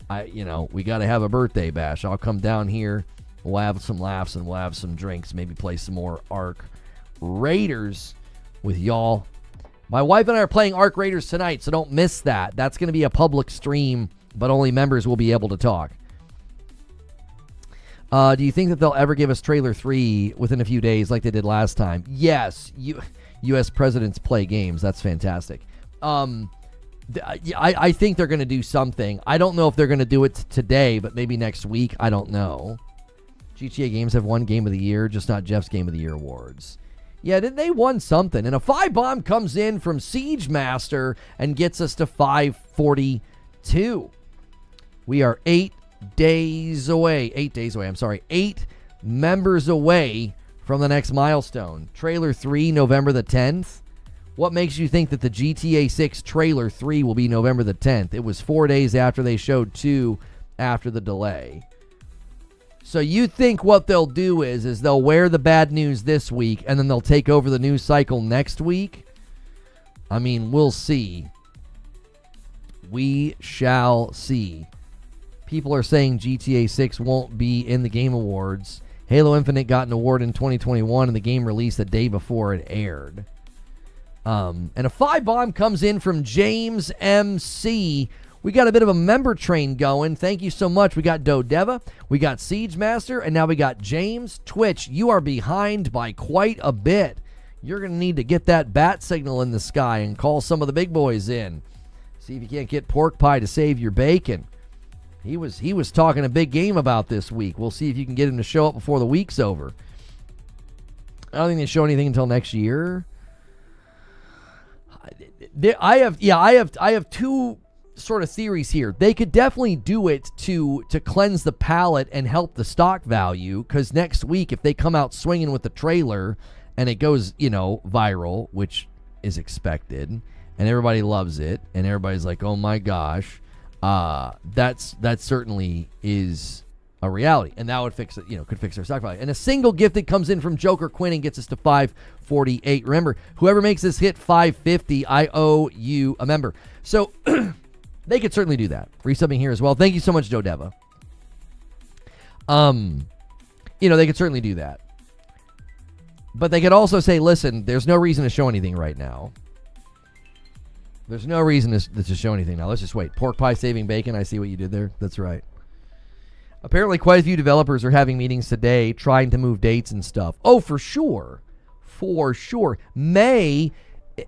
We got to have a birthday bash. I'll come down here. We'll have some laughs and we'll have some drinks. Maybe play some more Ark Raiders with y'all. My wife and I are playing Ark Raiders tonight, so don't miss that. That's going to be a public stream, but only members will be able to talk. Do you think that they'll ever give us Trailer 3 within a few days like they did last time? Yes. U.S. presidents play games. That's fantastic. I think they're going to do something. I don't know if they're going to do it today, but maybe next week. I don't know. GTA games have won Game of the Year, just not Jeff's Game of the Year awards. Yeah, they won something. And a 5 bomb comes in from Siege Master and gets us to 542. We are 8 members away from the next milestone. Trailer 3, November the 10th. What makes you think that the GTA 6 Trailer 3 will be November the 10th? It was 4 days after they showed 2 after the delay. So you think what they'll do is they'll wear the bad news this week and then they'll take over the news cycle next week? I mean, we'll see. We shall see. People are saying GTA 6 won't be in the Game Awards. Halo Infinite got an award in 2021 and the game released the day before it aired. And a 5 bomb comes in from James MC. We got a bit of a member train going. Thank you so much. We got Dodeva, we got Siege Master, and now we got James. Twitch, you are behind by quite a bit. You're going to need to get that bat signal in the sky and call some of the big boys in. See if you can't get Pork Pie to save your bacon. He was talking a big game about this week. We'll see if you can get him to show up before the week's over. I don't think they show anything until next year. I have two sort of theories here. They could definitely do it to cleanse the palate and help the stock value, because next week if they come out swinging with the trailer and it goes viral, which is expected, and everybody loves it and everybody's like, oh my gosh, that certainly is a reality, and that would fix it, could fix their stock value. And a single gift that comes in from Joker Quinn and gets us to 548. Remember, whoever makes this hit 550, I owe you a member. So they could certainly do that. Resubbing here as well. Thank you so much, Dodeva. They could certainly do that. But they could also say, listen, there's no reason to show anything right now. There's no reason to show anything now. Let's just wait. Pork Pie saving bacon. I see what you did there. That's right. Apparently, quite a few developers are having meetings today trying to move dates and stuff. Oh, for sure. For sure. May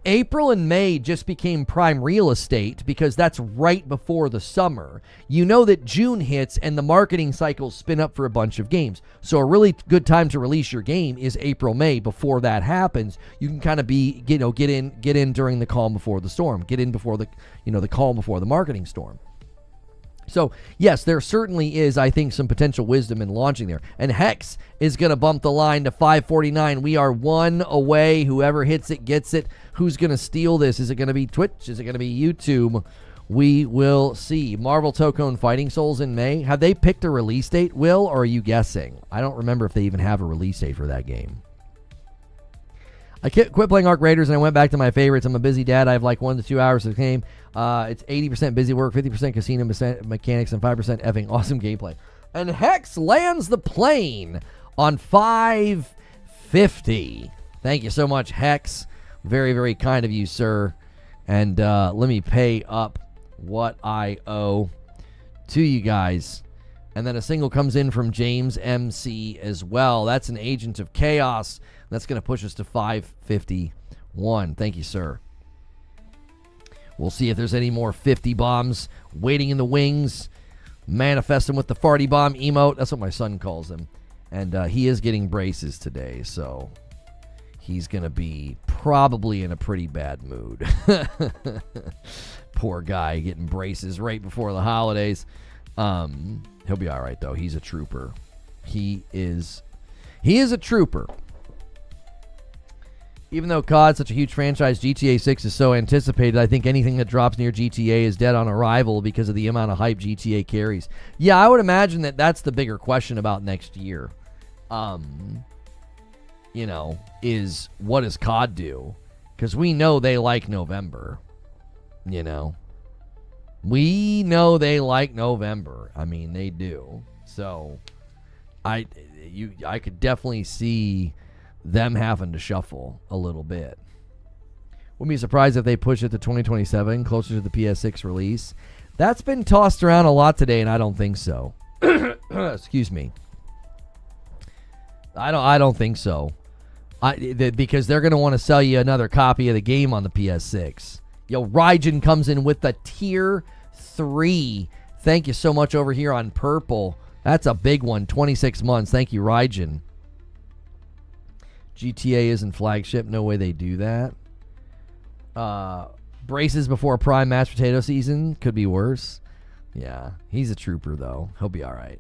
April and May just became prime real estate because that's right before the summer. You know that June hits and the marketing cycles spin up for a bunch of games. So a really good time to release your game is April, May. Before that happens, you can kind of get in during the calm before the storm. Get in before the calm before the marketing storm. So, yes, there certainly is, I think, some potential wisdom in launching there. And Hex is going to bump the line to 549. We are one away. Whoever hits it gets it. Who's going to steal this? Is it going to be Twitch? Is it going to be YouTube? We will see. Marvel Tokone Fighting Souls in May. Have they picked a release date, Will, or are you guessing? I don't remember if they even have a release date for that game. I quit playing Arc Raiders and I went back to my favorites. I'm a busy dad. I have like 1 to 2 hours of the game. It's 80% busy work, 50% casino mechanics, and 5% effing awesome gameplay. And Hex lands the plane on 550. Thank you so much, Hex. Very, very kind of you, sir. And let me pay up what I owe to you guys. And then a single comes in from James MC as well. That's an Agent of Chaos. That's going to push us to 551. Thank you, sir. We'll see if there's any more 50 bombs waiting in the wings. Manifest him with the farty bomb emote. That's what my son calls him. And he is getting braces today, so he's going to be probably in a pretty bad mood. Poor guy getting braces right before the holidays. He'll be all right, though. He's a trooper. He is a trooper. Even though COD's such a huge franchise, GTA 6 is so anticipated, I think anything that drops near GTA is dead on arrival because of the amount of hype GTA carries. Yeah, I would imagine that that's the bigger question about next year. Is what does COD do? Because we know they like November. We know they like November. I mean, they do. So, I could definitely see them having to shuffle a little bit. Wouldn't be surprised if they push it to 2027, closer to the PS6 release. That's been tossed around a lot today, and I don't think so. Excuse me. I don't think so. Because they're going to want to sell you another copy of the game on the PS6. Yo, Raijin comes in with the tier 3. Thank you so much over here on Purple. That's a big one. 26 months. Thank you, Raijin. GTA isn't flagship. No way they do that. Braces before prime mashed potato season. Could be worse. Yeah. He's a trooper, though. He'll be all right.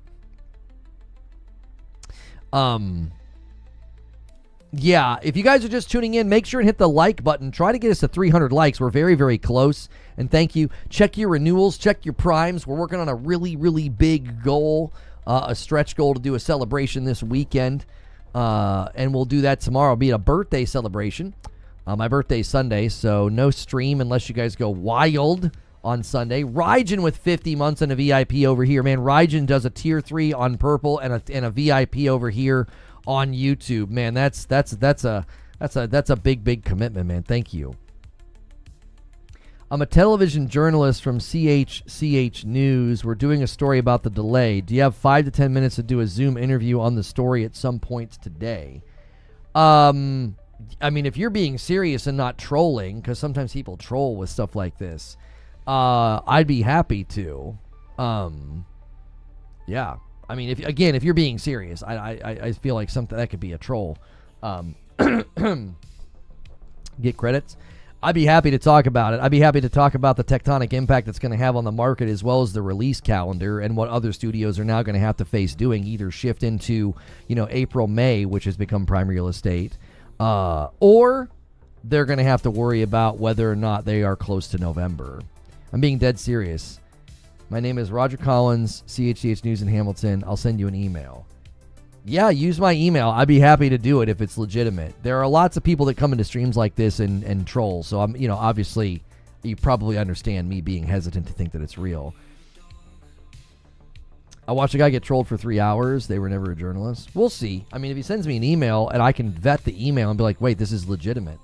Yeah, if you guys are just tuning in, make sure and hit the like button. Try to get us to 300 likes. We're very, very close. And thank you. Check your renewals. Check your primes. We're working on a really, really big goal, a stretch goal to do a celebration this weekend. And we'll do that tomorrow. It'll be a birthday celebration. My birthday's Sunday, so no stream unless you guys go wild on Sunday. Raijin with 50 months and a VIP over here. Man, Raijin does a tier 3 on Purple and a VIP over here on YouTube. Man, that's a big commitment, man. Thank you. I'm a television journalist from CHCH News. We're doing a story about the delay. Do you have 5 to 10 minutes to do a Zoom interview on the story at some point today? I mean, if you're being serious and not trolling, because sometimes people troll with stuff like this, I'd be happy to. Yeah. I mean, if you're being serious, I feel like something that could be a troll. Get credits. I'd be happy to talk about it. I'd be happy to talk about the tectonic impact it's going to have on the market, as well as the release calendar and what other studios are now going to have to face doing, either shift into, April, May, which has become prime real estate, or they're going to have to worry about whether or not they are close to November. I'm being dead serious. My name is Roger Collins, CHCH News in Hamilton. I'll send you an email. Yeah, use my email. I'd be happy to do it if it's legitimate. There are lots of people that come into streams like this and troll. So I'm, obviously you probably understand me being hesitant to think that it's real. I watched a guy get trolled for 3 hours. They were never a journalist. We'll see. I mean, if he sends me an email and I can vet the email and be like, wait, this is legitimate,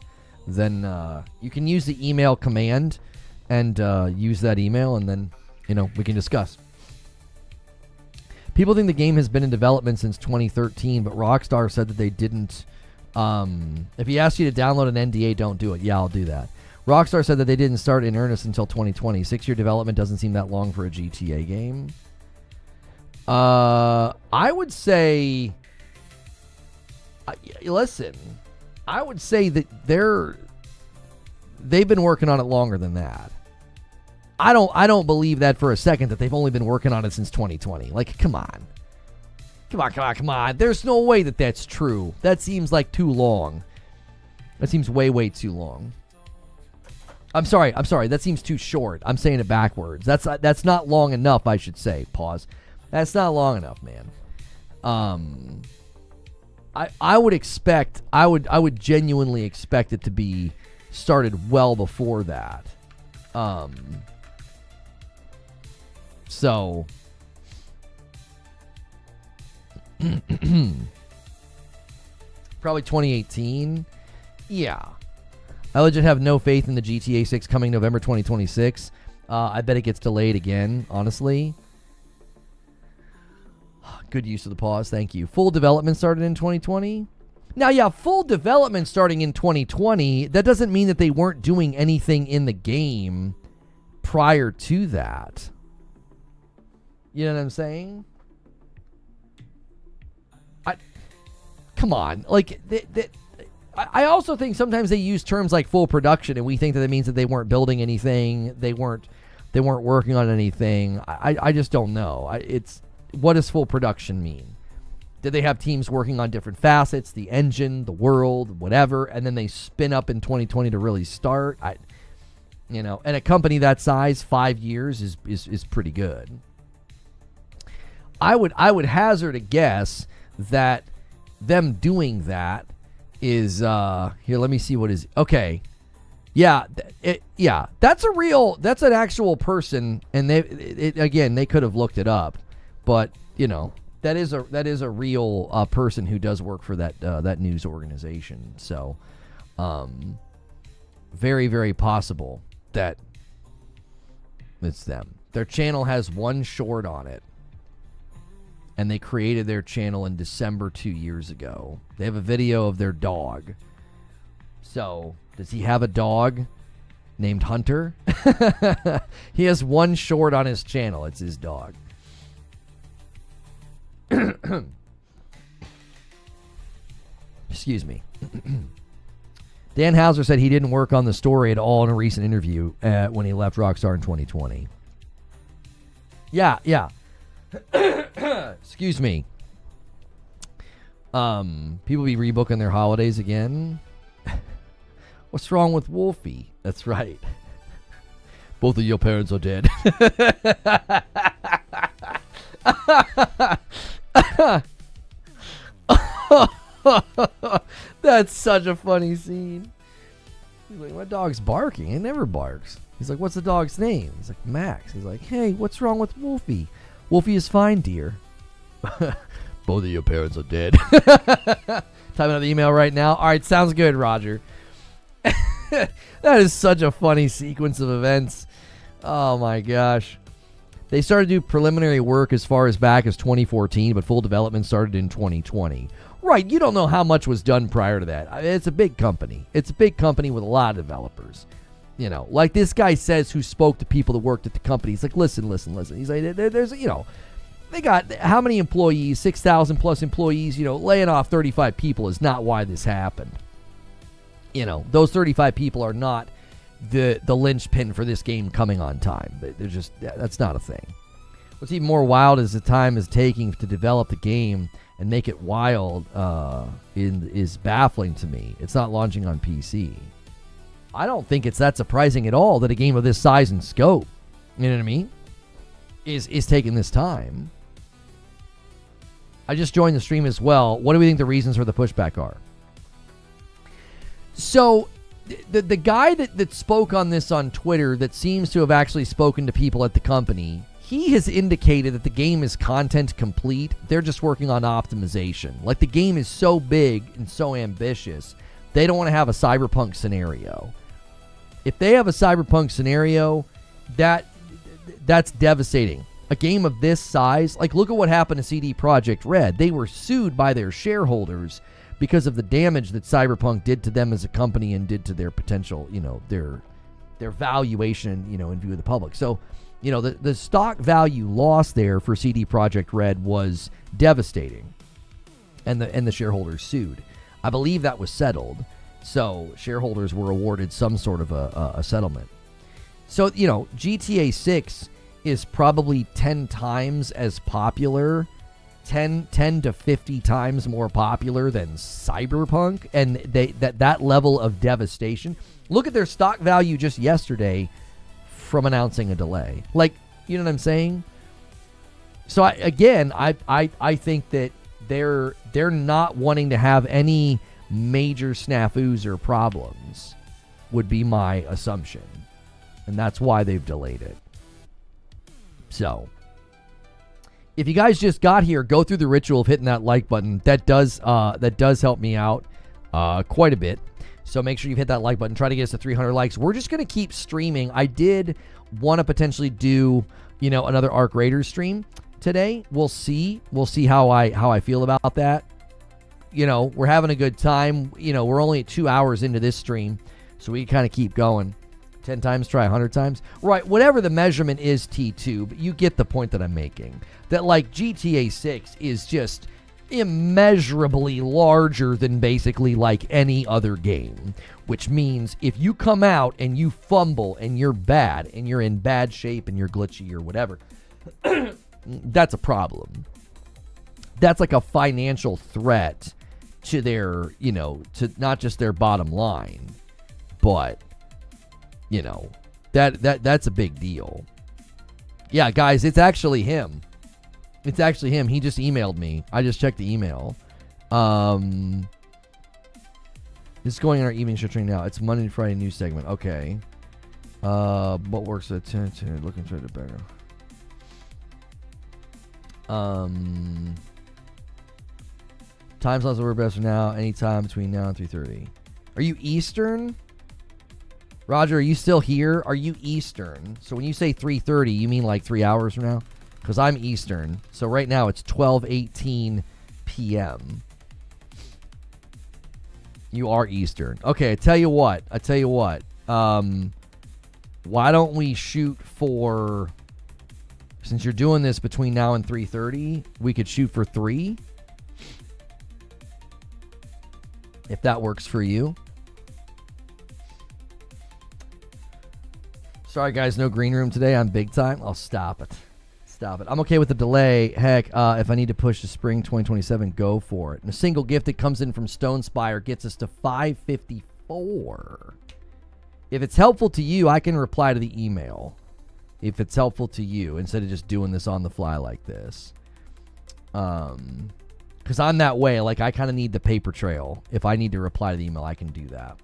then you can use the email command and use that email, and then, we can discuss. People think the game has been in development since 2013, but Rockstar said that they didn't If he asks you to download an NDA, don't do it. Yeah, I'll do that. Rockstar said that they didn't start in earnest until 2020. 6-year development doesn't seem that long for a GTA game. I would say... listen, I would say that they've been working on it longer than that. I don't believe that for a second, that they've only been working on it since 2020. Like, come on. Come on. There's no way that that's true. That seems like too long. That seems way too long. I'm sorry. That seems too short. I'm saying it backwards. That's not long enough, I should say. Pause. That's not long enough, man. I would genuinely expect it to be started well before that. So probably 2018. Yeah. I legit have no faith in the GTA 6 coming November 2026. I bet it gets delayed again, honestly. Good use of the pause. Thank you. Full development started in 2020. Now, yeah, full development starting in 2020, that doesn't mean that they weren't doing anything in the game prior to that. You know what I'm saying? Come on. Like, I also think sometimes they use terms like full production, and we think that it means that they weren't building anything, they weren't working on anything. I just don't know. What does full production mean? Did they have teams working on different facets, the engine, the world, whatever, and then they spin up in 2020 to really start? And a company that size, 5 years is pretty good. I would hazard a guess that them doing that is here. Let me see what is okay. Yeah, that's an actual person, and they could have looked it up, but that is a real person who does work for that news organization. So, very, very possible that it's them. Their channel has one short on it, and they created their channel in December 2 years ago. They have a video of their dog. So, does he have a dog named Hunter? He has one short on his channel. It's his dog. Excuse me. Dan Houser said he didn't work on the story at all in a recent interview when he left Rockstar in 2020. Yeah. Excuse me. People be rebooking their holidays again. What's wrong with Wolfie? That's right. Both of your parents are dead. That's such a funny scene. He's like, my dog's barking. It never barks. He's like, what's the dog's name? He's like, Max. He's like, hey, what's wrong with Wolfie? Wolfie is fine, dear. Both of your parents are dead. Typing out the email right now. All right, sounds good, Roger. That is such a funny sequence of events. Oh, my gosh. They started to do preliminary work as far as back as 2014, but full development started in 2020. Right, you don't know how much was done prior to that. I mean, it's a big company. It's a big company with a lot of developers. Like this guy says who spoke to people that worked at the company. He's like, listen. He's like, there's, they got how many employees, 6,000 plus employees, laying off 35 people is not why this happened. Those 35 people are not the linchpin for this game coming on time. They're just, that's not a thing. What's even more wild is the time is taking to develop the game and make it wild is baffling to me. It's not launching on PC. I don't think it's that surprising at all that a game of this size and scope, you know what I mean, is taking this time. I just joined the stream as well. What do we think the reasons for the pushback are? So the guy that spoke on this on Twitter that seems to have actually spoken to people at the company, he has indicated that the game is content complete. They're just working on optimization. Like, the game is so big and so ambitious, they don't want to have a cyberpunk scenario. If they have a cyberpunk scenario, that's devastating. A game of this size, like, look at what happened to CD Projekt Red. They were sued by their shareholders because of the damage that Cyberpunk did to them as a company and did to their potential, their valuation, in view of the public. So, the stock value loss there for CD Projekt Red was devastating, and the shareholders sued. I believe that was settled, so shareholders were awarded some sort of a settlement. So, GTA 6 is probably 10 times as popular, 10 to 50 times more popular than Cyberpunk, and that level of devastation. Look at their stock value just yesterday from announcing a delay. Like, you know what I'm saying? So I think that they're not wanting to have any major snafus or problems, would be my assumption, and that's why they've delayed it. So, if you guys just got here, go through the ritual of hitting that like button. That does help me out quite a bit. So make sure you hit that like button. Try to get us to 300 likes. We're just going to keep streaming. I did want to potentially do, another Arc Raiders stream today. We'll see. We'll see how I feel about that. We're having a good time. We're only 2 hours into this stream, so we kind of keep going. 10 times, try 100 times. Right, whatever the measurement is, T2, but you get the point that I'm making. That, like, GTA 6 is just immeasurably larger than basically like any other game, which means if you come out and you fumble and you're bad and you're in bad shape and you're glitchy or whatever, that's a problem. That's like a financial threat to their, to not just their bottom line, but that's a big deal. Yeah, guys, it's actually him. It's actually him. He just emailed me. I just checked the email. This is going on our evening show train now. It's Monday to Friday news segment. Okay. What works at 10 to looking for the better. Time slots over best for now. Anytime between now and 3:30. Are you Eastern? Roger, are you still here? Are you Eastern? So when you say 3:30, you mean like 3 hours from now? Because I'm Eastern. So right now it's 12:18 p.m. You are Eastern. Okay, I tell you what. Why don't we shoot for, since you're doing this between now and 3:30, we could shoot for 3. If that works for you. Sorry, guys, no green room today. I'm big time. I'll stop it. I'm okay with the delay. Heck, if I need to push to spring 2027, go for it. And a single gift that comes in from Stone Spire gets us to 554. If it's helpful to you, I can reply to the email. If it's helpful to you, instead of just doing this on the fly like this. Because I'm that way. Like, I kind of need the paper trail. If I need to reply to the email, I can do that.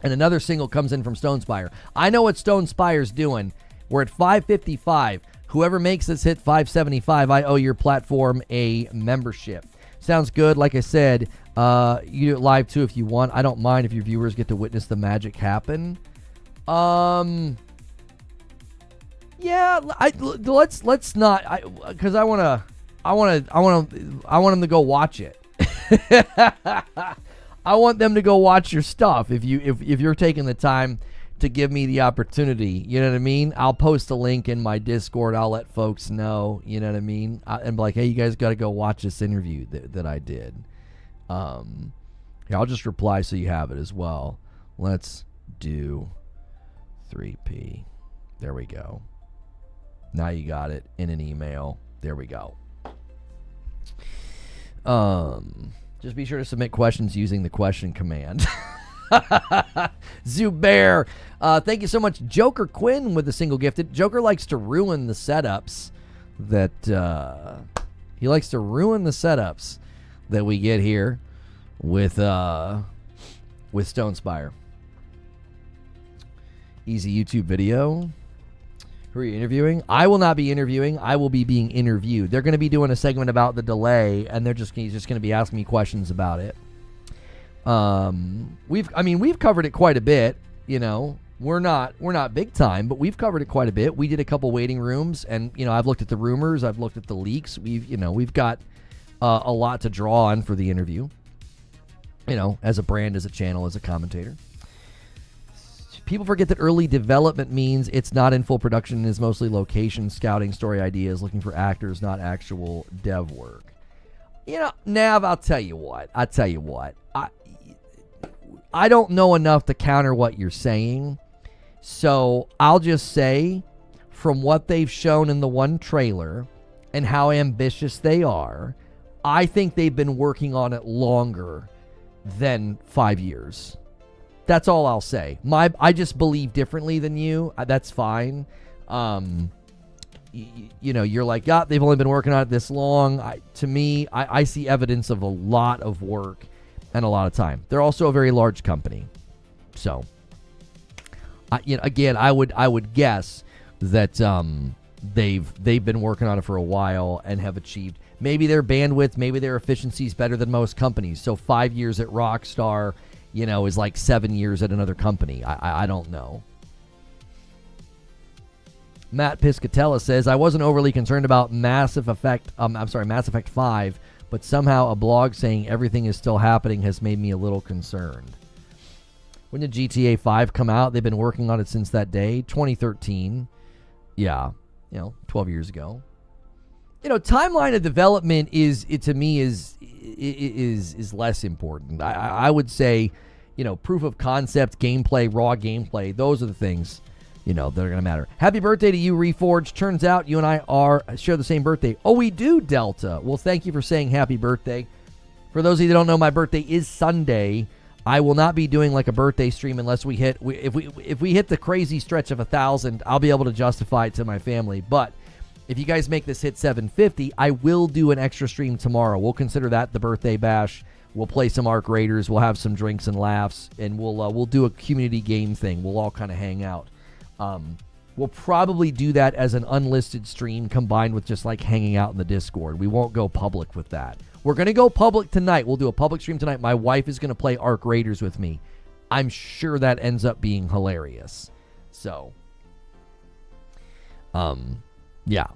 And another single comes in from Stone Spire. I know what Stone Spire's doing. We're at 555. Whoever makes us hit 575, I owe your platform a membership. Sounds good. Like I said, you do it live too if you want. I don't mind if your viewers get to witness the magic happen. Yeah, let's not, because I want them to go watch it. I want them to go watch your stuff. If you're taking the time to give me the opportunity, you know what I mean? I'll post a link in my Discord. I'll let folks know, you know what I mean? And be like, hey, you guys got to go watch this interview that I did. Yeah, I'll just reply so you have it as well. Let's do 3P. There we go. Now you got it in an email. There we go. Just be sure to submit questions using the question command. Zubair, thank you so much. Joker Quinn with the single gifted. Joker likes to ruin the setups that we get here with Stone Spire. Easy YouTube video. Who are you interviewing? I will not be interviewing. I will be being interviewed. They're going to be doing a segment about the delay, and he's just going to be asking me questions about it. We've covered it quite a bit. We're not big time, but we've covered it quite a bit. We did a couple waiting rooms, and I've looked at the rumors, I've looked at the leaks. We've got a lot to draw on for the interview. as a brand, as a channel, as a commentator. People forget that early development means it's not in full production and is mostly location, scouting, story ideas, looking for actors, not actual dev work. Nav, I'll tell you what. I don't know enough to counter what you're saying. So I'll just say, from what they've shown in the one trailer and how ambitious they are, I think they've been working on it longer than 5 years. That's all I'll say. I just believe differently than you. That's fine. You're like, yeah, they've only been working on it this long. To me, I see evidence of a lot of work and a lot of time. They're also a very large company. So, again, I would guess that they've been working on it for a while and have achieved maybe their bandwidth, maybe their efficiency is better than most companies. So 5 years at Rockstar, is like 7 years at another company. I don't know. Matt Piscatella says, I wasn't overly concerned about Mass Effect 5, but somehow a blog saying everything is still happening has made me a little concerned. When did GTA 5 come out? They've been working on it since that day, 2013. Yeah, 12 years ago. Timeline of development is less important. I would say, proof of concept, gameplay, raw gameplay, those are the things, that are going to matter. Happy birthday to you, Reforge. Turns out you and I share the same birthday. Oh, we do, Delta. Well, thank you for saying happy birthday. For those of you that don't know, my birthday is Sunday. I will not be doing like a birthday stream unless if we hit the crazy stretch of 1,000, I'll be able to justify it to my family. But if you guys make this hit 750, I will do an extra stream tomorrow. We'll consider that the birthday bash. We'll play some Arc Raiders. We'll have some drinks and laughs, and we'll do a community game thing. We'll all kind of hang out. We'll probably do that as an unlisted stream combined with just like hanging out in the Discord. We won't go public with that. We're going to go public tonight. We'll do a public stream tonight. My wife is going to play Arc Raiders with me. I'm sure that ends up being hilarious. So, yeah.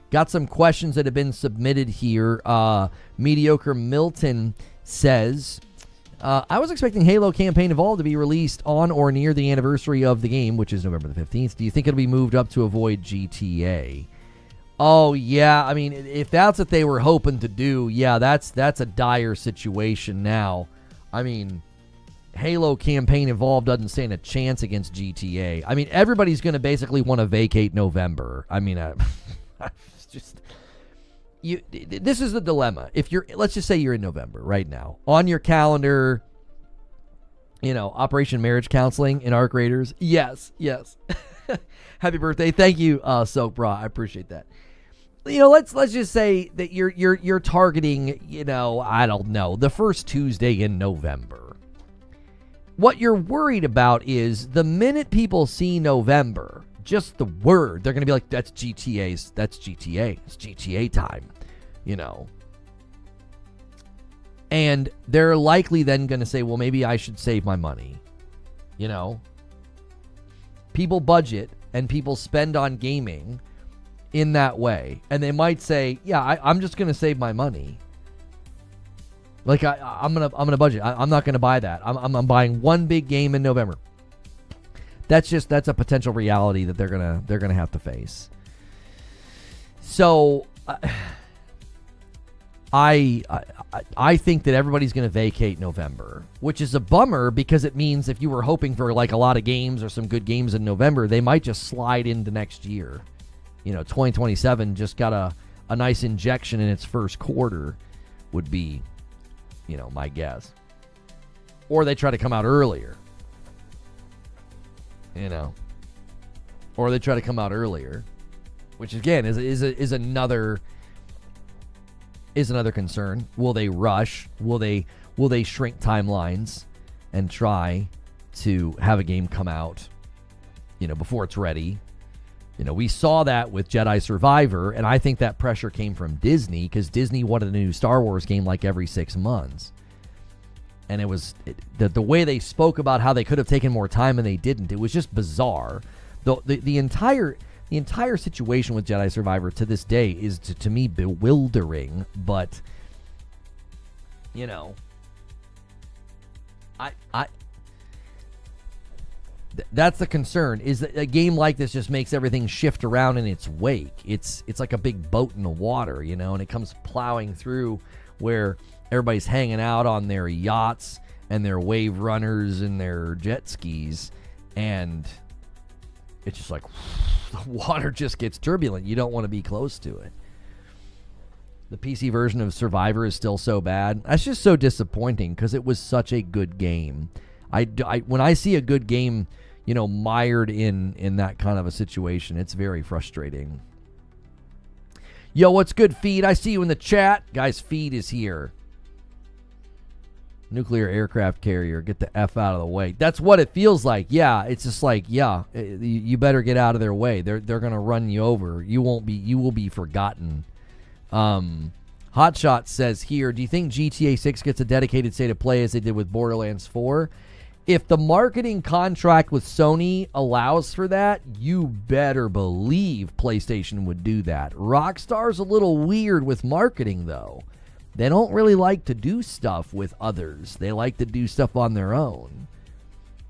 Got some questions that have been submitted here. Mediocre Milton says, I was expecting Halo Campaign Evolved to be released on or near the anniversary of the game, which is November the 15th. Do you think it'll be moved up to avoid GTA? Oh, yeah. I mean, if that's what they were hoping to do, yeah, that's a dire situation now. I mean, Halo Campaign Evolved doesn't stand a chance against GTA. I mean, everybody's going to basically want to vacate November. I mean, it's just... this is the dilemma. Let's just say you're in November right now. On your calendar, Operation Marriage Counseling in Arc Raiders. Yes. Happy birthday. Thank you, Soak Bra. I appreciate that. Let's just say that you're targeting, I don't know, the first Tuesday in November. What you're worried about is the minute people see November, just the word, they're going to be like, that's GTA. It's GTA time, And they're likely then going to say, well, maybe I should save my money. People budget and people spend on gaming in that way. And they might say, yeah, I'm just going to save my money. Like I'm gonna budget. I'm not going to buy that. I'm buying one big game in November. That's a potential reality that they're gonna have to face. So, I think that everybody's gonna vacate November, which is a bummer because it means if you were hoping for like a lot of games or some good games in November, they might just slide into next year. 2027 just got a nice injection in its first quarter, would be, my guess. Or they try to come out earlier. Or they try to come out earlier, which again is another concern. Will they rush? Will they shrink timelines and try to have a game come out, before it's ready? We saw that with Jedi Survivor, and I think that pressure came from Disney because Disney wanted a new Star Wars game like every 6 months. And it was the way they spoke about how they could have taken more time and they didn't. It was just bizarre. The entire situation with Jedi Survivor to this day is to me bewildering. But That's the concern, is that a game like this just makes everything shift around in its wake. It's like a big boat in the water, you know, and it comes plowing through where everybody's hanging out on their yachts and their wave runners and their jet skis, and it's just like the water just gets turbulent. You don't want to be close to it. The PC version of Survivor is still so bad. That's just so disappointing because it was such a good game. When I see a good game, you know, mired in that kind of a situation, it's very frustrating. Yo, what's good, Feed? I see you in the chat. Guys, Feed is here. Nuclear aircraft carrier, get the F out of the way. That's what it feels like. Yeah, it's just like, yeah, you better get out of their way. They're going to run you over. You will be forgotten. Hotshot says here, do you think GTA 6 gets a dedicated state of play as they did with Borderlands 4? If the marketing contract with Sony allows for that, you better believe PlayStation would do that. Rockstar's a little weird with marketing, though. They don't really like to do stuff with others. They like to do stuff on their own.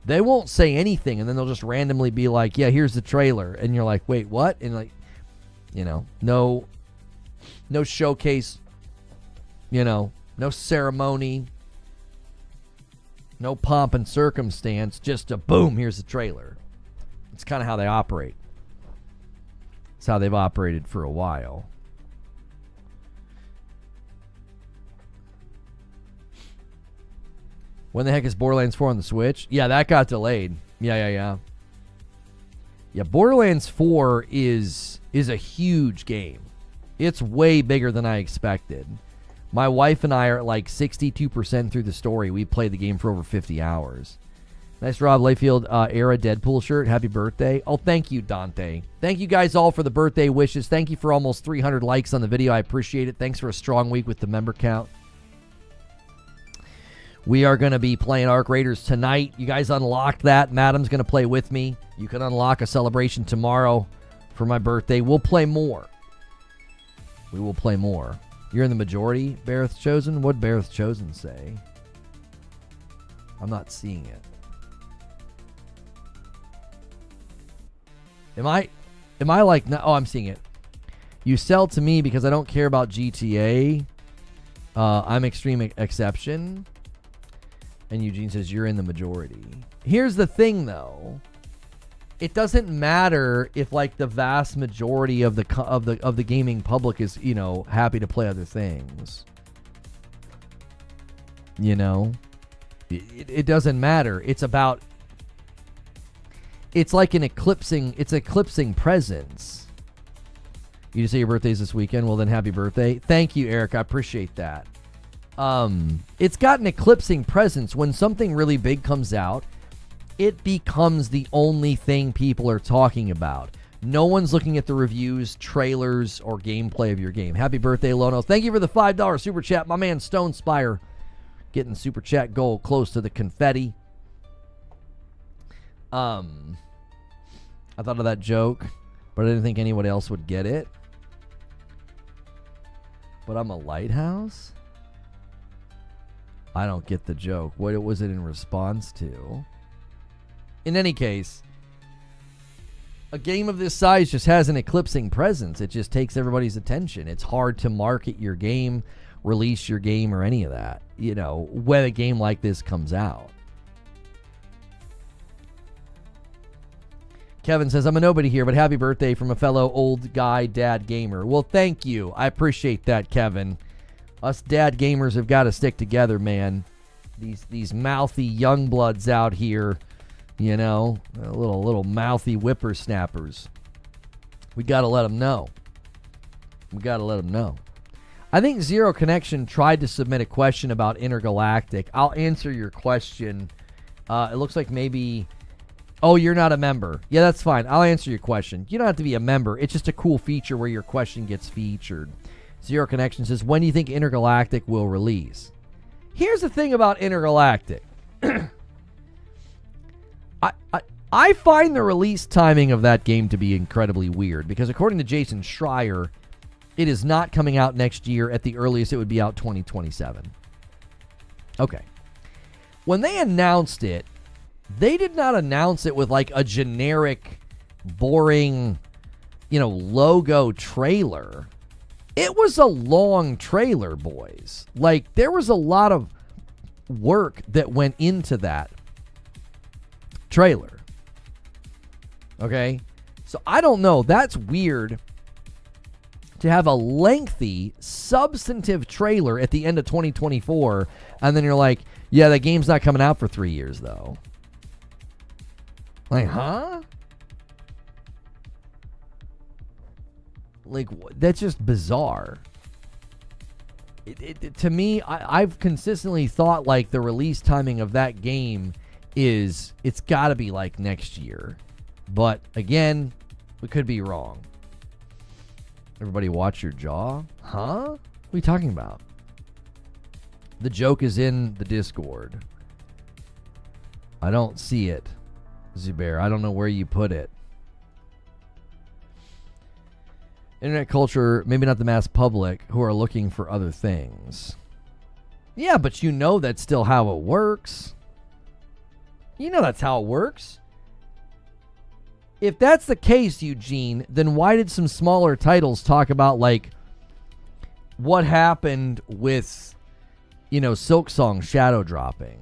They won't say anything, and then they'll just randomly be like, yeah, here's the trailer. And you're like, wait, what? And like, you know, no showcase, you know, no ceremony, no pomp and circumstance, just a boom, here's the trailer. It's kind of how they operate. It's how they've operated for a while. When the heck is Borderlands 4 on the Switch? Yeah, that got delayed. Yeah. Yeah, Borderlands 4 is a huge game. It's way bigger than I expected. My wife and I are at like 62% through the story. We played the game for over 50 hours. Nice Rob Layfield era Deadpool shirt. Happy birthday. Oh, thank you, Dante. Thank you guys all for the birthday wishes. Thank you for almost 300 likes on the video. I appreciate it. Thanks for a strong week with the member count. We are going to be playing Arc Raiders tonight. You guys unlocked that. Madam's going to play with me. You can unlock a celebration tomorrow for my birthday. We'll play more. We will play more. You're in the majority, Bareth Chosen? What'd Bareth Chosen say? I'm not seeing it. Am I like... No, oh, I'm seeing it. You sell to me because I don't care about GTA. I'm extreme exception. And Eugene says, you're in the majority. Here's the thing, though. It doesn't matter if like the vast majority of the gaming public is, you know, happy to play other things. You know, it doesn't matter. It's about. It's like eclipsing presence. You just say your birthday's this weekend. Well, then happy birthday. Thank you, Eric. I appreciate that. It's got an eclipsing presence. When something really big comes out, it becomes the only thing people are talking about. No one's looking at the reviews, trailers, or gameplay of your game. Happy birthday, Lono. Thank you for the $5 super chat. My man Stone Spire getting super chat gold close to the confetti. I thought of that joke, but I didn't think anyone else would get it. But I'm a lighthouse? I don't get the joke. What was it in response to? In any case, a game of this size just has an eclipsing presence. It just takes everybody's attention. It's hard to market your game, release your game, or any of that, you know, when a game like this comes out. Kevin says, I'm a nobody here, but happy birthday from a fellow old guy dad gamer. Well, thank you. I appreciate that, Kevin. Us dad gamers have got to stick together, man. These mouthy young bloods out here, you know, little mouthy whippersnappers. We got to let them know. I think Zero Connection tried to submit a question about Intergalactic. I'll answer your question. It looks like maybe... Oh, you're not a member. Yeah, that's fine. I'll answer your question. You don't have to be a member. It's just a cool feature where your question gets featured. Zero Connection says, when do you think Intergalactic will release? Here's the thing about Intergalactic. I find the release timing of that game to be incredibly weird because according to Jason Schreier, it is not coming out next year. At the earliest, it would be out 2027. Okay. when they announced it, they did not announce it with like a generic, boring, logo trailer. It was a long trailer, boys. Like, there was a lot of work that went into that trailer. Okay? So I don't know. That's weird to have a lengthy, substantive trailer at the end of 2024, and then you're like, yeah, that game's not coming out for 3 years, though. Like, huh? Like, that's just bizarre. To me, I've consistently thought, like, the release timing of that game it's got to be, like, next year. But, again, we could be wrong. Everybody watch your jaw? Huh? What are you talking about? The joke is in the Discord. I don't see it, Zubair. I don't know where you put it. Internet culture, maybe not the mass public, who are looking for other things. Yeah, but that's still how it works. That's how it works. If that's the case, Eugene, then why did some smaller titles talk about, like, what happened with, Silksong shadow dropping?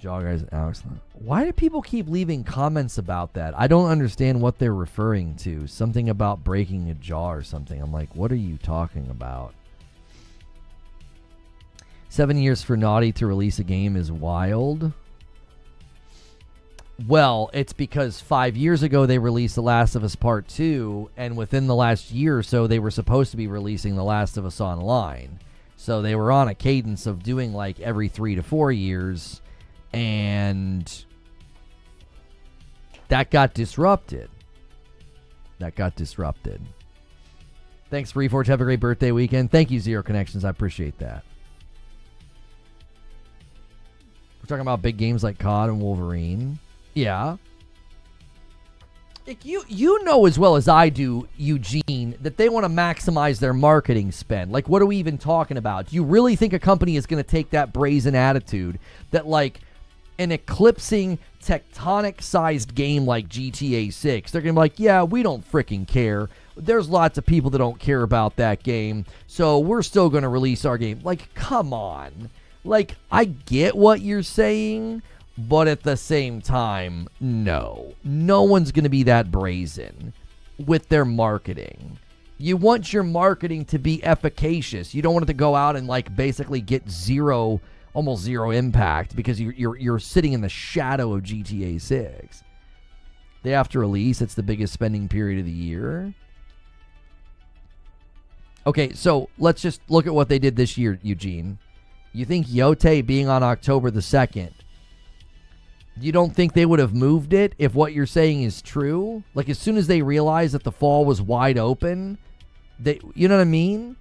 Joggers, Alex. Why do people keep leaving comments about that? I don't understand what they're referring to. Something about breaking a jaw or something. I'm like, what are you talking about? 7 years for Naughty to release a game is wild. Well, it's because 5 years ago they released The Last of Us Part 2, and within the last year or so they were supposed to be releasing The Last of Us Online. So they were on a cadence of doing like every 3 to 4 years, and that got disrupted. Thanks, Reforge. Have a great birthday weekend. Thank you, Zero Connections. I appreciate that. We're talking about big games like COD and Wolverine. Yeah. You know as well as I do, Eugene, that they want to maximize their marketing spend. Like, what are we even talking about? Do you really think a company is going to take that brazen attitude that, like, an eclipsing tectonic-sized game like GTA 6, they're going to be like, yeah, we don't freaking care. There's lots of people that don't care about that game, so we're still going to release our game. Like, come on. Like, I get what you're saying, but at the same time, no. No one's going to be that brazen with their marketing. You want your marketing to be efficacious. You don't want it to go out and, like, basically get almost zero impact because you're sitting in the shadow of GTA 6. They have to release. It's the biggest spending period of the year. Okay, so let's just look at what they did this year, Eugene. You think Yote being on October the 2nd, you don't think they would have moved it if what you're saying is true? Like, as soon as they realized that the fall was wide open, you know what I mean?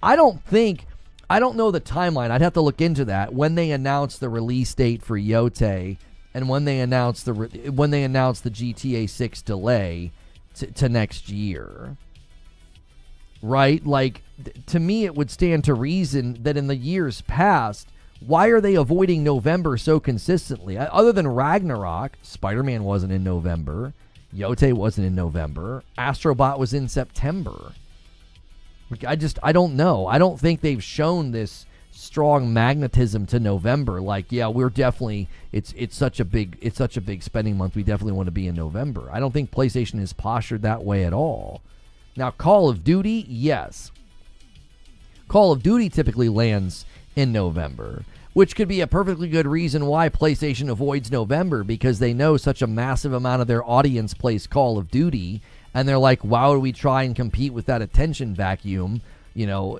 I don't know the timeline. I'd have to look into that. When they announced the release date for Yote and when they announced the GTA 6 delay to next year. Right? Like, to me, it would stand to reason that in the years past, why are they avoiding November so consistently? Other than Ragnarok, Spider-Man wasn't in November. Yote wasn't in November. Astrobot was in September. I don't know. I don't think they've shown this strong magnetism to November. Like, yeah, we're definitely, it's such a big spending month. We definitely want to be in November. I don't think PlayStation is postured that way at all. Now, Call of Duty, yes. Call of Duty typically lands in November, which could be a perfectly good reason why PlayStation avoids November, because they know such a massive amount of their audience plays Call of Duty, and they're like, why would we try and compete with that attention vacuum? We know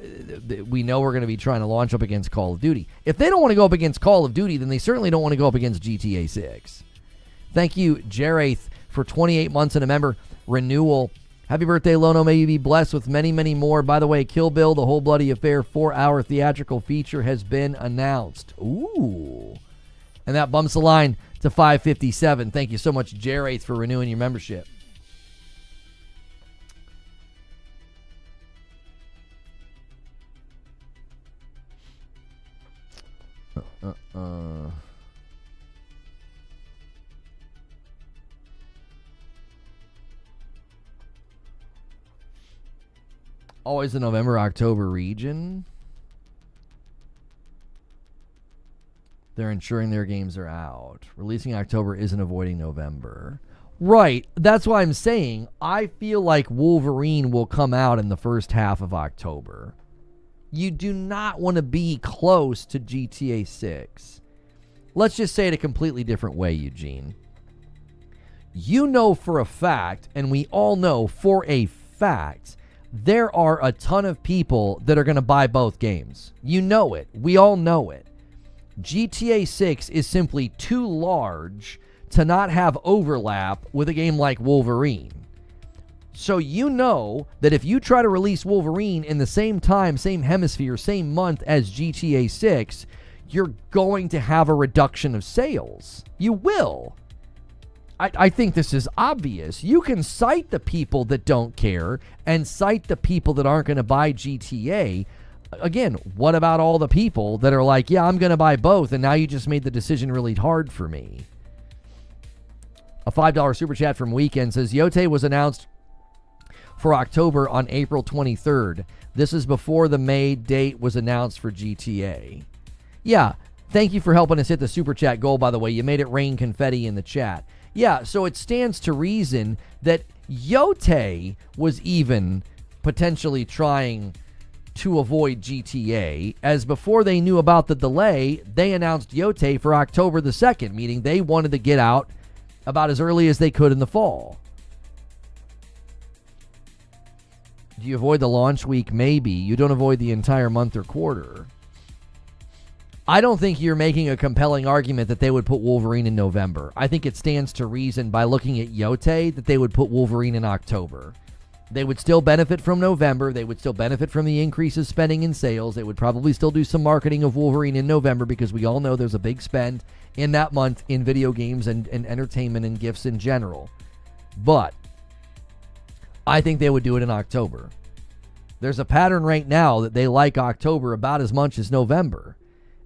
we're going to be trying to launch up against Call of Duty. If they don't want to go up against Call of Duty, then they certainly don't want to go up against GTA 6. Thank you, Jeraith, for 28 months and a member renewal. Happy birthday, Lono. May you be blessed with many, many more. By the way, Kill Bill, The Whole Bloody Affair 4-hour theatrical feature has been announced. Ooh. And that bumps the line to 557. Thank you so much, Jeraith, for renewing your membership. Always the November-October region. They're ensuring their games are out. Releasing October isn't avoiding November. Right. That's why I'm saying I feel like Wolverine will come out in the first half of October. You do not want to be close to GTA 6. Let's just say it a completely different way, Eugene. You know for a fact, and we all know for a fact, there are a ton of people that are going to buy both games. You know it. We all know it. GTA 6 is simply too large to not have overlap with a game like Wolverine. So you know that if you try to release Wolverine in the same time, same hemisphere, same month as GTA 6, you're going to have a reduction of sales. You will. I think this is obvious. You can cite the people that don't care and cite the people that aren't going to buy GTA. Again, what about all the people that are like, yeah, I'm going to buy both, and now you just made the decision really hard for me? A $5 super chat from Weekend says, Yote was announced for October on April 23rd. This is before the May date was announced for GTA. Yeah, thank you for helping us hit the super chat goal, by the way. You made it rain confetti in the chat. Yeah, so it stands to reason that Yote was even potentially trying to avoid GTA, as before they knew about the delay, they announced Yote for October the 2nd, meaning they wanted to get out about as early as they could in the fall. Do you avoid the launch week? Maybe. You don't avoid the entire month or quarter. I don't think you're making a compelling argument that they would put Wolverine in November. I think it stands to reason by looking at Yote that they would put Wolverine in October. They would still benefit from November. They would still benefit from the increase of spending in sales. They would probably still do some marketing of Wolverine in November because we all know there's a big spend in that month in video games and entertainment and gifts in general. But I think they would do it in October. There's a pattern right now that they like October about as much as November.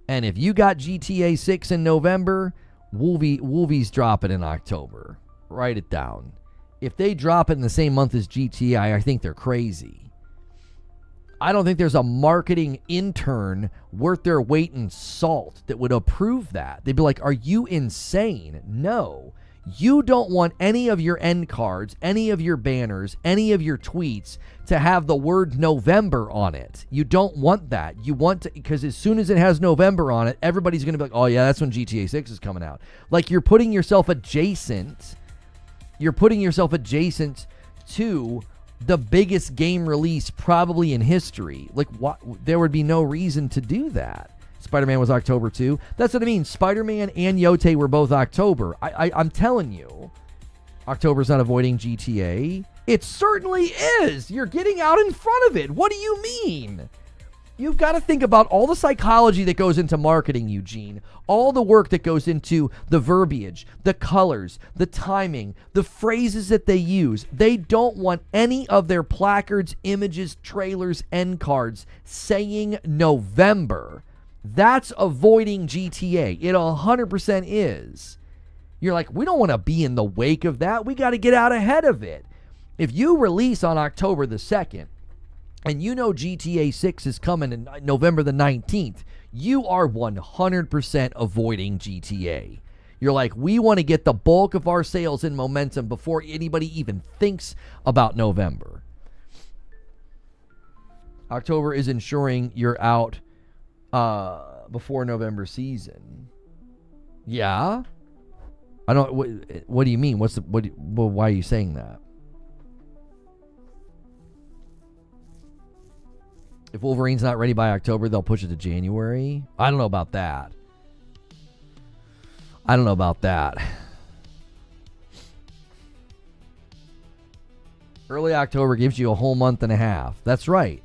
And if you got GTA 6 in November, Wolvie's drop it in October. Write it down. If they drop it in the same month as GTA, I think they're crazy. I don't think there's a marketing intern worth their weight in salt that would approve that. They'd be like, are you insane? No. You don't want any of your end cards, any of your banners, any of your tweets to have the word November on it. You don't want that. You want to, because as soon as it has November on it, everybody's going to be like, oh yeah, that's when GTA 6 is coming out. Like you're putting yourself adjacent. You're putting yourself adjacent to the biggest game release probably in history. Like what? There would be no reason to do that. Spider-Man was October too. That's what I mean. Spider-Man and Yote were both October. I'm telling you, October's not avoiding GTA. It certainly is. You're getting out in front of it. What do you mean? You've got to think about all the psychology that goes into marketing, Eugene. All the work that goes into the verbiage, the colors, the timing, the phrases that they use. They don't want any of their placards, images, trailers, end cards saying November. That's avoiding GTA. It 100% is. You're like, we don't want to be in the wake of that. We got to get out ahead of it. If you release on October the 2nd, and you know GTA 6 is coming in November the 19th, you are 100% avoiding GTA. You're like, we want to get the bulk of our sales and momentum before anybody even thinks about November. October is ensuring you're out before November season. Yeah? I don't. What do you mean? Why are you saying that? If Wolverine's not ready by October, they'll push it to January. I don't know about that. Early October gives you a whole month and a half. That's right.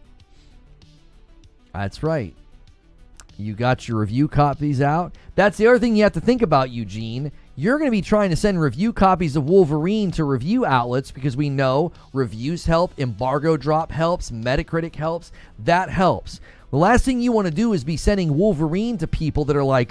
You got your review copies out. That's the other thing you have to think about, Eugene. You're going to be trying to send review copies of Wolverine to review outlets because we know reviews help, embargo drop helps, Metacritic helps. That helps. The last thing you want to do is be sending Wolverine to people that are like,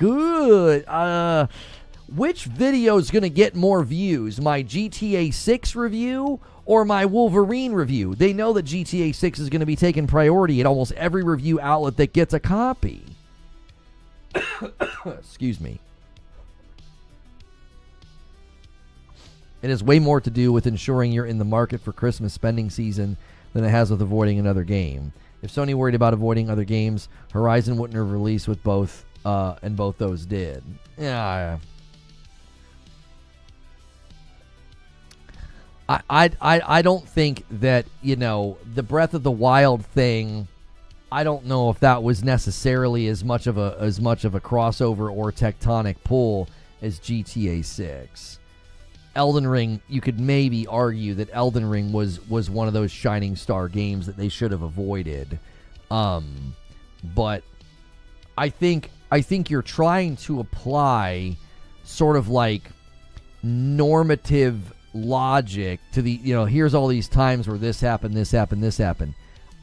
which video is going to get more views, my GTA 6 review or my Wolverine review? They know that GTA 6 is going to be taking priority at almost every review outlet that gets a copy. Excuse me. It has way more to do with ensuring you're in the market for Christmas spending season than it has with avoiding another game. If Sony worried about avoiding other games, Horizon wouldn't have released with both, and both those did. Yeah. I don't think that, the Breath of the Wild thing, I don't know if that was necessarily as much of a crossover or tectonic pull as GTA 6. Elden Ring, you could maybe argue that Elden Ring was one of those shining star games that they should have avoided. But I think you're trying to apply sort of like normative logic to the, here's all these times where this happened, this happened, this happened.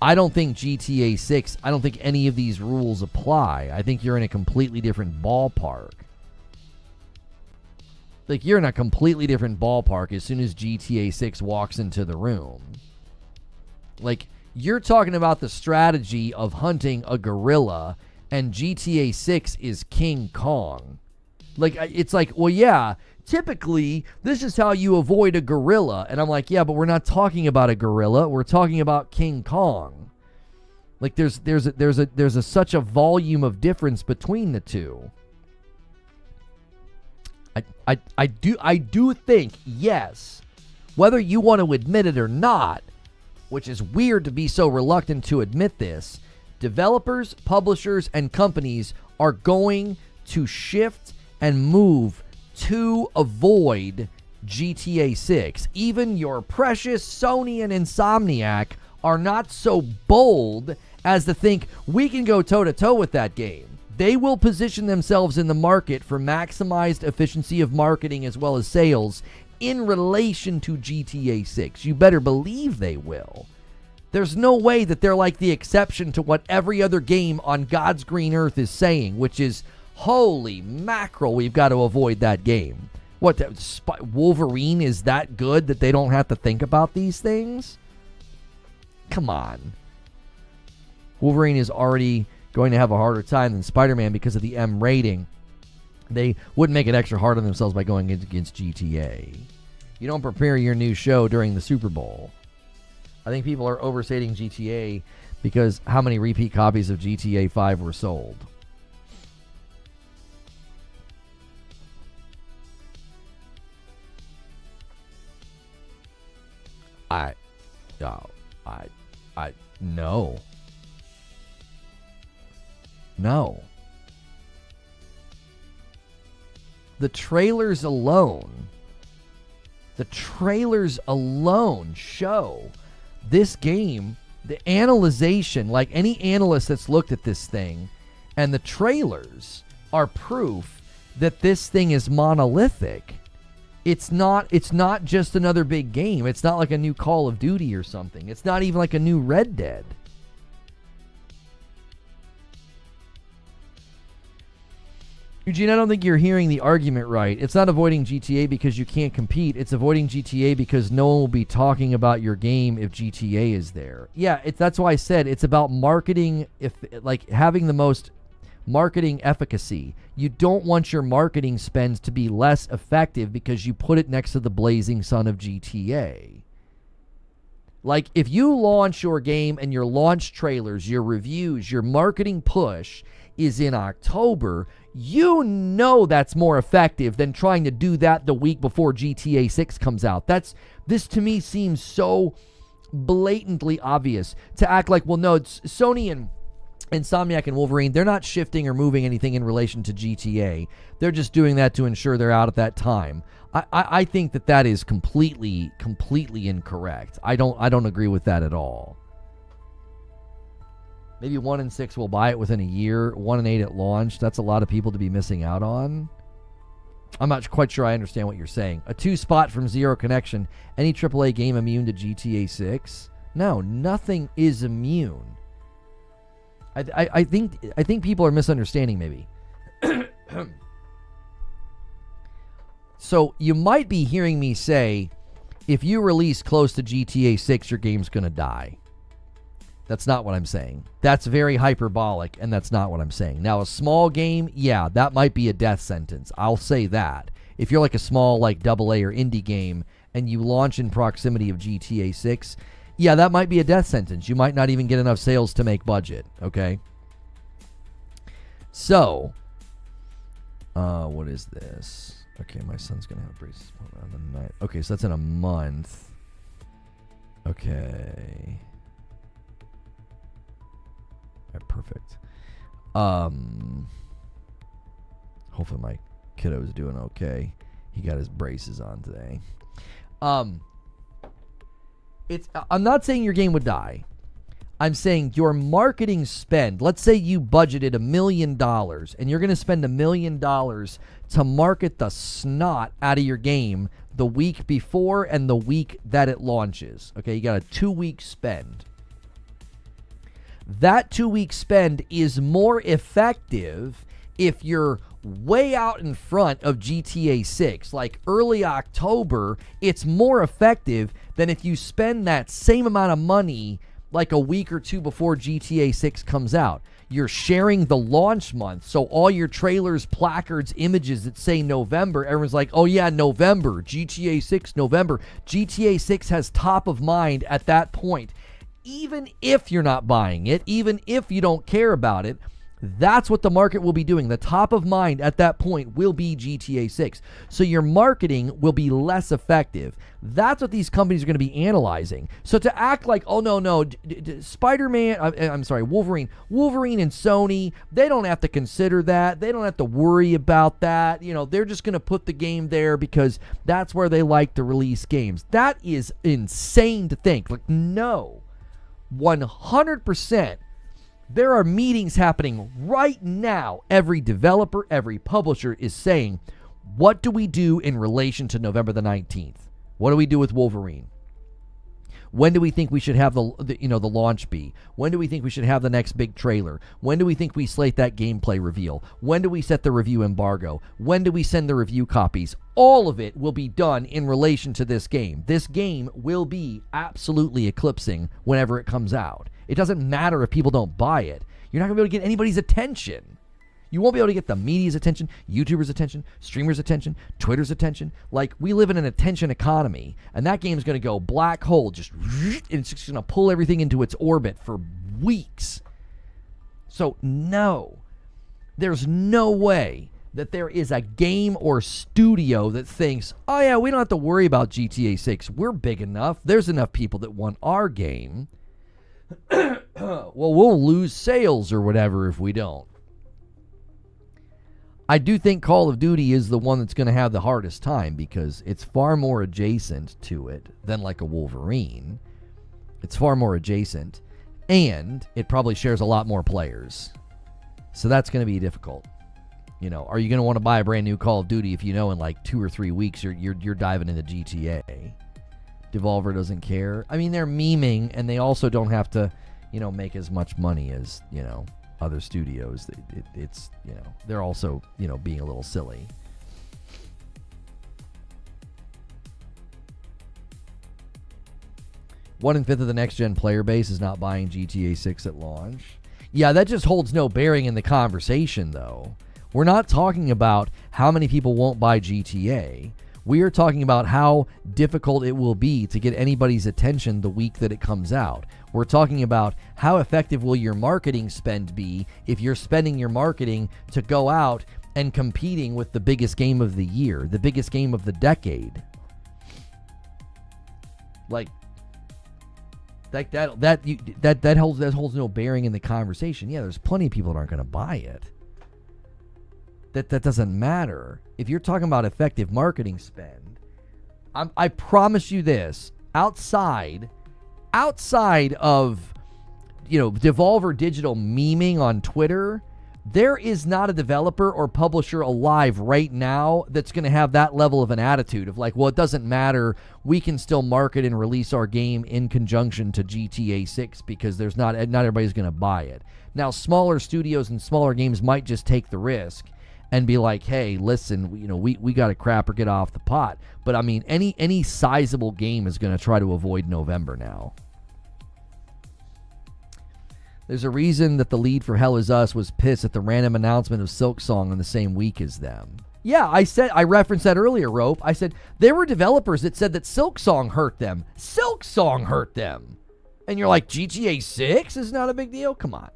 I don't think GTA 6, I don't think any of these rules apply. I think you're in a completely different ballpark. Like, you're in a completely different ballpark as soon as GTA 6 walks into the room. Like, you're talking about the strategy of hunting a gorilla, and GTA 6 is King Kong. Like, it's like, well, yeah, typically, this is how you avoid a gorilla. And I'm like, yeah, but we're not talking about a gorilla. We're talking about King Kong. Like, there's such a volume of difference between the two. I do think, yes, whether you want to admit it or not, which is weird to be so reluctant to admit this, developers, publishers, and companies are going to shift and move to avoid GTA 6. Even your precious Sony and Insomniac are not so bold as to think we can go toe-to-toe with that game. They will position themselves in the market for maximized efficiency of marketing as well as sales in relation to GTA 6. You better believe they will. There's no way that they're like the exception to what every other game on God's green earth is saying, which is, holy mackerel, we've got to avoid that game. What, Wolverine is that good that they don't have to think about these things? Come on. Wolverine is already going to have a harder time than Spider-Man because of the M rating. They wouldn't make it extra hard on themselves by going against GTA. You don't prepare your new show during the Super Bowl. I think people are overstating GTA because how many repeat copies of GTA 5 were sold? No. No. The trailers alone show this game, the analyzation, like any analyst that's looked at this thing, and the trailers are proof that this thing is monolithic. It's not just another big game. It's not like a new Call of Duty or something. It's not even like a new Red Dead. Eugene, I don't think you're hearing the argument right. It's not avoiding GTA because you can't compete. It's avoiding GTA because no one will be talking about your game if GTA is there. Yeah, that's why I said it's about marketing, having the most marketing efficacy. You don't want your marketing spends to be less effective because you put it next to the blazing sun of GTA. Like, if you launch your game and your launch trailers, your reviews, your marketing push is in October, you know that's more effective than trying to do that the week before GTA 6 comes out. This to me seems so blatantly obvious to act like, well, no, it's Sony and Insomniac and Wolverine, they're not shifting or moving anything in relation to GTA. They're just doing that to ensure they're out at that time. I think that is completely incorrect. I don't agree with that at all. Maybe 1 in 6 will buy it within a year. 1 in 8 at launch. That's a lot of people to be missing out on. I'm not quite sure I understand what you're saying. A 2 spot from Zero Connection. Any AAA game immune to GTA 6? No, nothing is immune. I think people are misunderstanding maybe. So you might be hearing me say, if you release close to GTA 6, your game's going to die. That's not what I'm saying. That's very hyperbolic, and that's not what I'm saying. Now, a small game, yeah, that might be a death sentence. I'll say that. If you're like a small, like, AA or indie game, and you launch in proximity of GTA 6, yeah, that might be a death sentence. You might not even get enough sales to make budget, okay? So, what is this? Okay, my son's going to have braces on the night. Okay, so that's in a month. Okay. Perfect. Hopefully my kiddo's doing okay. He got his braces on today. I'm not saying your game would die. I'm saying your marketing spend. Let's say you budgeted $1 million and you're going to spend $1 million to market the snot out of your game the week before and the week that it launches. Okay, you got a 2-week spend. That 2-week spend is more effective if you're way out in front of GTA 6. Like early October, it's more effective than if you spend that same amount of money like a week or two before GTA 6 comes out. You're sharing the launch month, so all your trailers, placards, images that say November, everyone's like, oh yeah, November, GTA 6, November. GTA 6 has top of mind at that point. Even if you're not buying it, even if you don't care about it, that's what the market will be doing. The top of mind at that point will be GTA 6. So your marketing will be less effective. That's what these companies are going to be analyzing. So to act like, oh, no, Spider-Man, Wolverine and Sony, they don't have to consider that. They don't have to worry about that. You know, they're just going to put the game there because that's where they like to release games. That is insane to think. Like, no. 100%. There are meetings happening right now. Every developer, every publisher is saying, what do we do in relation to November the 19th? What do we do with Wolverine? When do we think we should have the launch be? When do we think we should have the next big trailer? When do we think we slate that gameplay reveal? When do we set the review embargo? When do we send the review copies? All of it will be done in relation to this game. This game will be absolutely eclipsing whenever it comes out. It doesn't matter if people don't buy it. You're not going to be able to get anybody's attention. You won't be able to get the media's attention, YouTubers' attention, streamers' attention, Twitter's attention. Like, we live in an attention economy, and that game's going to go black hole, and it's just going to pull everything into its orbit for weeks. So, no. There's no way that there is a game or studio that thinks, oh yeah, we don't have to worry about GTA 6. We're big enough. There's enough people that want our game. Well, we'll lose sales or whatever if we don't. I do think Call of Duty is the one that's going to have the hardest time because it's far more adjacent to it than like a Wolverine. It's far more adjacent, and it probably shares a lot more players. So that's going to be difficult. You know, are you going to want to buy a brand new Call of Duty if you know in like 2 or 3 weeks you're diving into GTA? Devolver doesn't care. I mean, they're memeing, and they also don't have to, make as much money as, other studios. It's, they're also, being a little silly. One in fifth of the next-gen player base is not buying GTA 6 at launch. Yeah, that just holds no bearing in the conversation, though. We're not talking about how many people won't buy GTA. We are talking about how difficult it will be to get anybody's attention the week that it comes out. We're talking about how effective will your marketing spend be if you're spending your marketing to go out and competing with the biggest game of the year, the biggest game of the decade. That holds no bearing in the conversation. Yeah, there's plenty of people that aren't going to buy it. That doesn't matter. If you're talking about effective marketing spend, I promise you this, outside of, Devolver Digital memeing on Twitter, there is not a developer or publisher alive right now that's going to have that level of an attitude of like, well, it doesn't matter. We can still market and release our game in conjunction to GTA 6 because there's not everybody's going to buy it. Now, smaller studios and smaller games might just take the risk and be like, hey, listen, we got to crap or get off the pot. But I mean, any sizable game is going to try to avoid November now. There's a reason that the lead for Hell Is Us was pissed at the random announcement of Silksong on the same week as them. Yeah, I referenced that earlier, Rope. I said there were developers that said that Silksong hurt them. Silksong hurt them. And you're like, GTA 6 is not a big deal? Come on.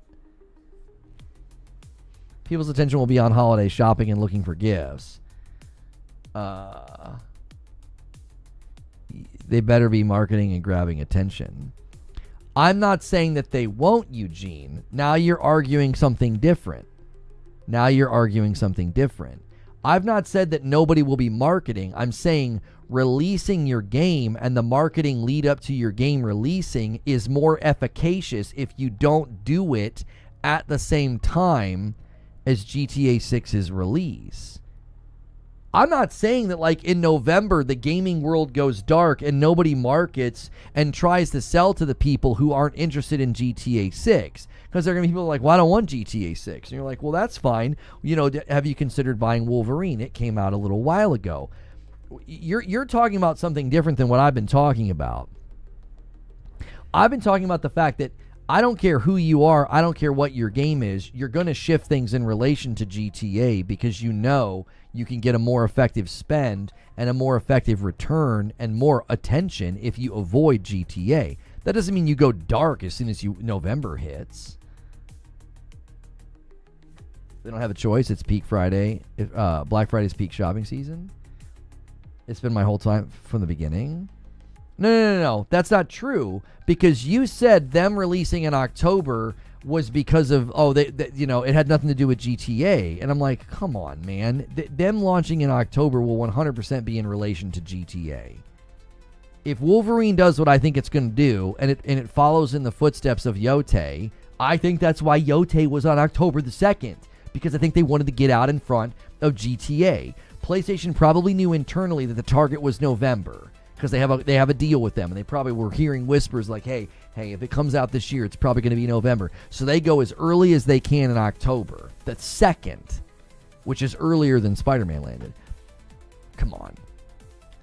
People's attention will be on holiday shopping and looking for gifts. They better be marketing and grabbing attention. I'm not saying that they won't, Eugene. Now you're arguing something different. I've not said that nobody will be marketing. I'm saying releasing your game and the marketing lead up to your game releasing is more efficacious if you don't do it at the same time as GTA 6's release. I'm not saying that like in November the gaming world goes dark and nobody markets and tries to sell to the people who aren't interested in GTA 6. Because there are going to be people like, well, I don't want GTA 6. And you're like, well, that's fine. Have you considered buying Wolverine? It came out a little while ago. You're talking about something different than what I've been talking about. I've been talking about the fact that I don't care who you are. I don't care what your game is. You're going to shift things in relation to GTA because you can get a more effective spend and a more effective return and more attention if you avoid GTA. That doesn't mean you go dark as soon as November hits. They don't have a choice. It's peak Friday. Black Friday's peak shopping season. It's been my whole time from the beginning. No. That's not true because you said them releasing in October was because of, it had nothing to do with GTA. And I'm like, come on, man. Them launching in October will 100% be in relation to GTA. If Wolverine does what I think it's going to do, and it follows in the footsteps of Yote, I think that's why Yote was on October the 2nd, because I think they wanted to get out in front of GTA. PlayStation probably knew internally that the target was November, because they have a deal with them, and they probably were hearing whispers like, hey, if it comes out this year, it's probably going to be November. So they go as early as they can in October, the 2nd, which is earlier than Spider-Man landed. Come on.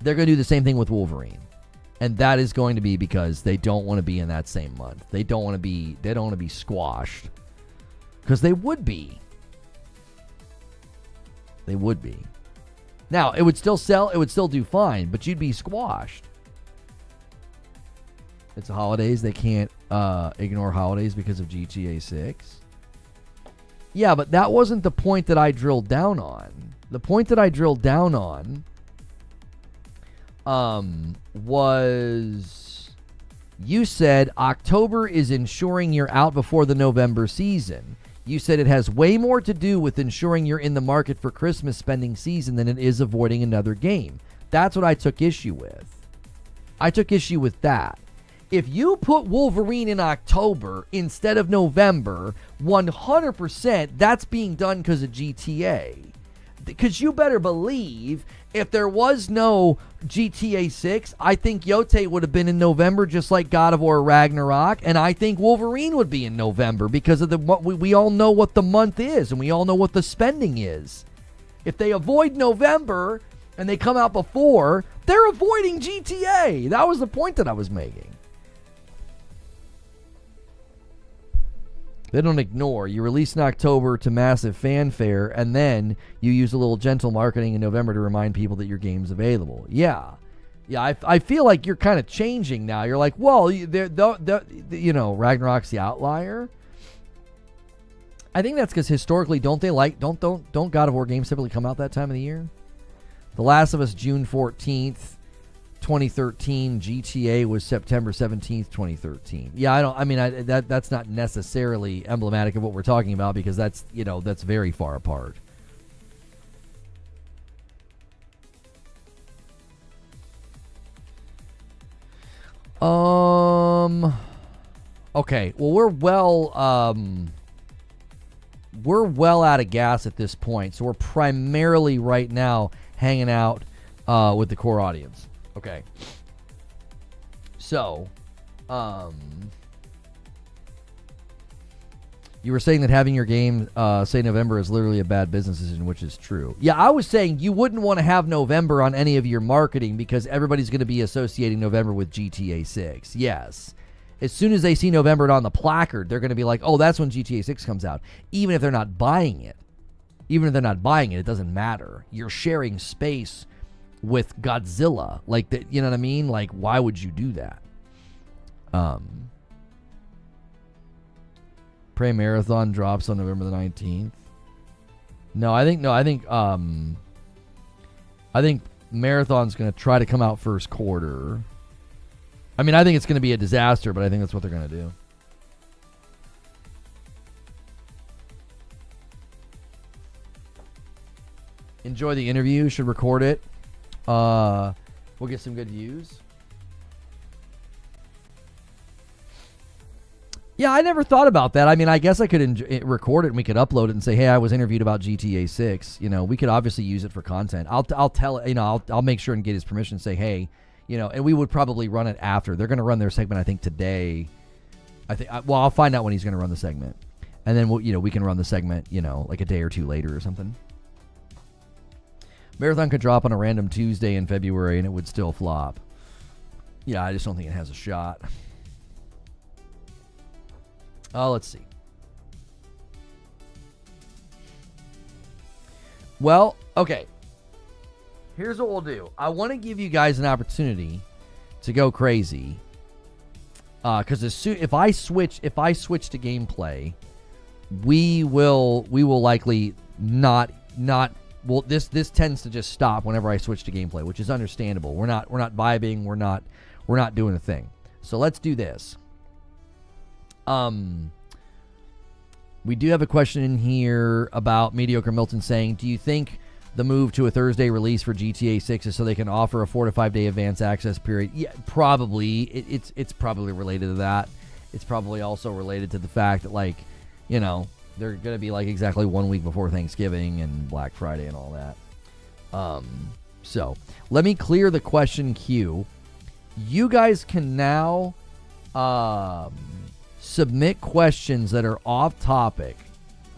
They're going to do the same thing with Wolverine. And that is going to be because they don't want to be in that same month. They don't want to be squashed. Because they would be. Now, it would still sell, it would still do fine, but you'd be squashed. It's the holidays. They can't ignore holidays because of GTA 6. Yeah, but that wasn't the point that I drilled down on. The point that I drilled down on was you said October is ensuring you're out before the November season. You said it has way more to do with ensuring you're in the market for Christmas spending season than it is avoiding another game. That's what I took issue with. I took issue with that. If you put Wolverine in October instead of November, 100% that's being done because of GTA. Because you better believe if there was no GTA 6, I think Yote would have been in November just like God of War Ragnarok, and I think Wolverine would be in November because of we all know what the month is, and we all know what the spending is. If they avoid November and they come out before, they're avoiding GTA. That was the point that I was making. They don't ignore. You release in October to massive fanfare, and then you use a little gentle marketing in November to remind people that your game's available. Yeah. I feel like you're kind of changing now. You're like, well, Ragnarok's the outlier. I think that's because historically, don't God of War games typically come out that time of the year? The Last of Us, June 14th. 2013. GTA was September 17th, 2013. Yeah, that's not necessarily emblematic of what we're talking about because that's very far apart. Okay. Well, we're well out of gas at this point, so we're primarily right now hanging out with the core audience. Okay. So, You were saying that having your game say November is literally a bad business decision, which is true. Yeah, I was saying you wouldn't want to have November on any of your marketing because everybody's going to be associating November with GTA 6. Yes. As soon as they see November on the placard, they're going to be like, oh, that's when GTA 6 comes out. Even if they're not buying it. Even if they're not buying it, it doesn't matter. You're sharing space with Godzilla. Like, you know what I mean? Like, why would you do that? Prey Marathon drops on November the 19th. I think Marathon's going to try to come out first quarter. I mean, I think it's going to be a disaster, but I think that's what they're going to do. Enjoy the interview. Should record it. We'll get some good views. Yeah, I never thought about that. I mean, I guess I could record it and we could upload it and say, "Hey, I was interviewed about GTA 6." You know, we could obviously use it for content. I'll tell you know, I'll make sure and get his permission and say, "Hey, you know," and we would probably run it after. They're going to run their segment, I think, today. I'll find out when he's going to run the segment, and then we can run the segment, like a day or two later or something. Marathon could drop on a random Tuesday in February and it would still flop. Yeah, I just don't think it has a shot. Let's see. Well, okay. Here's what we'll do. I want to give you guys an opportunity to go crazy. Because if I switch to gameplay, we will likely not. Well, this tends to just stop whenever I switch to gameplay, which is understandable. We're not vibing. We're not doing a thing. So let's do this. We do have a question in here about Mediocre Milton saying, do you think the move to a Thursday release for GTA 6 is so they can offer a 4 to 5 day advance access period? Yeah, probably. It's probably related to that. It's probably also related to the fact that, they're going to be exactly 1 week before Thanksgiving and Black Friday and all that. So let me clear the question queue. You guys can now submit questions that are off topic.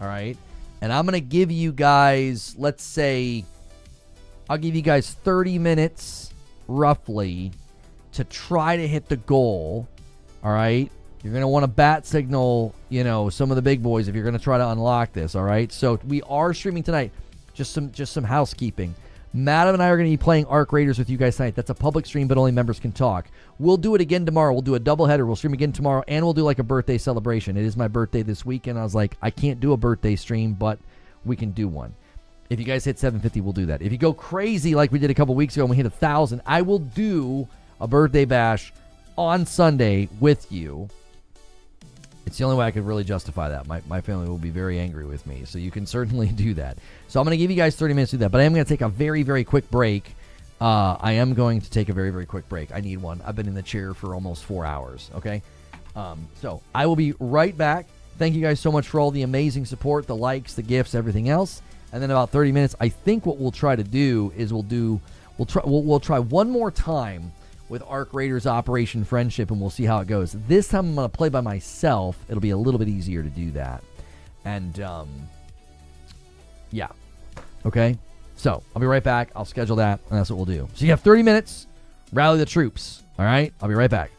All right. And I'm going to give you guys, let's say, I'll give you guys 30 minutes roughly to try to hit the goal. All right. You're going to want to bat signal, some of the big boys if you're going to try to unlock this, all right? So we are streaming tonight. Just some housekeeping. Madam and I are going to be playing Arc Raiders with you guys tonight. That's a public stream, but only members can talk. We'll do it again tomorrow. We'll do a doubleheader. We'll stream again tomorrow, and we'll do a birthday celebration. It is my birthday this weekend. I was like, I can't do a birthday stream, but we can do one. If you guys hit 750, we'll do that. If you go crazy like we did a couple weeks ago and we hit 1,000, I will do a birthday bash on Sunday with you. It's the only way I could really justify that. My family will be very angry with me, so you can certainly do that. So I'm going to give you guys 30 minutes to do that, but I am going to take a very, very quick break. I am going to take a very, very quick break. I need one. I've been in the chair for almost 4 hours, okay? So I will be right back. Thank you guys so much for all the amazing support, the likes, the gifts, everything else. And then about 30 minutes, I think what we'll try to do is we'll try one more time with Arc Raiders Operation Friendship, and we'll see how it goes. This time I'm going to play by myself. It'll be a little bit easier to do that. And, yeah. Okay? So, I'll be right back. I'll schedule that, and that's what we'll do. So you have 30 minutes. Rally the troops. All right? I'll be right back.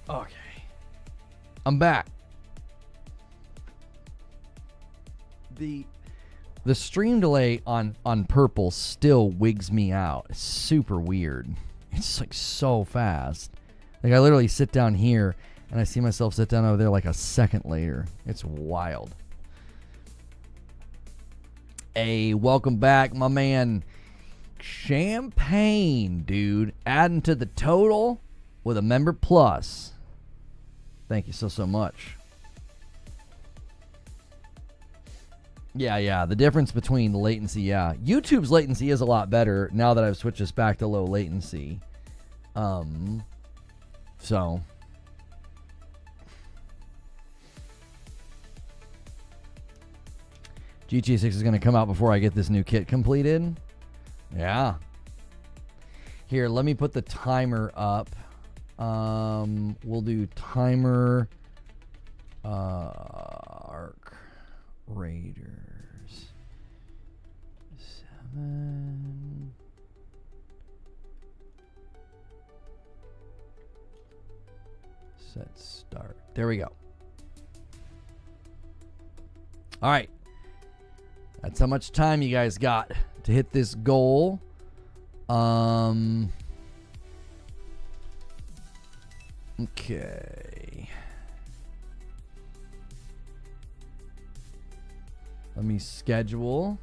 Okay. I'm back. The stream delay on Purple still wigs me out. It's super weird. It's like so fast. Like I literally sit down here and I see myself sit down over there like a second later. It's wild. Hey, welcome back, my man. Champagne, dude. Adding to the total with a member plus. Thank you so much. Yeah. The difference between the latency, yeah. YouTube's latency is a lot better now that I've switched this back to low latency. So. GTA 6 is going to come out before I get this new kit completed. Yeah. Here, let me put the timer up. We'll do timer Arc Raiders 7. Set start. There we go. All right. That's how much time you guys got to hit this goal. Okay. Let me schedule.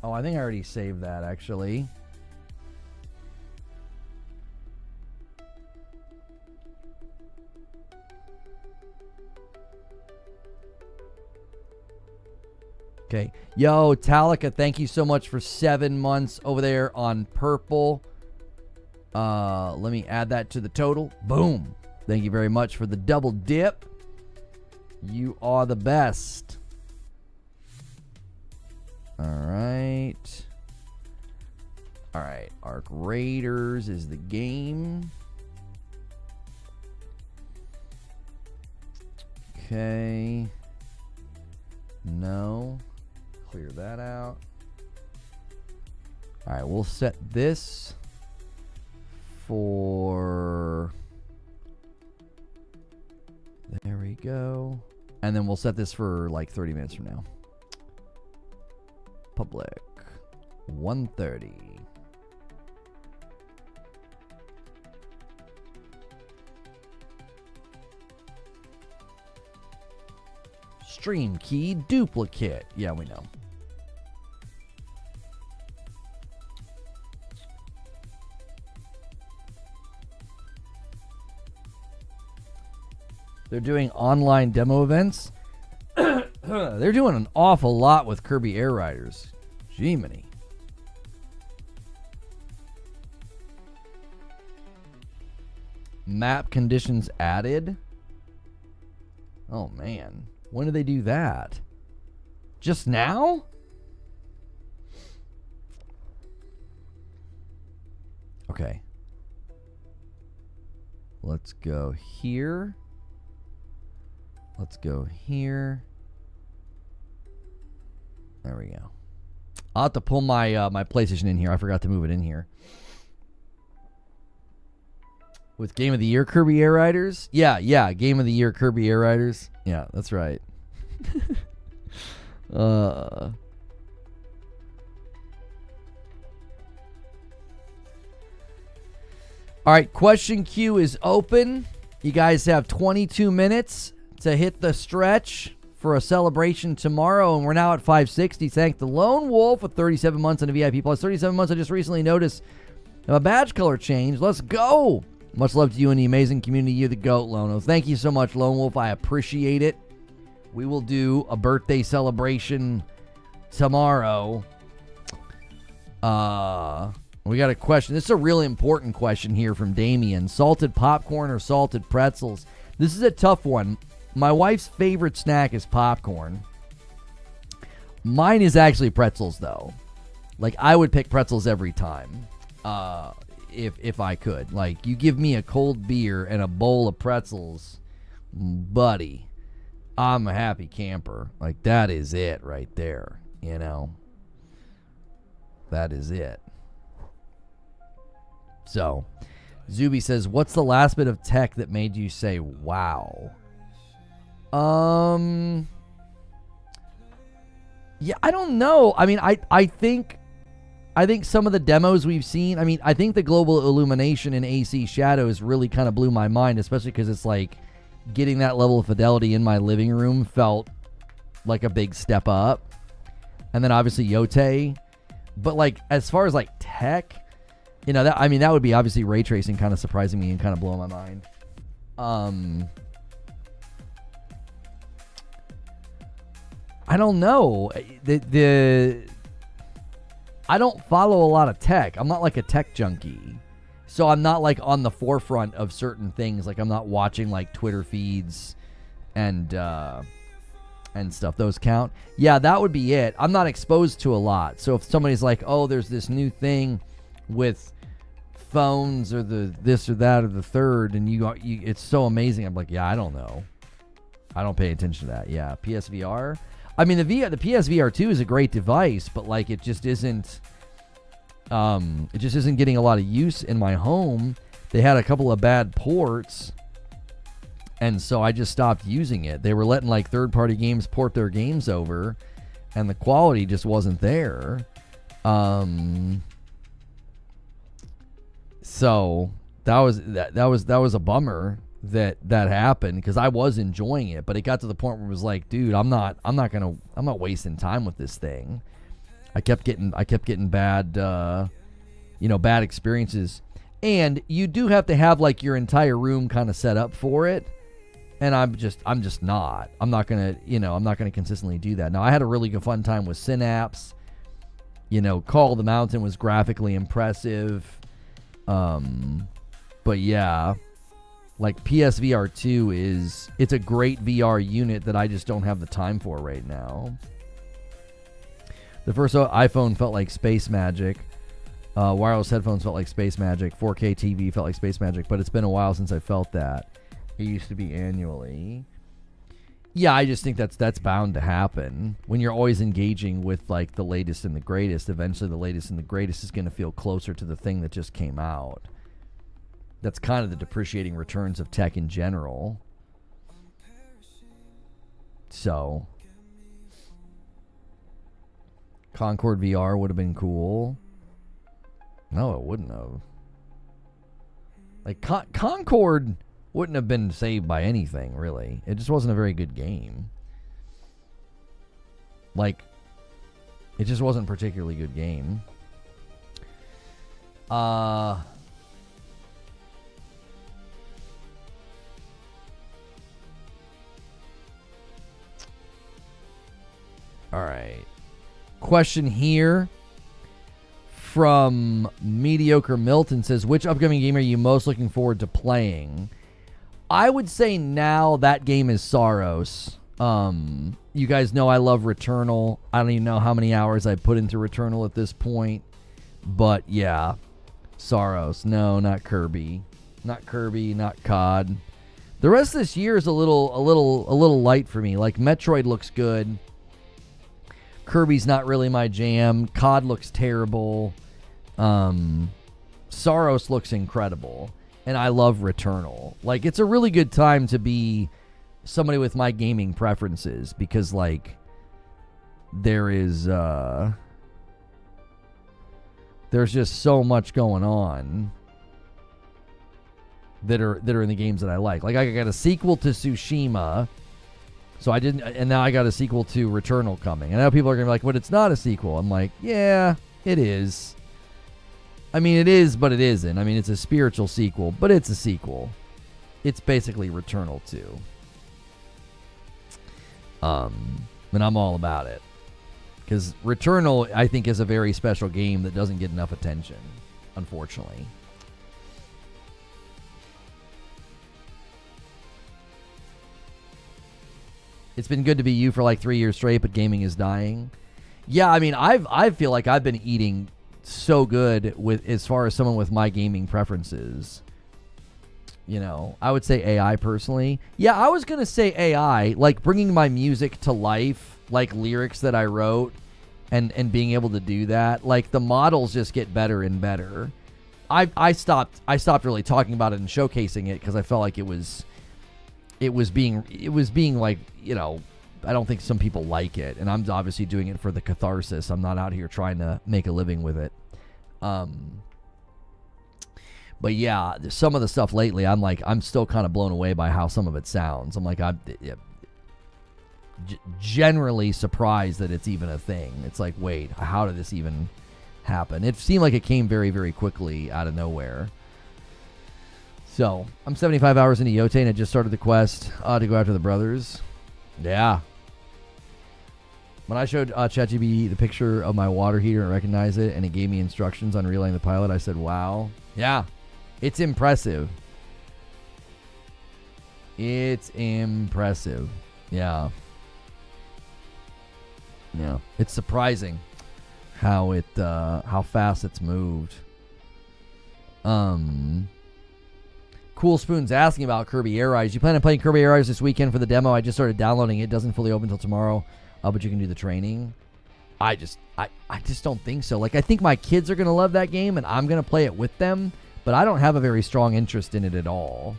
Oh, I think I already saved that actually. Okay. Yo, Talika, thank you so much for 7 months over there on Purple. Let me add that to the total. Boom. Thank you very much for the double dip. You are the best. All right. All right. Arc Raiders is the game. Okay. No. Clear that out. All right, we'll set this for... There we go. And then we'll set this for like 30 minutes from now. Public. 1:30. Stream key duplicate. Yeah, we know. They're doing online demo events. They're doing an awful lot with Kirby Air Riders. Jiminy. Map conditions added. Oh, man. When did they do that? Just now? Okay. Let's go here. Let's go here. There we go. I'll have to pull my my PlayStation in here. I forgot to move it in here. With Game of the Year Kirby Air Riders? Yeah. Game of the Year Kirby Air Riders. Yeah, that's right. All right, question queue is open. You guys have 22 minutes to hit the stretch for a celebration tomorrow, and we're now at 560. Thank the Lone Wolf with 37 months on a VIP plus. 37 months. I just recently noticed a badge color change. Let's go. Much love to you and the amazing community. You're the GOAT, Lone Wolf. Thank you so much, Lone Wolf. I appreciate it. We will do a birthday celebration tomorrow. We got a question. This is a really important question here from Damien. Salted popcorn or salted pretzels? This is a tough one. My wife's favorite snack is popcorn. Mine is actually pretzels, though. Like, I would pick pretzels every time. If I could. Like, you give me a cold beer and a bowl of pretzels, buddy. I'm a happy camper. Like, that is it right there, you know. That is it. So, Zuby says, what's the last bit of tech that made you say, wow? Yeah, I don't know. I mean, I think some of the demos we've seen, I mean, I think the global illumination in AC Shadows really kind of blew my mind, especially because it's like getting that level of fidelity in my living room felt like a big step up. And then obviously Yote. But like, as far as like tech, you know, that, I mean, that would be obviously ray tracing kind of surprising me and kind of blowing my mind. I don't know. I don't follow a lot of tech. I'm not like a tech junkie. So I'm not like on the forefront of certain things. Like, I'm not watching like Twitter feeds and stuff. Those count. Yeah, that would be it. I'm not exposed to a lot. So if somebody's like, oh, there's this new thing with phones or the this or that or the third, and you it's so amazing. I'm like, yeah, I don't know. I don't pay attention to that. Yeah, PSVR. I mean, the PSVR 2 is a great device, but like it just isn't getting a lot of use in my home. They had a couple of bad ports, and so I just stopped using it. They were letting like third-party games port their games over, and the quality just wasn't there. So that was a bummer that happened, because I was enjoying it, but it got to the point where it was like, dude, I'm not wasting time with this thing. I kept getting bad bad experiences. And you do have to have like your entire room kind of set up for it. And I'm not gonna consistently do that. Now, I had a really good fun time with Synapse. You know, Call of the Mountain was graphically impressive. But yeah, like PSVR 2 it's a great VR unit that I just don't have the time for right now. The first iPhone felt like space magic. Wireless headphones felt like space magic. 4K TV felt like space magic, but it's been a while since I felt that. It used to be annually. Yeah, I just think that's bound to happen. When you're always engaging with like the latest and the greatest, eventually the latest and the greatest is going to feel closer to the thing that just came out. That's kind of the depreciating returns of tech in general. So, Concord VR would have been cool. No, it wouldn't have. Like, Concord wouldn't have been saved by anything, really. It just wasn't a very good game. Like, it just wasn't a particularly good game. All right. Question here from Mediocre Milton says, which upcoming game are you most looking forward to playing? I would say now that game is Saros. You guys know I love Returnal. I don't even know how many hours I put into Returnal at this point. But yeah, Saros. No, not Kirby. Not Kirby, not COD. The rest of this year is a little light for me. Like, Metroid looks good. Kirby's not really my jam. COD looks terrible. Saros looks incredible. And I love Returnal. Like, it's a really good time to be somebody with my gaming preferences, because like there's just so much going on that are in the games that I like. Like, I got a sequel to Tsushima. So I didn't, and now I got a sequel to Returnal coming. And I know people are going to be like, but it's not a sequel. I'm like, yeah, it is. I mean, it is, but it isn't. I mean, it's a spiritual sequel, but it's a sequel. It's basically Returnal 2. And I'm all about it. Because Returnal, I think, is a very special game that doesn't get enough attention, unfortunately. It's been good to be you for like 3 years straight, but gaming is dying. Yeah, I mean, I feel like I've been eating so good with as far as someone with my gaming preferences. I would say AI personally. Yeah, I was going to say AI, like bringing my music to life, like lyrics that I wrote and being able to do that. Like the models just get better and better. I stopped really talking about it and showcasing it because I felt like it was being like, I don't think some people like it, and I'm obviously doing it for the catharsis. I'm not out here trying to make a living with it. But yeah, some of the stuff lately, I'm still kind of blown away by how some of it sounds. I'm like, I'm generally surprised that it's even a thing. It's like, wait, how did this even happen? It seemed like it came very, very quickly out of nowhere. So, I'm 75 hours into Yote, and I just started the quest to go after the brothers. Yeah. When I showed ChatGPT the picture of my water heater and recognized it, and it gave me instructions on relaying the pilot, I said, wow. Yeah. It's impressive. It's impressive. Yeah. Yeah. It's surprising how fast it's moved. Cool Spoon's asking about Kirby Air Rise. You plan on playing Kirby Air Rise this weekend for the demo? I just started downloading it. It doesn't fully open until tomorrow, but you can do the training. I just don't think so. Like, I think my kids are going to love that game, and I'm going to play it with them, but I don't have a very strong interest in it at all.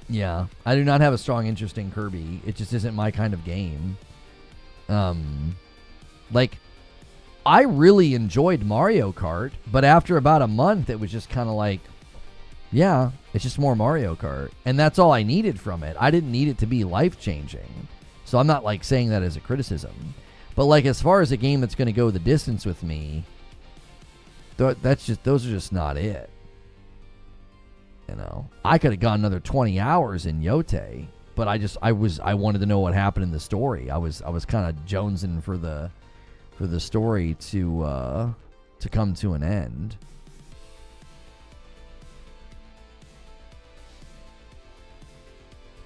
Yeah, I do not have a strong interest in Kirby. It just isn't my kind of game. Like, I really enjoyed Mario Kart, but after about a month, it was just kind of like, yeah, it's just more Mario Kart. And that's all I needed from it. I didn't need it to be life-changing. So I'm not, like, saying that as a criticism. But, like, as far as a game that's going to go the distance with me, those are just not it. I could have gone another 20 hours in Yote, but I wanted to know what happened in the story. I was kind of jonesing for the story to come to an end.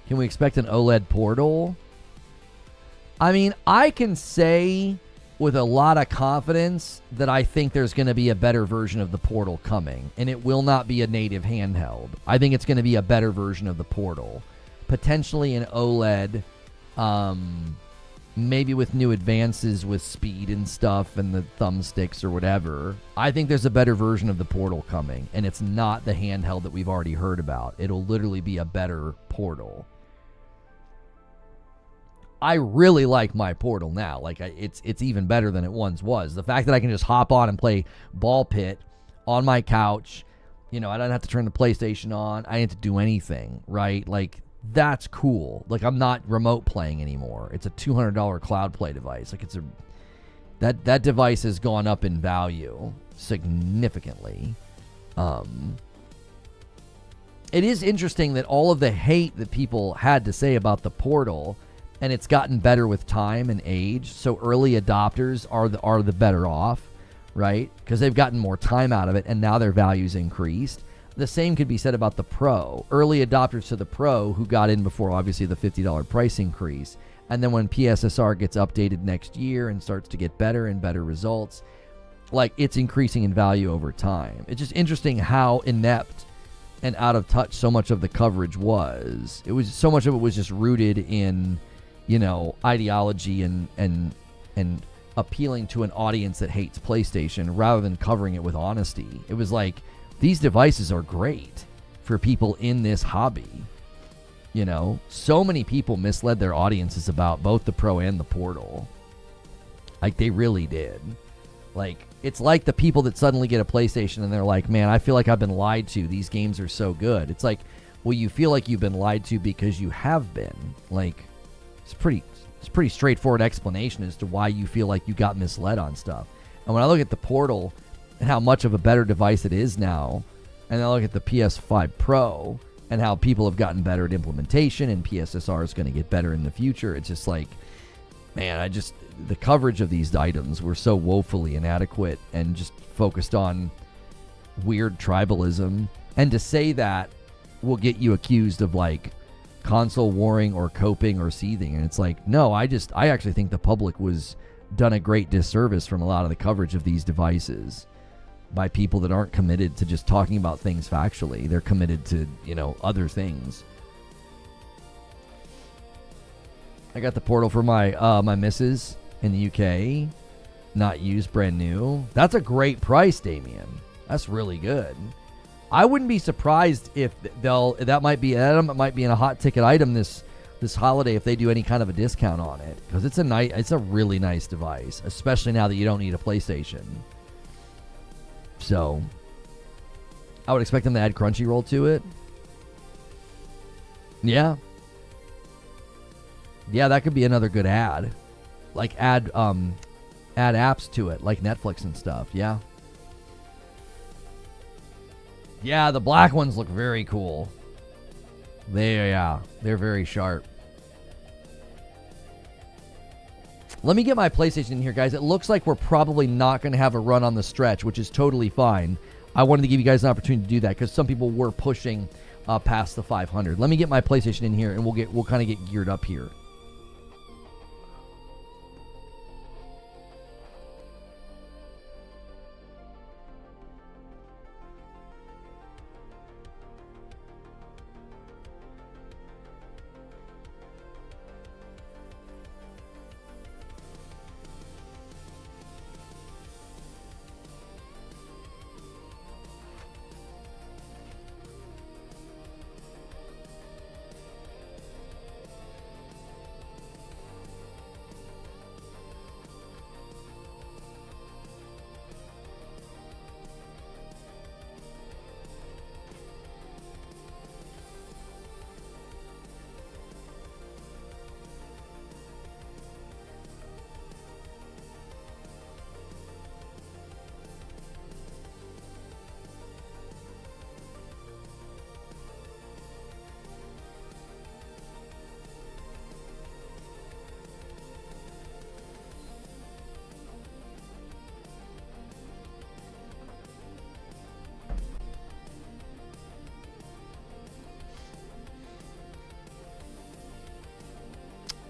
Can we expect an OLED Portal? I mean, I can say with a lot of confidence that I think there's going to be a better version of the Portal coming, and it will not be a native handheld. I think it's going to be a better version of the Portal. Potentially an OLED, maybe with new advances with speed and stuff and the thumbsticks or whatever. I think there's a better version of the Portal coming, and it's not the handheld that we've already heard about. It'll literally be a better Portal. I really like my Portal now. Like, it's even better than it once was. The fact that I can just hop on and play Ball Pit on my couch, I don't have to turn the PlayStation on. I didn't have to do anything, right? Like, that's cool. Like, I'm not remote playing anymore. It's a $200 cloud play device. Like, that device has gone up in value significantly. It is interesting that all of the hate that people had to say about the Portal, and it's gotten better with time and age. So early adopters are the better off, right? Because they've gotten more time out of it, and now their value's increased. The same could be said about the Pro. Early adopters to the Pro who got in before, obviously, the $50 price increase. And then when PSSR gets updated next year and starts to get better and better results, like, it's increasing in value over time. It's just interesting how inept and out of touch so much of the coverage was. So much of it was just rooted in, ideology and appealing to an audience that hates PlayStation rather than covering it with honesty. It was like, these devices are great for people in this hobby. So many people misled their audiences about both the Pro and the Portal. Like, they really did. Like, it's like the people that suddenly get a PlayStation and they're like, man, I feel like I've been lied to. These games are so good. It's like, well, you feel like you've been lied to because you have been. Like, it's a pretty straightforward explanation as to why you feel like you got misled on stuff. And when I look at the Portal and how much of a better device it is now, and I look at the PS5 Pro and how people have gotten better at implementation and PSSR is going to get better in the future, it's just like, man, the coverage of these items were so woefully inadequate and just focused on weird tribalism. And to say that will get you accused of, like, console warring or coping or seething. And it's like, no, I actually think the public was done a great disservice from a lot of the coverage of these devices. by people that aren't committed to just talking about things factually. They're committed to, other things. I got the portal for my my missus in the UK, not used, brand new. That's a great price, Damien. That's really good. I wouldn't be surprised if that might be in a hot ticket item this holiday if they do any kind of a discount on it, because it's a really nice device, especially now that you don't need a PlayStation. So I would expect them to add Crunchyroll to it. Yeah, that could be another good ad. Like add apps to it, like Netflix and stuff. Yeah, the black ones look very cool. They're very sharp. Let me get my PlayStation in here, guys. It looks like we're probably not going to have a run on the stretch, which is totally fine. I wanted to give you guys an opportunity to do that because some people were pushing past the 500. Let me get my PlayStation in here, and we'll kind of get geared up here.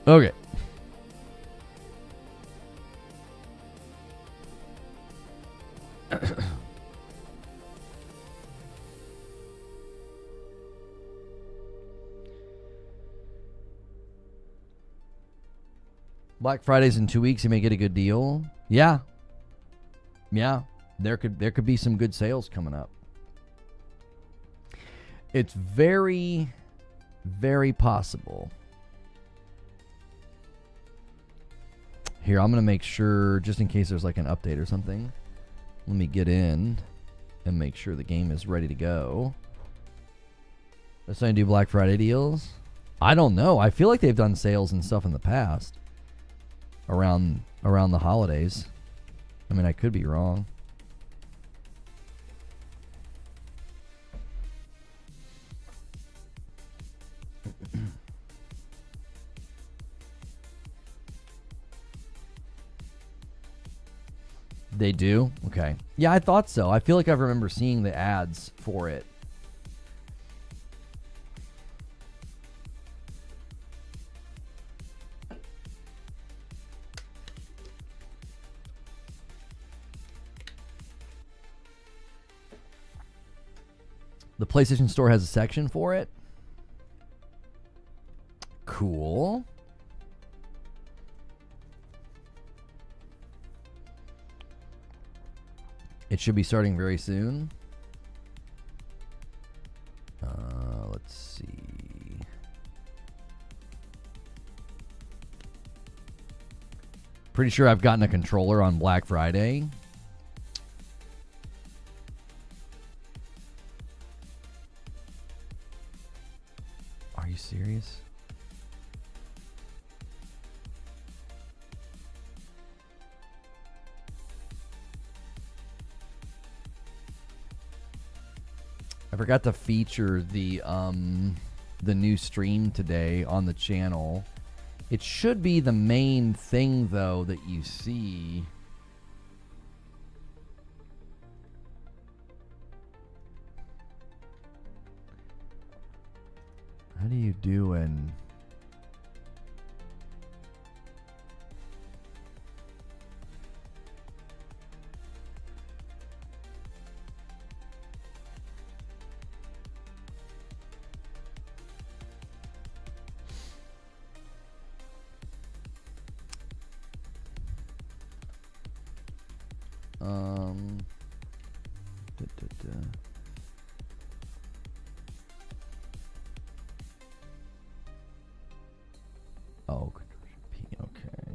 Okay. Black Friday's in 2 weeks. You may get a good deal. Yeah. There could be some good sales coming up. It's very, very possible. Here, I'm going to make sure, just in case there's like an update or something. Let me get in and make sure the game is ready to go. They're starting to do Black Friday deals. I don't know. I feel like they've done sales and stuff in the past around the holidays. I mean, I could be wrong. They do? Okay. Yeah, I thought so. I feel like I remember seeing the ads for it. The PlayStation Store has a section for it. Cool. It should be starting very soon. Let's see. Pretty sure I've gotten a controller on Black Friday. Are you serious? I forgot to feature the new stream today on the channel. It should be the main thing though that you see. How do you do in Da, da, da. Oh, P, okay.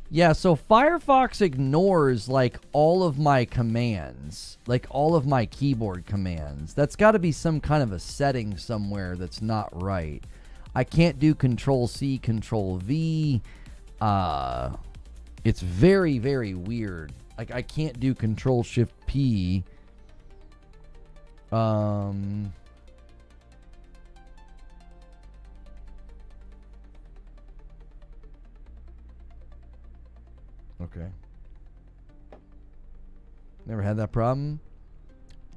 Yeah, so Firefox ignores like all of my commands, like all of my keyboard commands. That's got to be some kind of a setting somewhere that's not right. I can't do Control C, Control V. It's very, very weird. Like I can't do Control Shift P. Okay. Never had that problem.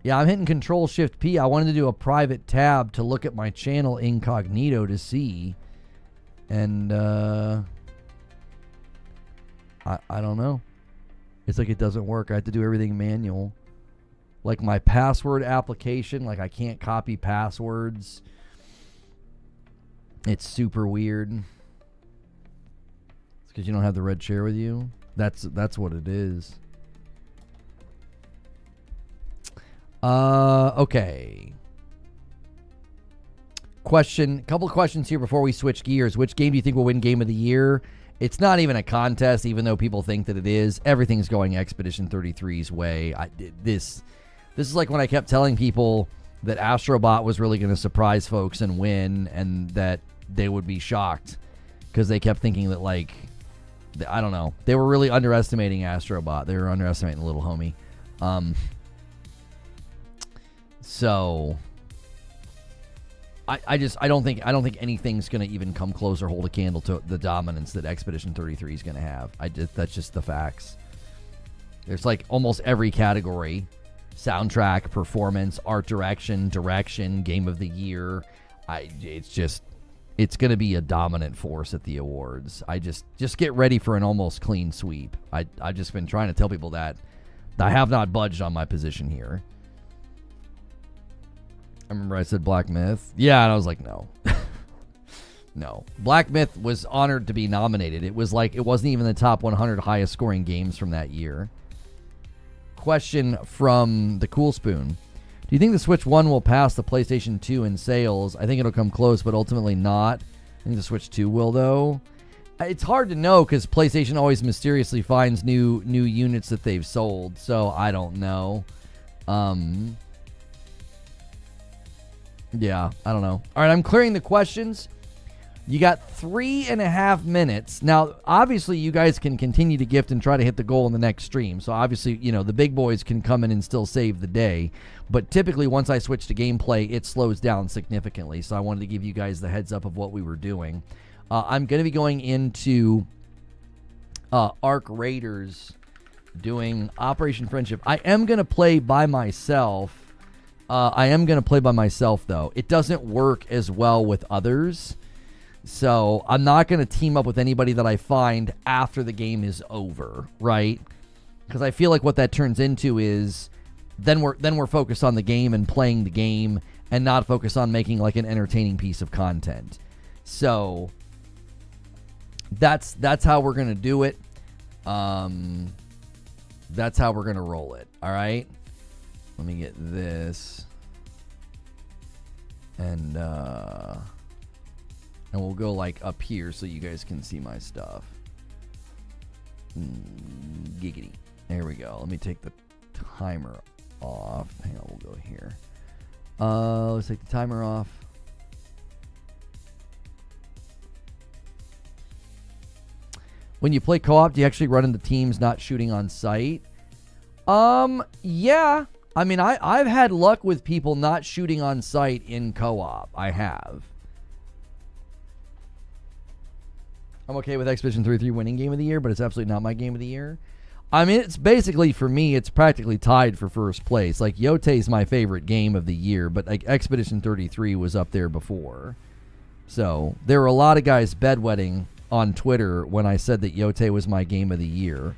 Yeah, I'm hitting Control Shift P. I wanted to do a private tab to look at my channel incognito to see. And I don't know. It's like it doesn't work. I have to do everything manual. Like my password application, like I can't copy passwords. It's super weird. It's because you don't have the red chair with you. That's what it is. Okay. Couple of questions here before we switch gears. Which game do you think will win Game of the Year? It's not even a contest, even though people think that it is. Everything's going Expedition 33's way. This is like when I kept telling people that Astrobot was really going to surprise folks and win, and that they would be shocked because they kept thinking that, like, I don't know, they were really underestimating Astrobot. They were underestimating the little homie. So I don't think anything's going to even come close or hold a candle to the dominance that Expedition 33 is going to have. That's just the facts. There's like almost every category: soundtrack, performance, art direction, Game of the Year. It's going to be a dominant force at the awards. I just get ready for an almost clean sweep. I've just been trying to tell people that I have not budged on my position here. I remember I said Black Myth. Yeah, and I was like, no. No. Black Myth was honored to be nominated. It was like, it wasn't even the top 100 highest scoring games from that year. Question from the Cool Spoon. Do you think the Switch 1 will pass the PlayStation 2 in sales? I think it'll come close, but ultimately not. I think the Switch 2 will, though. It's hard to know because PlayStation always mysteriously finds new units that they've sold, so I don't know. Yeah, I don't know. All right, I'm clearing the questions. You got 3.5 minutes. Now, obviously, you guys can continue to gift and try to hit the goal in the next stream. So, obviously, the big boys can come in and still save the day. But typically, once I switch to gameplay, it slows down significantly. So, I wanted to give you guys the heads up of what we were doing. I'm going to be going into Arc Raiders, doing Operation Friendship. I am going to play by myself. Though. It doesn't work as well with others. So I'm not going to team up with anybody that I find after the game is over, right? Because I feel like what that turns into is then we're focused on the game and playing the game and not focused on making like an entertaining piece of content. So that's how we're going to do it. That's how we're going to roll it. All right. Let me get this. And we'll go like up here so you guys can see my stuff. Giggity. There we go. Let me take the timer off. Hang on, we'll go here. Let's take the timer off. When you play co-op, do you actually run into teams not shooting on sight? Yeah. I mean, I've had luck with people not shooting on sight in co-op. I have. I'm okay with Expedition 33 winning Game of the Year, but it's absolutely not my Game of the Year. I mean, it's basically, for me, it's practically tied for first place. Like, Yote's my favorite game of the year, but like Expedition 33 was up there before. So, there were a lot of guys bedwetting on Twitter when I said that Yote was my Game of the Year.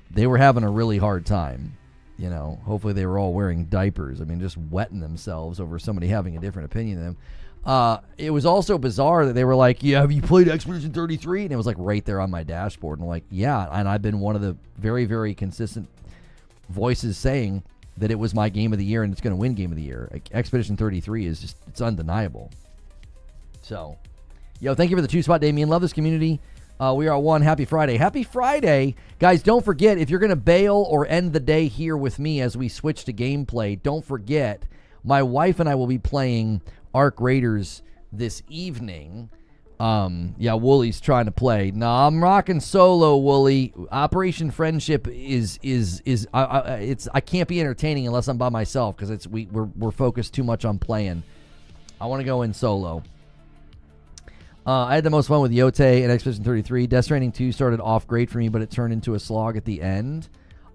They were having a really hard time. hopefully they were all wearing diapers. I mean, just wetting themselves over somebody having a different opinion than them. It was also bizarre that they were like, yeah, have you played Expedition 33? And it was like right there on my dashboard. And I'm like, yeah. And I've been one of the very, very consistent voices saying that it was my game of the year and it's going to win game of the year. Expedition 33 is just, it's undeniable. So, thank you for the 2-spot, Damien. Love this community. We are one. Happy Friday. Happy Friday. Guys, don't forget, if you're going to bail or end the day here with me as we switch to gameplay, don't forget, my wife and I will be playing Arc Raiders this evening. Woolie's trying to play. Nah, I'm rocking solo, Woolie. Operation Friendship is I can't be entertaining unless I'm by myself because we're focused too much on playing. I want to go in solo. I had the most fun with Yote and Expedition 33. Death Stranding 2 started off great for me, but it turned into a slog at the end.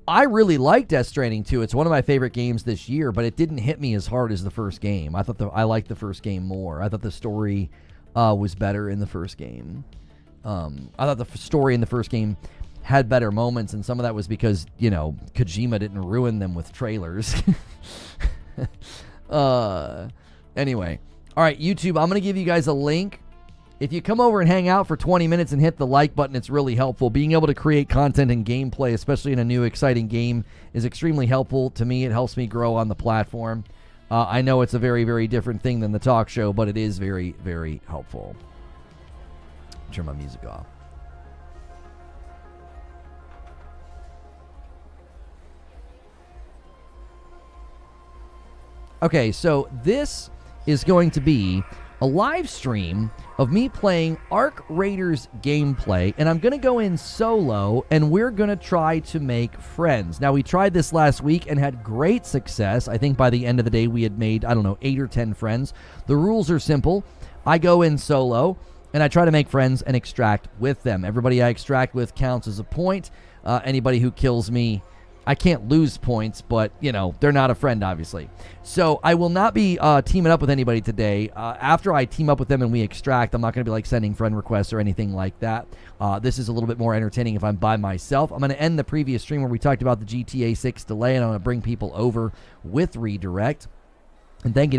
I really like Death Stranding 2. It's one of my favorite games this year, but it didn't hit me as hard as the first game. I liked the first game more. I thought the story was better in the first game. I thought the story in the first game had better moments, and some of that was because, Kojima didn't ruin them with trailers. Anyway. All right, YouTube, I'm going to give you guys a link. If you come over and hang out for 20 minutes and hit the like button, it's really helpful. Being able to create content and gameplay, especially in a new exciting game, is extremely helpful to me. It helps me grow on the platform. I know it's a very, very different thing than the talk show, but it is very, very helpful. Turn my music off. Okay, so this is going to be a live stream of me playing Arc Raiders gameplay, and I'm going to go in solo, and we're going to try to make friends. Now, we tried this last week and had great success. I think by the end of the day, we had made, 8 or 10 friends. The rules are simple. I go in solo, and I try to make friends and extract with them. Everybody I extract with counts as a point. Anybody who kills me, I can't lose points, but, they're not a friend, obviously. So I will not be teaming up with anybody today. After I team up with them and we extract, I'm not going to be, sending friend requests or anything like that. This is a little bit more entertaining if I'm by myself. I'm going to end the previous stream where we talked about the GTA 6 delay, and I'm going to bring people over with redirect. And thank you.